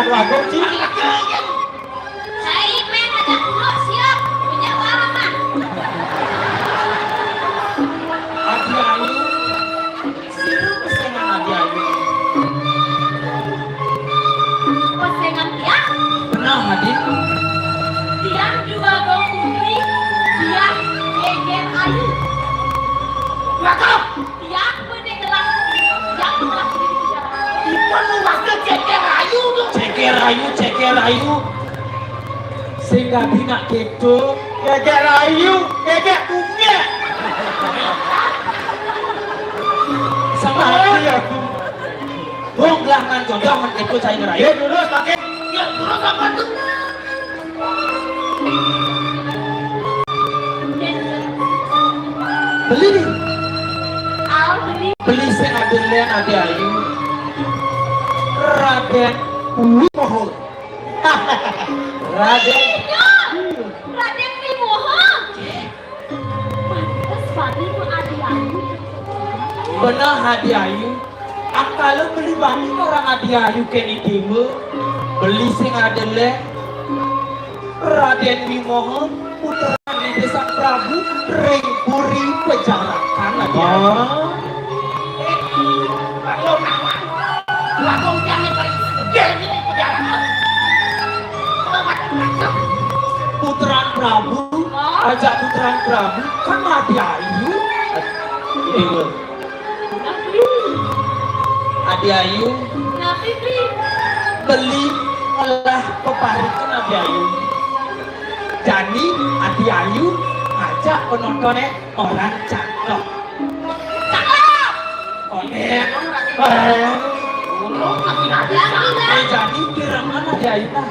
Aduh aku sih. Saya men ada kulo siap punya barang mah. Adi Ayu. Siru pesengan Adi Ayu. Pesengan dia, Benar Adi. dia dua gong putri, dia geger ayu. Bakal. Dia penenggelam, yang telah dibicarakan. Perlu waktu ceker ayu dong. Ceker ayu. Sehingga tidak gitu. Ceker ayu, ceker kumnya. Sama hati aku. Bong gelangan contoh itu saya ngerayu dulu pakai. Ya dulu sama tuh. Beli nih. Al beli Beli sing adelen Adi Ayu. Raden Wimoho. Raden Raden Wimoho. Pantes pagi ku Adi Ayu. benar Adi Ayu. Kalau beli bani orang Adi Ayu kini timu. Beli sing adelen Raden Wimoho putra di desa Prabu Ringpuri Pejarakan Adi Ayu. Lakon jangan pergi di penjara. Putraan Prabu, ajak putraan Prabu kan Adi Ayu. Ini Adi Ayu Nabi beli beli olah peparikan Adi Ayu. Jadi Adi Ayu ajak penontonnya orang cakep. Onek. Jadi kirangan Adi Ayu lah.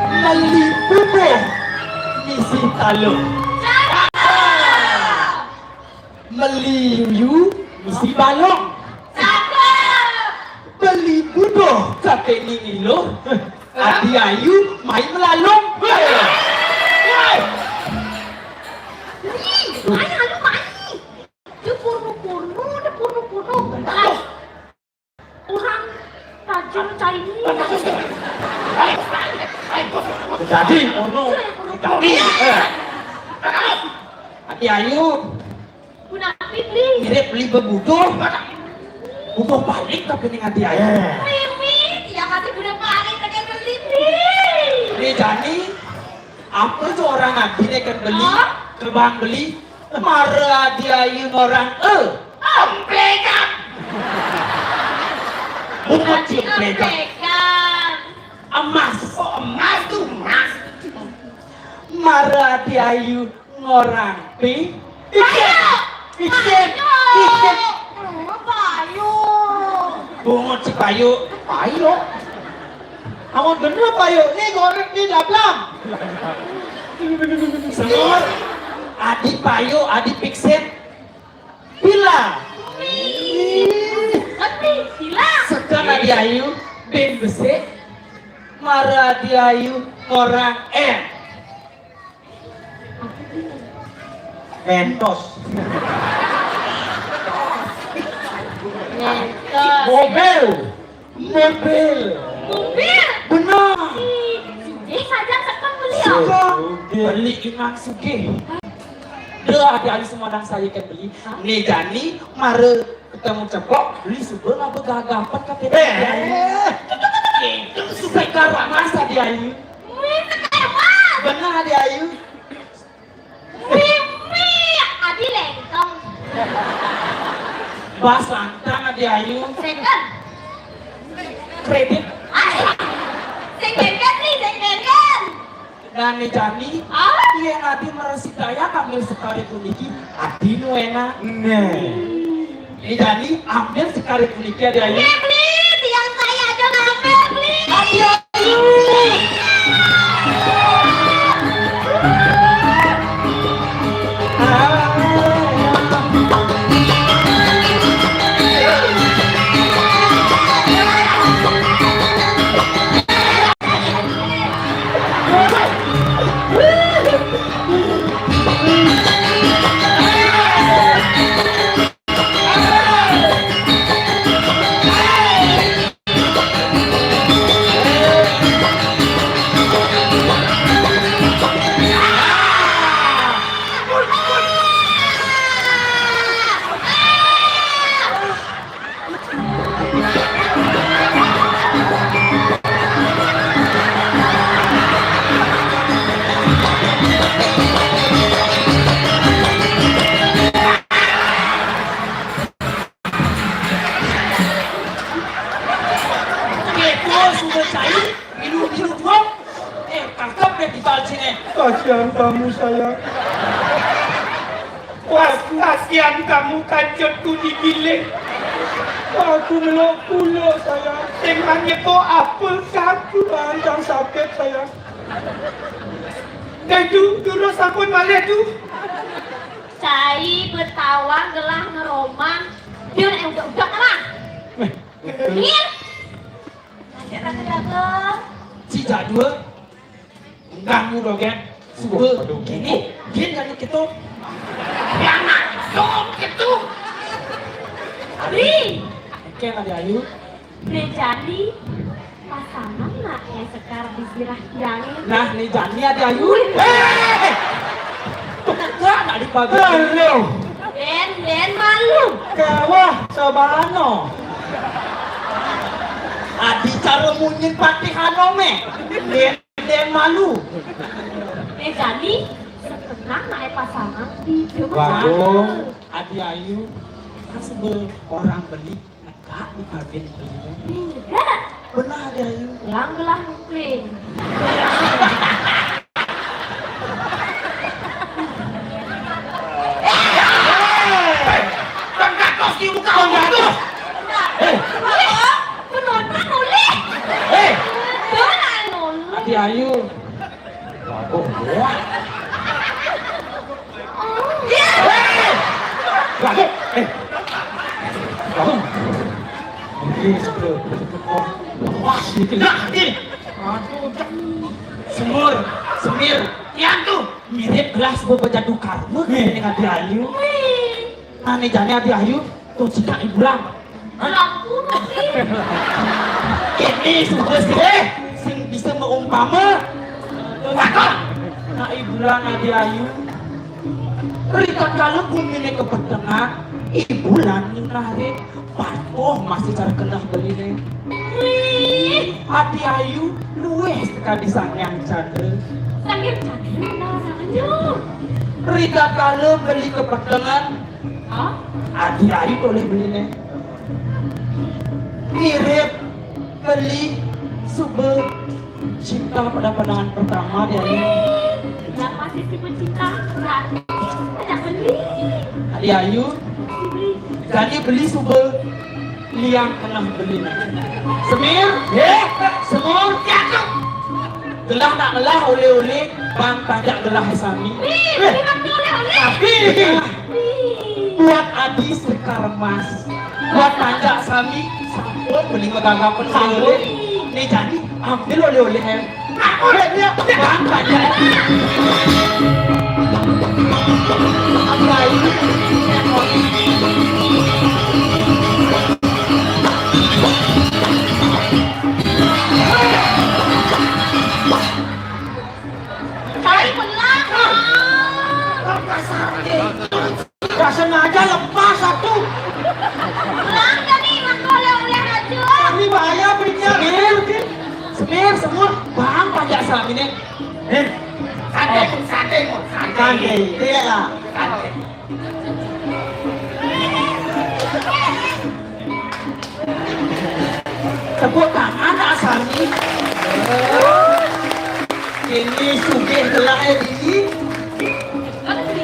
Meli bubo misi talo. Meliu misi balong. Beli budo kakek ni ilo. Adi Ayu main melalong. Ay, halu mani. Dia purnu-purnu. Orang tajam Chinese. Jadi, jadi. Adi Ayu Bu Nabi beli mirip beli bebudo. Budo balik tapi ning Adi Ayu. Mimi, dia kasih budak pakai pakai beli. Ini jadi apa tuh orang Adi ini kan beli ke bank beli marah Adi Ayu orang amplekan. Bukan cimplekan. Emas. Oh, emas tuh emas. Marah Adi Ayu ngorang pi. Ikan. Payu. Bungut si payu. Payu. Kamu bener payu. Ini goreng di dalam. Semua. Adi payu, adi pikset. Bila. Adi, hilang. Sedang Adi Ayu ben besek. Marah Adi Ayu orang Mentos. Mobil. Mobil. Benar. Saja sekarang beli ya. Suka beli inang suge. Dia ada semua saya kan beli. Nih Jani mare ketemu cepok beli subeng apa gagapan kata dia. Sekarang masa dia Ayu. Benar dia Ayu. Mimi, Adi lengkong. Bas lantang dia Ayu. Second. Kredit. Second nih, second. Dan nih Jani. Iya nanti meresi daya ambil sekali kuniki. Adi nuena. Ini Jani ambil sekali kuniki dia Ayu. Beli, tiang saya aja ngambil beli. Adi Ayu. kasihan kamu sayang. Wah, kasihan kamu kancetku digiling. Aku meluk pulo sayang. Emangnya kok apa kaku? Panjang sakit sayang. Terus sampun malah tu. Cai bertawa gelah ngeroman. Dia udah lah. Iya. Ada. Si jadul. Kamu dong kan. Subuh. Gini. Gini kan gitu. Anak dong gitu. Bri. Oke ada Ayu. Jadi pasangan nak yang sekarang disirah-sirahnya. Nah nih Jani ada Ayu. Enggak nak dibagi. Halo. Den malu. Kawah sabano. Adi cara munyin patihano me. Den malu. Jadi senang nak pasangan. Waduh, Adi Ayu kan sebel orang beli enggak dibagi beli. Benar Adi Ayu. Gelang mungkin. Tengah kos di muka orang tu. Penonton nulis. Jangan nulis. Adi Ayu. Oh, wah. Lagi. Kamu. Ini sebelum. Wah, sedikit. Lagi. Aduh. Semir. Yang tu. Mirip gelas berbeda dukar. Mungkin dengan Adi Ayu. Ane jane Adi Ayu. Tuh jika ibulang. Lampu nanti. Ini sudah sih. Sing bisa mengumpama. Wakon. Nah ibulang Adi Ayu. Rikat kalau bumi ini kepetengan. Ibulan ini nari. Patuh masih cara kenal beli nih. Adi Ayu luwes sekali sangyang cadel. Sanggir cantik namanya. Rita kalau beli kepetengan. Hah? Adi Ayu boleh beli nih. Mirip beli sube cinta pada pandangan pertama dia ini. Yang masih si pecinta gratis. Tidak beli. Adi Ayu jadi beli sube liang pernah beli nih. Semir, semur, jatuh. Gelah nak gelah oleh-oleh bang tajak gelah sami. Tapi buat Adi sekar emas, buat tajak sami, sampun beli ketanggapan oleh. Nih jadi ambil oleh-oleh yang dia bang tajak. Apa ini? Cari belang. Gak sengaja lepas satu. Belang jadi makan oleh-oleh aja. Ini bahaya belinya. Semir, semur. Bang pajak sami nih. Sate. Iya lah. Tepuk tangan asami. Ini sugih gelah ini.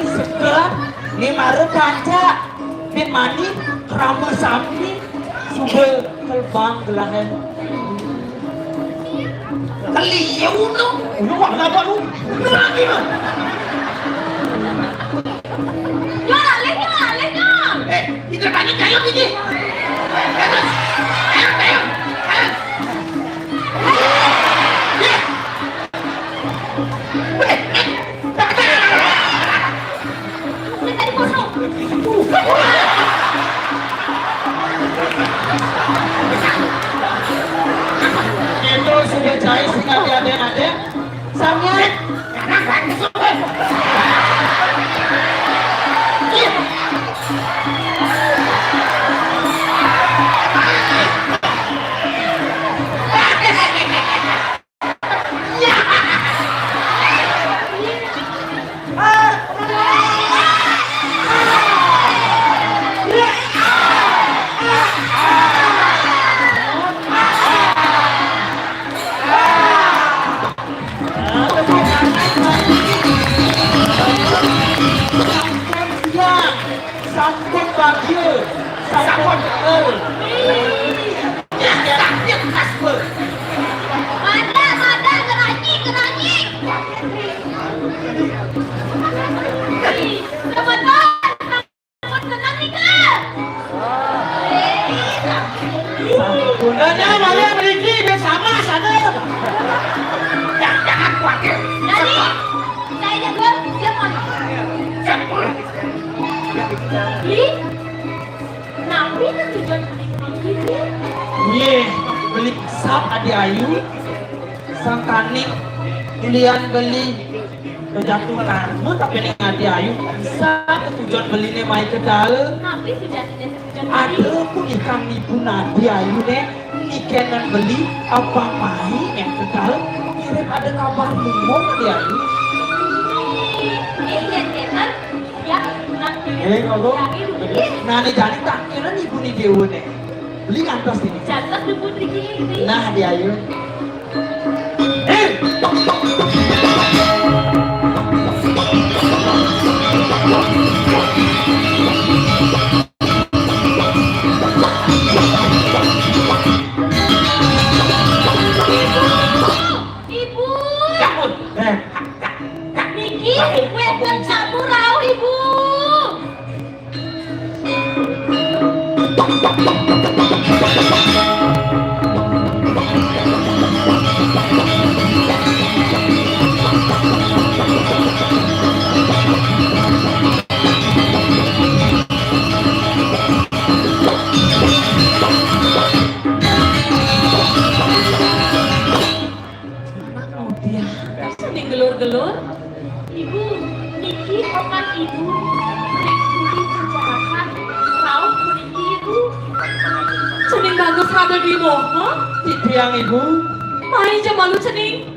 Segelah. Ini maru kaca. Ini mani kerama sami. Sugih terbang gelah ini. Keliu tu. Lu kenapa lu? Lagi lu. Jual. Kita tanya kayu ni. Ayo. Itu sudah cair sehingga ada. Samnya. Mada, keranjing. Teman-teman, tenang nih kak. Gunanya malah beriki bersama sana. Jangan khawatir. Jadi, saya jago siapa? Ih, nabi itu tujuan gitu. Iya, beli sap Adi Ayu, sang kanik, kuliah beli kejatuh karma tapi nih Adi Ayu bisa tujuan beli nih mai ke dalam. Nabi tujuannya tujuan Ada pun ikan ibu Adi Ayu nih, ikenan beli apa mai yang ke dalam. Kirim ada kabar umum Adi Ayu. Kan ya nanti Kalau jadi nah nih jadi tak kira ibu nih dewa nih. Beli kantos ini. jatah debut ini. Nah Adi Ayu. Ibu, Cabut. Niki, wetan saburau ibu. Sering gelur-gelur. Ibu, Niki okan ibu. Niki bicarakan rauh Niki ibu. Cening bagus rada di moho. Tiang ibu. Main aja malu cening.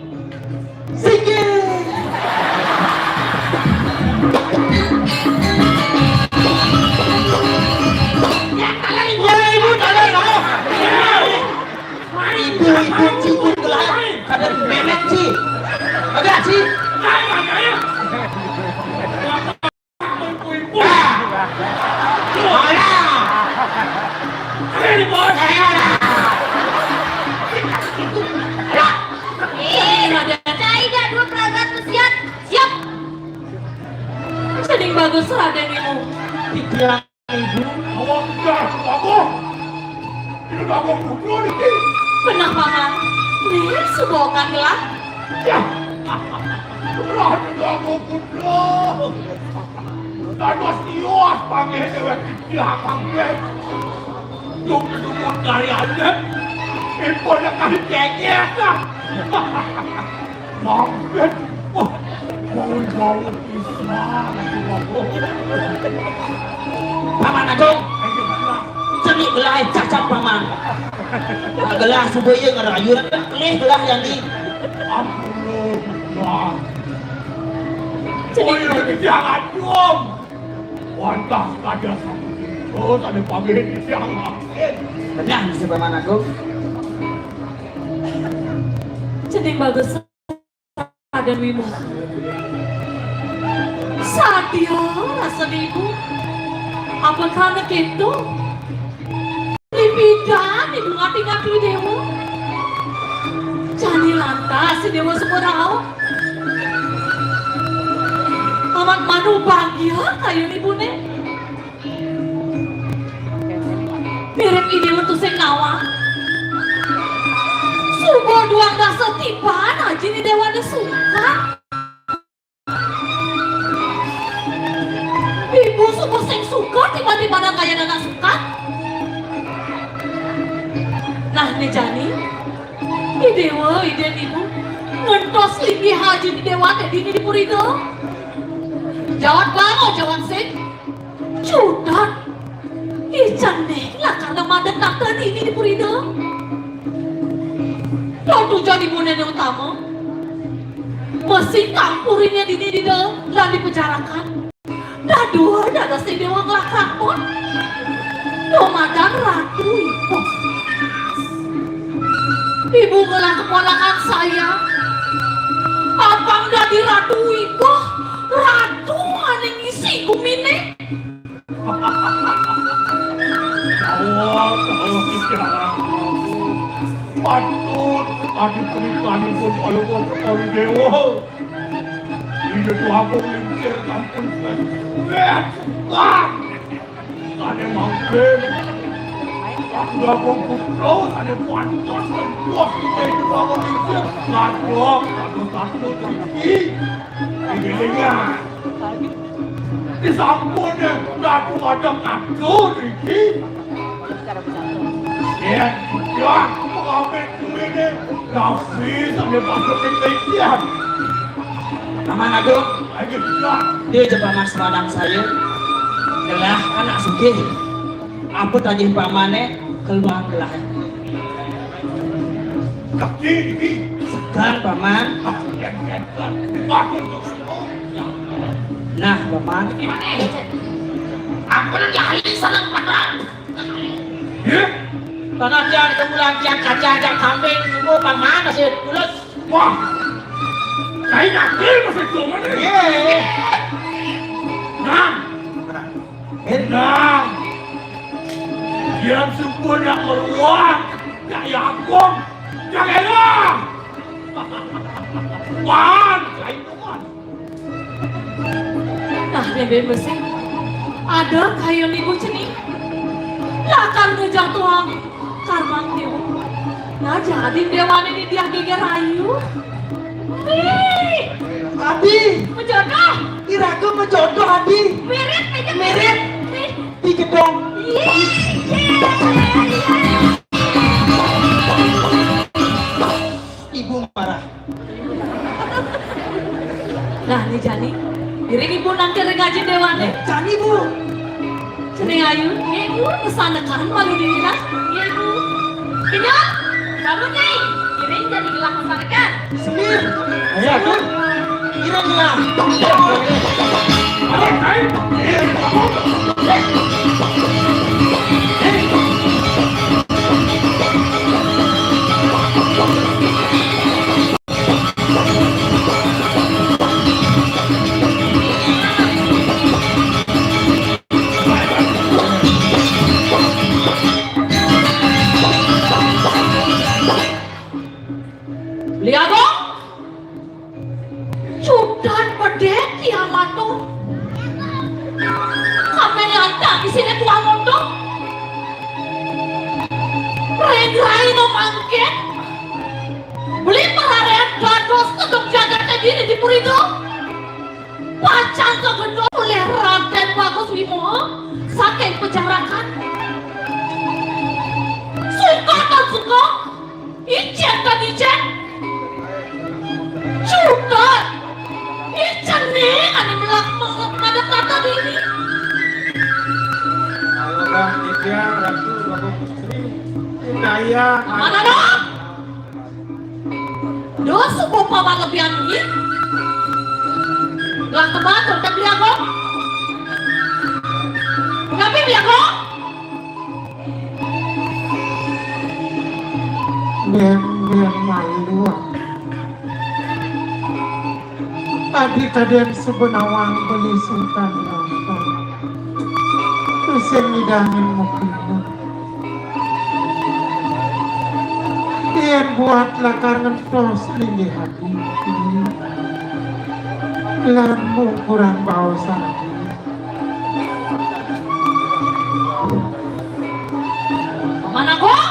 Sikit. Ya ibu tolong kamu. Ibu cikun gelar. Ada memet ci. Agak ci. Saya dah 200 siap. Siap. Cening bagus rada di moho. Tiang ibu. Pernah paman. Nih, subokan gelah. Paman Agung. Cenik gelah cacat paman. Gelah supaya ngerayu. Kelih gelah yang di. Cening Jangan dong. Pantas saja sama itu tadi pagi ini jangan. Benar si paman Agung. cening bagus rada wimu. Satya rasa ibu. Apakah anak itu? Lipidan ibu ngati-ngati dewa. Jani lantas si dewa semerau. Amat manu bahagia kayu ibu ne. Mirip ide untuk sing nawang. Subo duang dasa tiban aja ni dewa ne suka. Ibu subo sing suka tiba-tiba na kaya na suka. Nah ni Jani, idewa ide ibu ngentos linggi haji ni dewa ne dini di purido. Jawab bango jawab sing. Cudan. Ijan deh lah karena madet nakta dini di purido. Lalu jadi bunene utama. Mesin kampurinnya dini di dalam dan dipenjarakan. Dah dua dah si dewa ngelakrak pun. Nomadan ratu ibu. Ibu ngelak keponakan saya. Abang dah di ratu ibu. Ratu aneh ngisi kumine. Patut adik pernikahan pun kalau kau dewa. Ini tu aku lincir kampung lihat, ada mungkin. Aku aku pulau ada pantas dan buah kita itu aku lincir. Takut tinggi. Ini dengar. Di sampulnya aku ada aku tinggi. Ya, pengambil ini nafis sampai pasal penelitian. Paman Agung, dia coba mas madang saya. Gelah anak sugih. Apa tadi pamane keluar gelah. Kaki ini Segan paman. Nah paman. Aku nak ahli senang paman. Tanah tiang kemulan tiang kaca tiang kambing semua paman masih tulus. Wah, saya yakin masih cuma ni. Nah, enak. Yang sempurna keluar, yang yakin, yang enak. Wan, saya tuan. Nah, bebe besi. Ada kayu ibu ceni. Lakar ngejatuh karmang dewa. Nah, jadi dewan ini dia geger ayu. Adi, Menjodoh. iraku menjodoh Adi. Mirip, Mirip di gedung. Ibu marah. Nah, nih Jani. Iring ibu nanti ngaji dewan. Jani bu. Ceni ayu. Ibu kesanakan malu dirilah. Iya ibu. Kenya, kamu nyai. Iring jadi gelang kesanakan. Semir. Ayo aku. Ira gelah. Lihat dong. Sudan pedek kiamat tuh. Kapan nyata di sini tuang mondok? Regrai no mangket. Beli perharian gados untuk jaga diri di Purido. Pacan ke gedung oleh Raden Bagus Wimo. Saking penjarakan. Suka kan suka. Ijen kan ijen. Sudah. Ijen nih, ada melak mata diri. Kalau bang Nitya, Ratu, Bapak Putri, Budaya, Mana dong? Dos sebuah pawan lebihan ini. Gelang tebal, terutama beli aku. Ngapain beli aku? Biar malu. Tadi kadang sebenawang beli sultan apa? Terus yang ngidangin mukina. Dia buatlah karena tos lini hati. Lamu kurang bau sakit. Mana kok?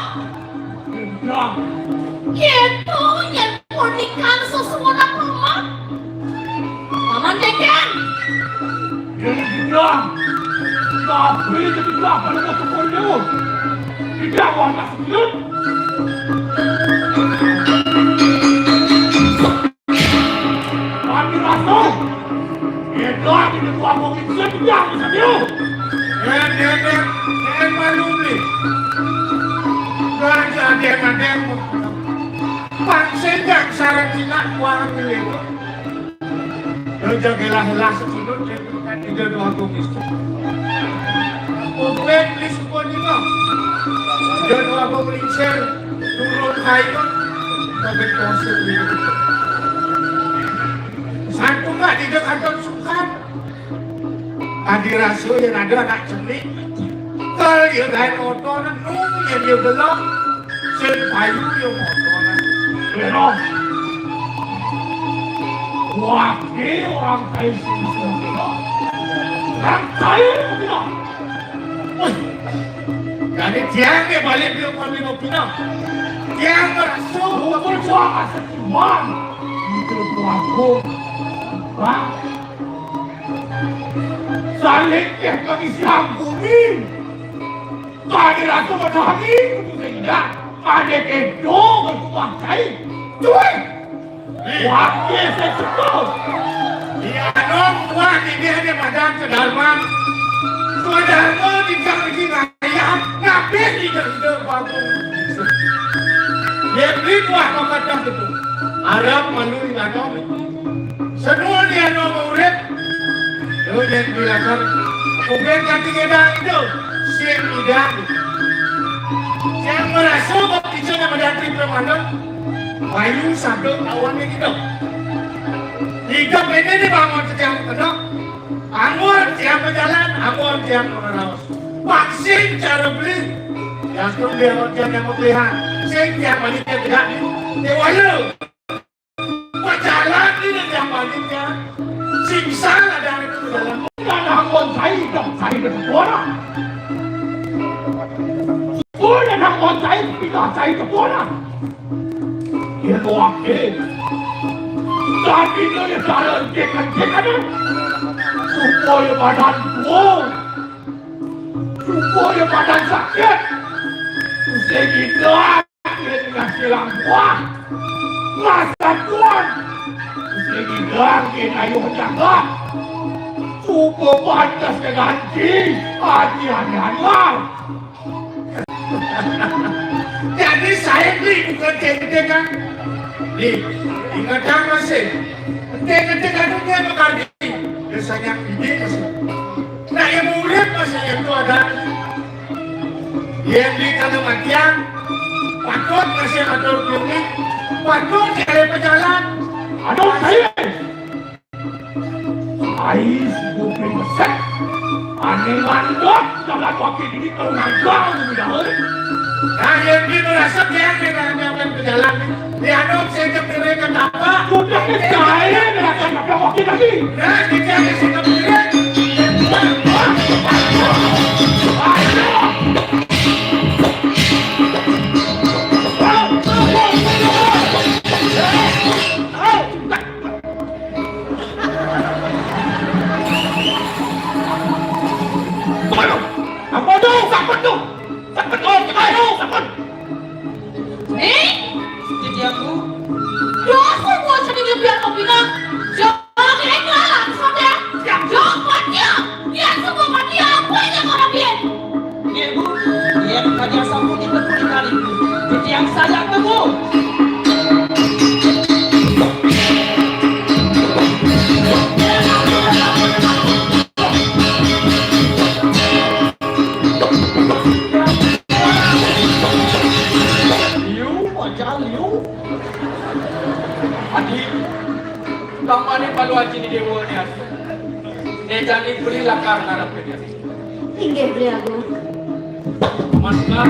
Gitu yang pernikahan seseorang rumah. Paman Deken. yang bilang, tapi ketika pada waktu itu, tidak warna sendiri. Kami rasa, itu tidak ngomong itu tidak bisa dia. Dan malu ni. Orang ada pangsendak sarang Cina kuang ini. Jaga-jaga sekidut dan tidak dua tumis. Ubedlis pun juga. Dan dua pemerintah turun kayu tapi konsep ini. Satu nggak tidak kantor sukan. Adi rasio yang ada anak cerdik. Bekal yang lain motor nan nunggu yang dia gelap. Sen payu yang motor nan. Pero, wakil orang kaya sini. Orang kaya Pino. Jadi tiang dia balik dia Pino Pino. Tiang merasa berjuang setiman. Itu aku. Wah. Saling yang kami siang bumi. Kami rasa bertani untuk sehingga ada kedo berkuang cair. Cuy! Wakil saya cukup. Dia dong, wah ini ada badan ke Dharma. Ke Dharma tinggal di ngayam, ngapis di kerja bagus. Dia beri buah kemacam itu. Arab melalui ngadong. Semua dia mau urip. Lalu dia bilang, mungkin ganti gedang itu, siang udang. Saya merasa waktu itu yang menjadi permanen, bayu satu awannya gitu. Hidup ini dibangun setiap kedok, anggur tiap berjalan, anggur tiap merawat. Vaksin cara beli, yang tu dia orang yang pilihan, sing tiap balik dia tidak dewayu. Berjalan ini yang baliknya, simsang ada itu berjalan. Dan anggur saya ke sekolah. Dan anggur saya tidak saya ke sekolah. Dia wakil. Tapi dia salah kekan-kekannya supaya badan kuat, supaya badan sakit. Sehingga dia dengan silang kuat, rasa kuat. Sehingga dia ayuh jaga, supaya batas keganti hati-hati. Jadi saya beli bukan cek-cekan. Ingat masih, ketika dunia berkali, biasanya ini masih. Nah yang murid masih itu ada, yang di tanah matian, patut masih ada klinik, patut cari pejalan. Aduh saya bukan besar, aneh mandok dalam wakil ini kalau nangkau tidak. Nah yang di merasa dia dengan pejalan. Dianok saya kepilihkan apa? Sudah saya akan ada wakil lagi. Nah, kita saya kepilihkan. Apa tu? Siapa tu? Siapa tu? Siapa? Jadi aku Dosa gua sedih biar kau bilang jangan direnggalan saudara. Jangan mati. Dia semua mati apa yang orang biar. Iya bu, dia kerja sambung di berpuluh kali. Jadi yang saya tunggu. Kamane paluaci di dewa ni aku. Dia jadi beri lakar ngarap dia. Inggih beli aku. Maka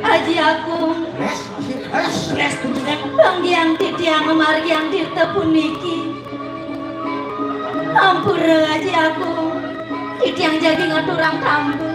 Aji aku. Bang yang titiang lemari yang ditepun niki. Ampura aji aku. Titiang jadi ngaturang tambu.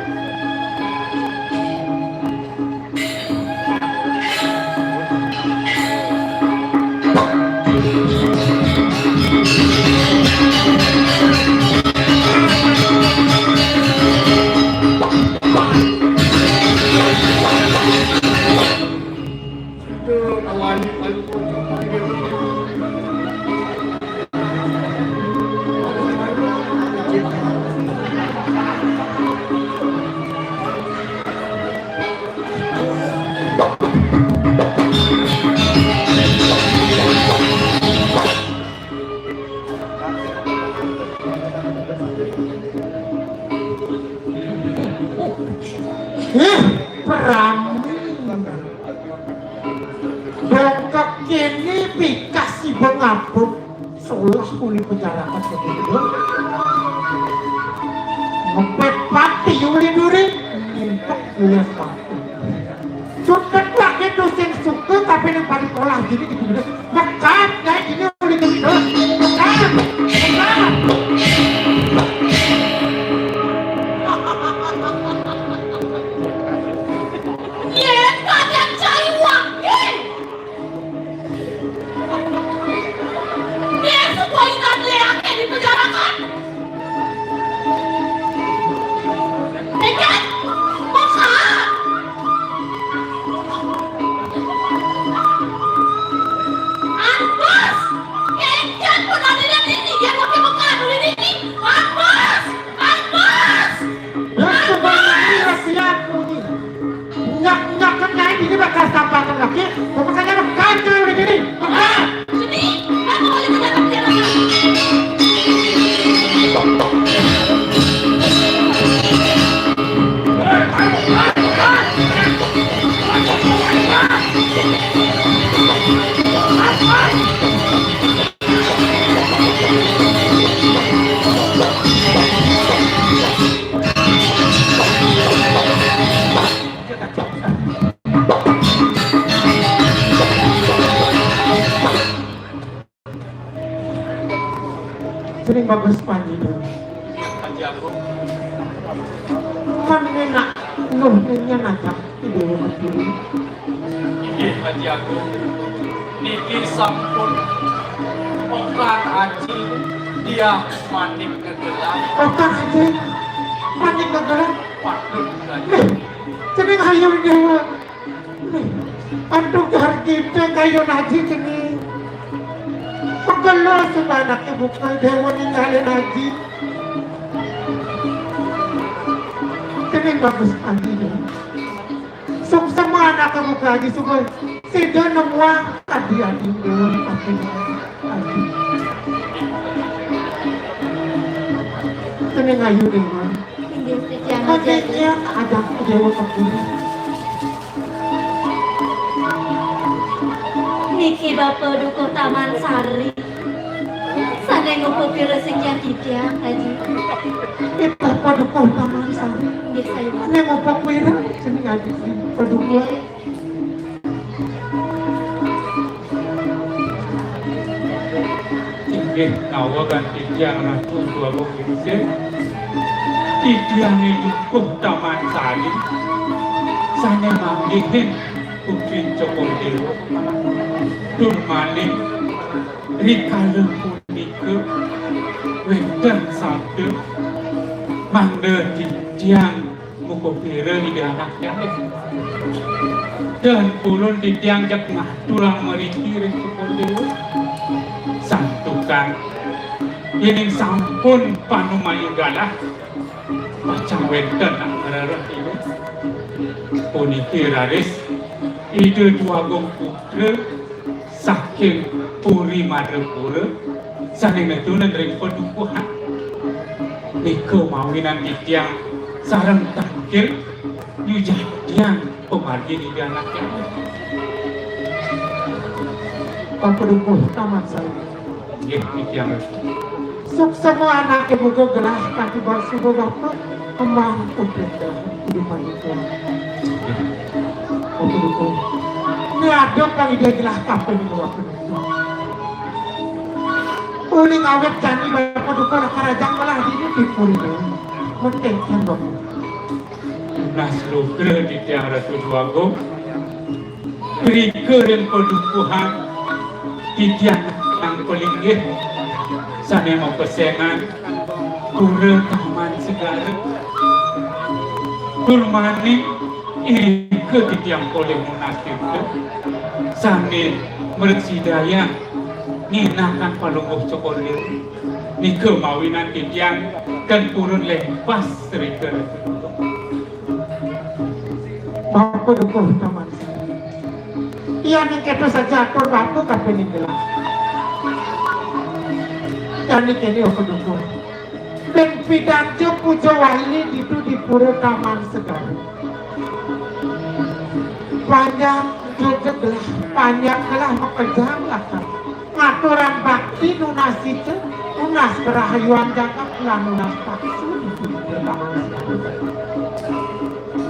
Perang ngapun seolah uli penjarakan sebelum ngepet pati yuli duri untuk lihat pati suket lagi tuh sing suka tapi yang paling pola gini gitu mekat kayak gini uli gitu mekat sering bagus panji dulu Haji Agung. Manena nuhnya ngajak ide berdiri Inggih Haji Agung. Niki sampun Okran Haji dia manik kegelam otak aja panik negara patut Haji. sering hayung dewa antuk kita kayu naji kini pegelo sebanak ibu dewa ninggalin haji kini bagus haji sok semua anak kamu haji semua sudah nemuang tadi haji dewa dipakai haji kini ngayu dewa Makanya ada dewa kebun Niki Bapak Dukuh Taman Sari. Sana ngumpul rezeki kita, Haji. Kita padukuh taman sari. Nggih saya. Ini mau pakwira sini ngaji padukuh. Inggih nawa ganti tiang ratu dua bukit. Tiang Dukuh Taman Sari. Sana manggihin Putri Cokodewa. Durmaning Rikala punika wenten sabda mangda di tiang mukopira di anaknya dan pulun di tiang jakmah tulang meriki Cokodewa santukan ini sampun panumayugalah macam wenten anggarara ini puniki raris ide dua gong putra saking puri Madapura saling netunan dari padukuhan nika mawinan di tiang sarang tangkir nyujah tiang pemargi di anaknya Padukuh taman sari. ya di tiang Sok semua anak ibu gelah kaki basuh bapak kembang untuk kehidupan itu. Padukuh. Ini ada kali dia gelah kafe di luar penuh. Uling awet cani bapak dukuh lah kerajaan malah di puri dulu. Mentengkan bapak. Nasrukre di tiang Ratu Duago Rike dan padukuhan di tiang yang pelinggih sana mau pesengan kure taman segala Durmani Rike di tiang poleng munasib sana mersidaya nginakan palungguh cokolir Nike mawinan di tiang kan turun lepas Rike Bapak dukuh taman sari. Ia ni kata saja atur bapak kafe ni gelah. Dan ini aku dukuh. Dan pidato puja wali itu di pura taman segala. Panjang juga gelah, panjang gelah makajang lah kan. ngaturan bakti nunas itu nunas kerahayuan jakak lan nunas paksu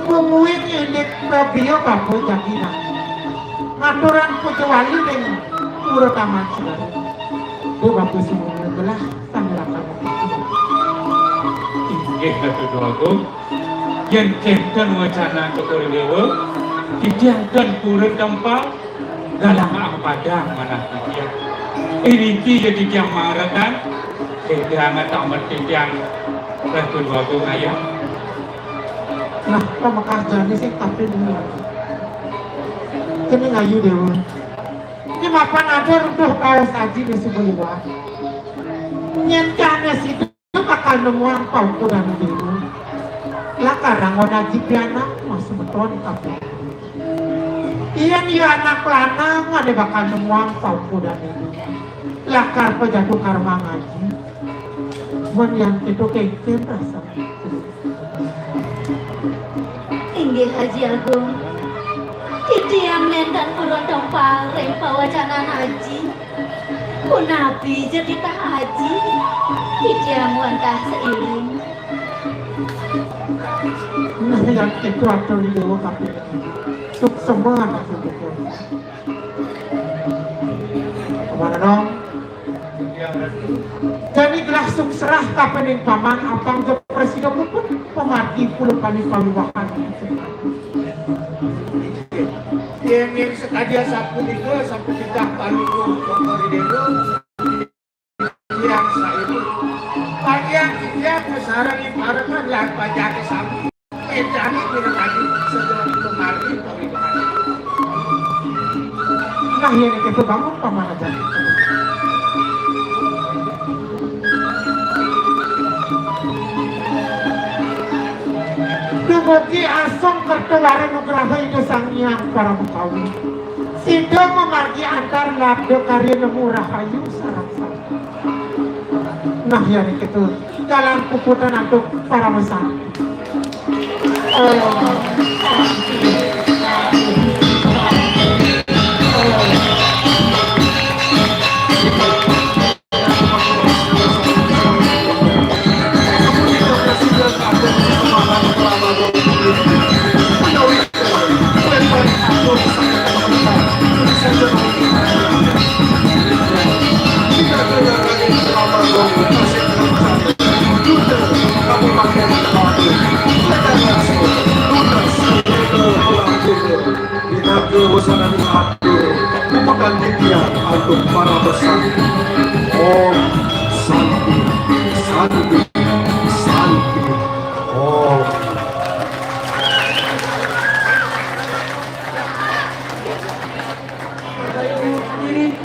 mumuin indek babio kapo jakina ngaturan kecuali dengan urut taman sudah itu bagus semuanya belah sanggerakan inggih Ratu Agung yen centen wacana kekolewe dijanten purun tempal dalam padang mana dia iriki jadi yang marakan jangan tak mesti yang Ratu Agung ayah nah pemekaran sih tapi dulu kini ngayu dewa ini mapan ada runtuh kaos aji di sebelah nyencana situ bakal nemuan kau kurang dewa lah karang ngoda jipiana masih beton tapi iya nih anak lanang ada bakal nemuan kau kurang dewa lakar pejatuh karma ngaji buat yang itu keken rasa Inggih Haji Agung titiang lendan purun tempal rempa wacanan haji punabi jadi tak haji titiang wantah seiring nah yang itu atur di dewa tapi untuk semua anak itu kemana dong jadi langsung serah kapan yang paman abang ke presiden pun pemati puluh kali paluwakan yang sekadia sapu itu sapu kita paluku koridoro yang saya itu bagian dia besaran yang parakan lah pajak sapu jadi tidak lagi segera kemarin koridoro nah yang itu bangun paman aja Dumugi asong kertulara nugraha itu sang yang para mukawi Sido memargi antar labdo karya nemu rahayu sarang-sarang nah yang itu dalam puputan untuk para mesra merupakan titian untuk para besar. Om Santi Santi